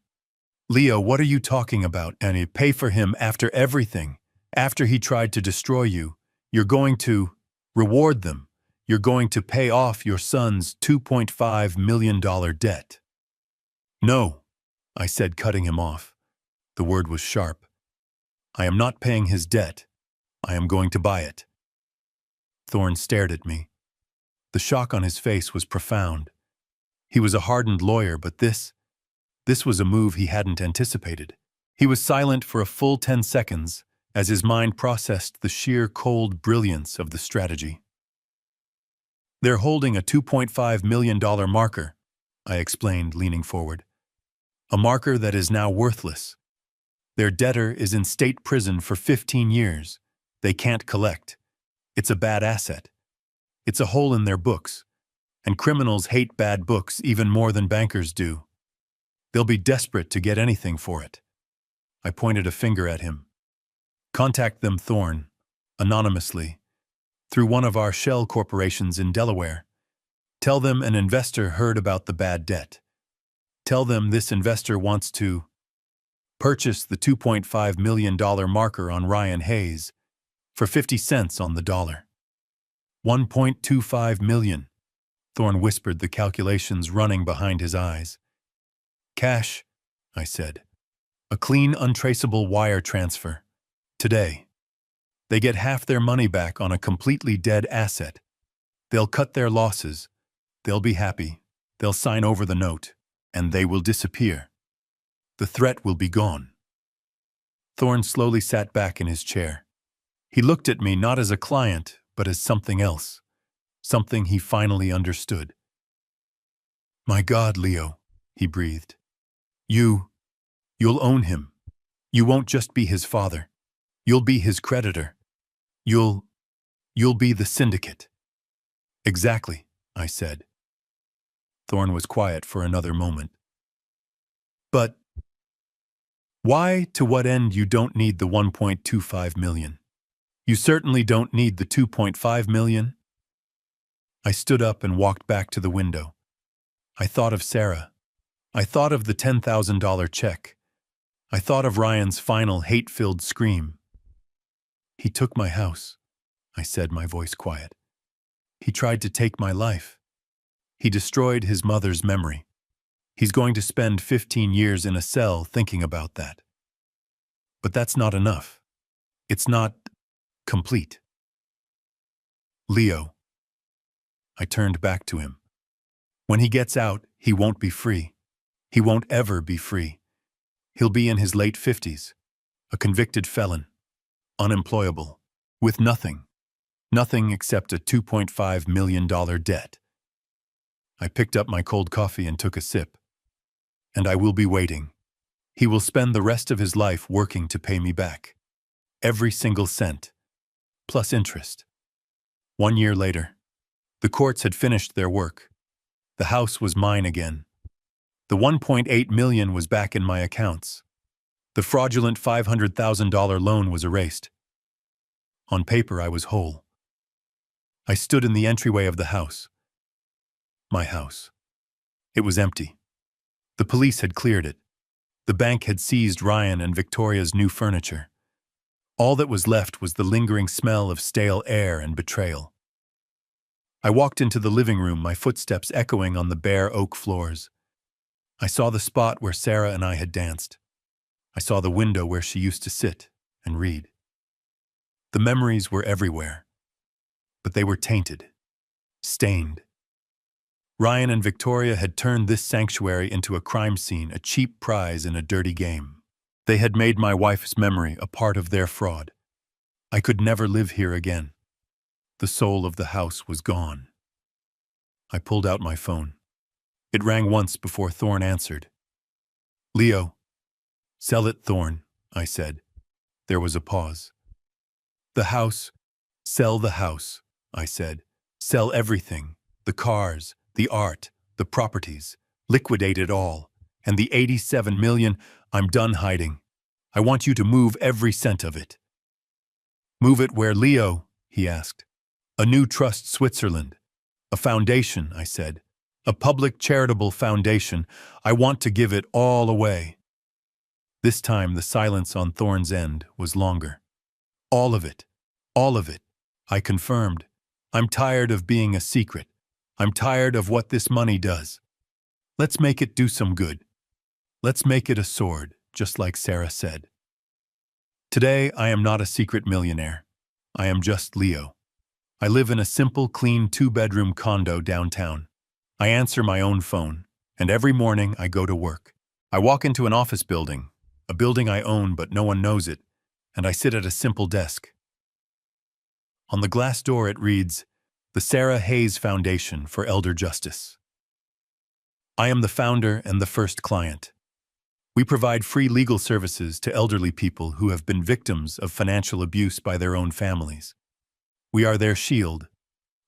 Leo, what are you talking about? And you pay for him after everything. After he tried to destroy you, you're going to reward them. You're going to pay off your son's $2.5 million debt. No, I said, cutting him off. The word was sharp. I am not paying his debt. I am going to buy it. Thorne stared at me. The shock on his face was profound. He was a hardened lawyer, but this was a move he hadn't anticipated. He was silent for a full 10 seconds as his mind processed the sheer cold brilliance of the strategy. "They're holding a $2.5 million marker," I explained, leaning forward. "A marker that is now worthless. Their debtor is in state prison for 15 years. They can't collect. It's a bad asset. It's a hole in their books. And criminals hate bad books even more than bankers do. They'll be desperate to get anything for it." I pointed a finger at him. "Contact them, Thorne, anonymously, through one of our shell corporations in Delaware. Tell them an investor heard about the bad debt. Tell them this investor wants to purchase the $2.5 million marker on Ryan Hayes for 50 cents on the dollar." $1.25 million, Thorne whispered, the calculations running behind his eyes. "Cash," I said. "A clean, untraceable wire transfer. Today. They get half their money back on a completely dead asset. They'll cut their losses. They'll be happy. They'll sign over the note. And they will disappear. The threat will be gone." Thorne slowly sat back in his chair. He looked at me not as a client, but as something else. Something he finally understood. "My God, Leo," he breathed. You'll own him. You won't just be his father. You'll be his creditor. You'll be the syndicate." "Exactly," I said. Thorne was quiet for another moment. "But why, to what end? You don't need the $1.25 million. You certainly don't need the $2.5 million. I stood up and walked back to the window. I thought of Sarah. I thought of the $10,000 check. I thought of Ryan's final hate-filled scream. "He took my house," I said, my voice quiet. "He tried to take my life. He destroyed his mother's memory. He's going to spend 15 years in a cell thinking about that. But that's not enough. It's not complete. Leo." I turned back to him. "When he gets out, he won't be free. He won't ever be free. He'll be in his late 50s, a convicted felon, unemployable, with nothing except a $2.5 million debt." I picked up my cold coffee and took a sip. "And I will be waiting. He will spend the rest of his life working to pay me back. Every single cent, plus interest." 1 year later, the courts had finished their work. The house was mine again. The $1.8 million was back in my accounts. The fraudulent $500,000 loan was erased. On paper, I was whole. I stood in the entryway of the house. My house. It was empty. The police had cleared it. The bank had seized Ryan and Victoria's new furniture. All that was left was the lingering smell of stale air and betrayal. I walked into the living room, my footsteps echoing on the bare oak floors. I saw the spot where Sarah and I had danced. I saw the window where she used to sit and read. The memories were everywhere, but they were tainted, stained. Ryan and Victoria had turned this sanctuary into a crime scene, a cheap prize in a dirty game. They had made my wife's memory a part of their fraud. I could never live here again. The soul of the house was gone. I pulled out my phone. It rang once before Thorne answered. "Leo." "Sell it, Thorne," I said. There was a pause. "The house." "Sell the house," I said. "Sell everything. The cars, the art, the properties. Liquidate it all. And the $87 million, I'm done hiding. I want you to move every cent of it." "Move it where, Leo?" he asked. "A new trust, Switzerland. A foundation," I said. "A public charitable foundation. I want to give it all away." This time the silence on Thorne's end was longer. "All of it. All of it," I confirmed. "I'm tired of being a secret. I'm tired of what this money does. Let's make it do some good. Let's make it a sword, just like Sarah said." Today, I am not a secret millionaire. I am just Leo. I live in a simple, clean 2-bedroom condo downtown. I answer my own phone, and every morning I go to work. I walk into an office building, a building I own but no one knows it, and I sit at a simple desk. On the glass door it reads, "The Sarah Hayes Foundation for Elder Justice." I am the founder and the first client. We provide free legal services to elderly people who have been victims of financial abuse by their own families. We are their shield,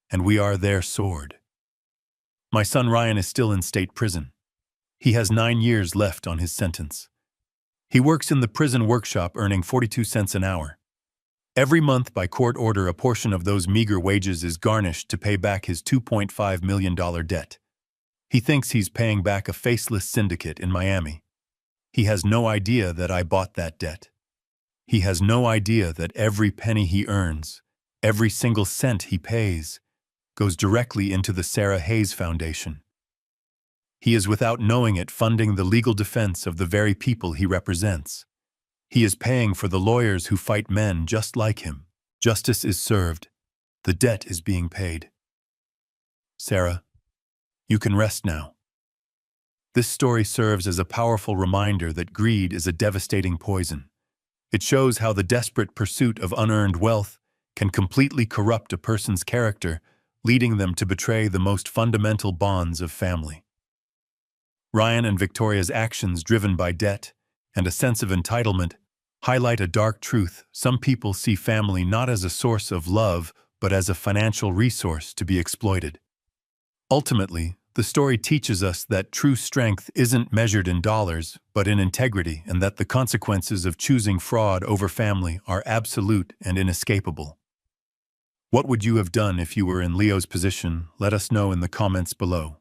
and we are their sword. My son Ryan is still in state prison. He has 9 years left on his sentence. He works in the prison workshop earning 42 cents an hour. Every month, by court order, a portion of those meager wages is garnished to pay back his $2.5 million debt. He thinks he's paying back a faceless syndicate in Miami. He has no idea that I bought that debt. He has no idea that every penny he earns, every single cent he pays, goes directly into the Sarah Hayes Foundation. He is, without knowing it, funding the legal defense of the very people he represents. He is paying for the lawyers who fight men just like him. Justice is served. The debt is being paid. Sarah, you can rest now. This story serves as a powerful reminder that greed is a devastating poison. It shows how the desperate pursuit of unearned wealth can completely corrupt a person's character, leading them to betray the most fundamental bonds of family. Ryan and Victoria's actions, driven by debt and a sense of entitlement, highlight a dark truth. Some people see family not as a source of love, but as a financial resource to be exploited. Ultimately, the story teaches us that true strength isn't measured in dollars, but in integrity, and that the consequences of choosing fraud over family are absolute and inescapable. What would you have done if you were in Leo's position? Let us know in the comments below.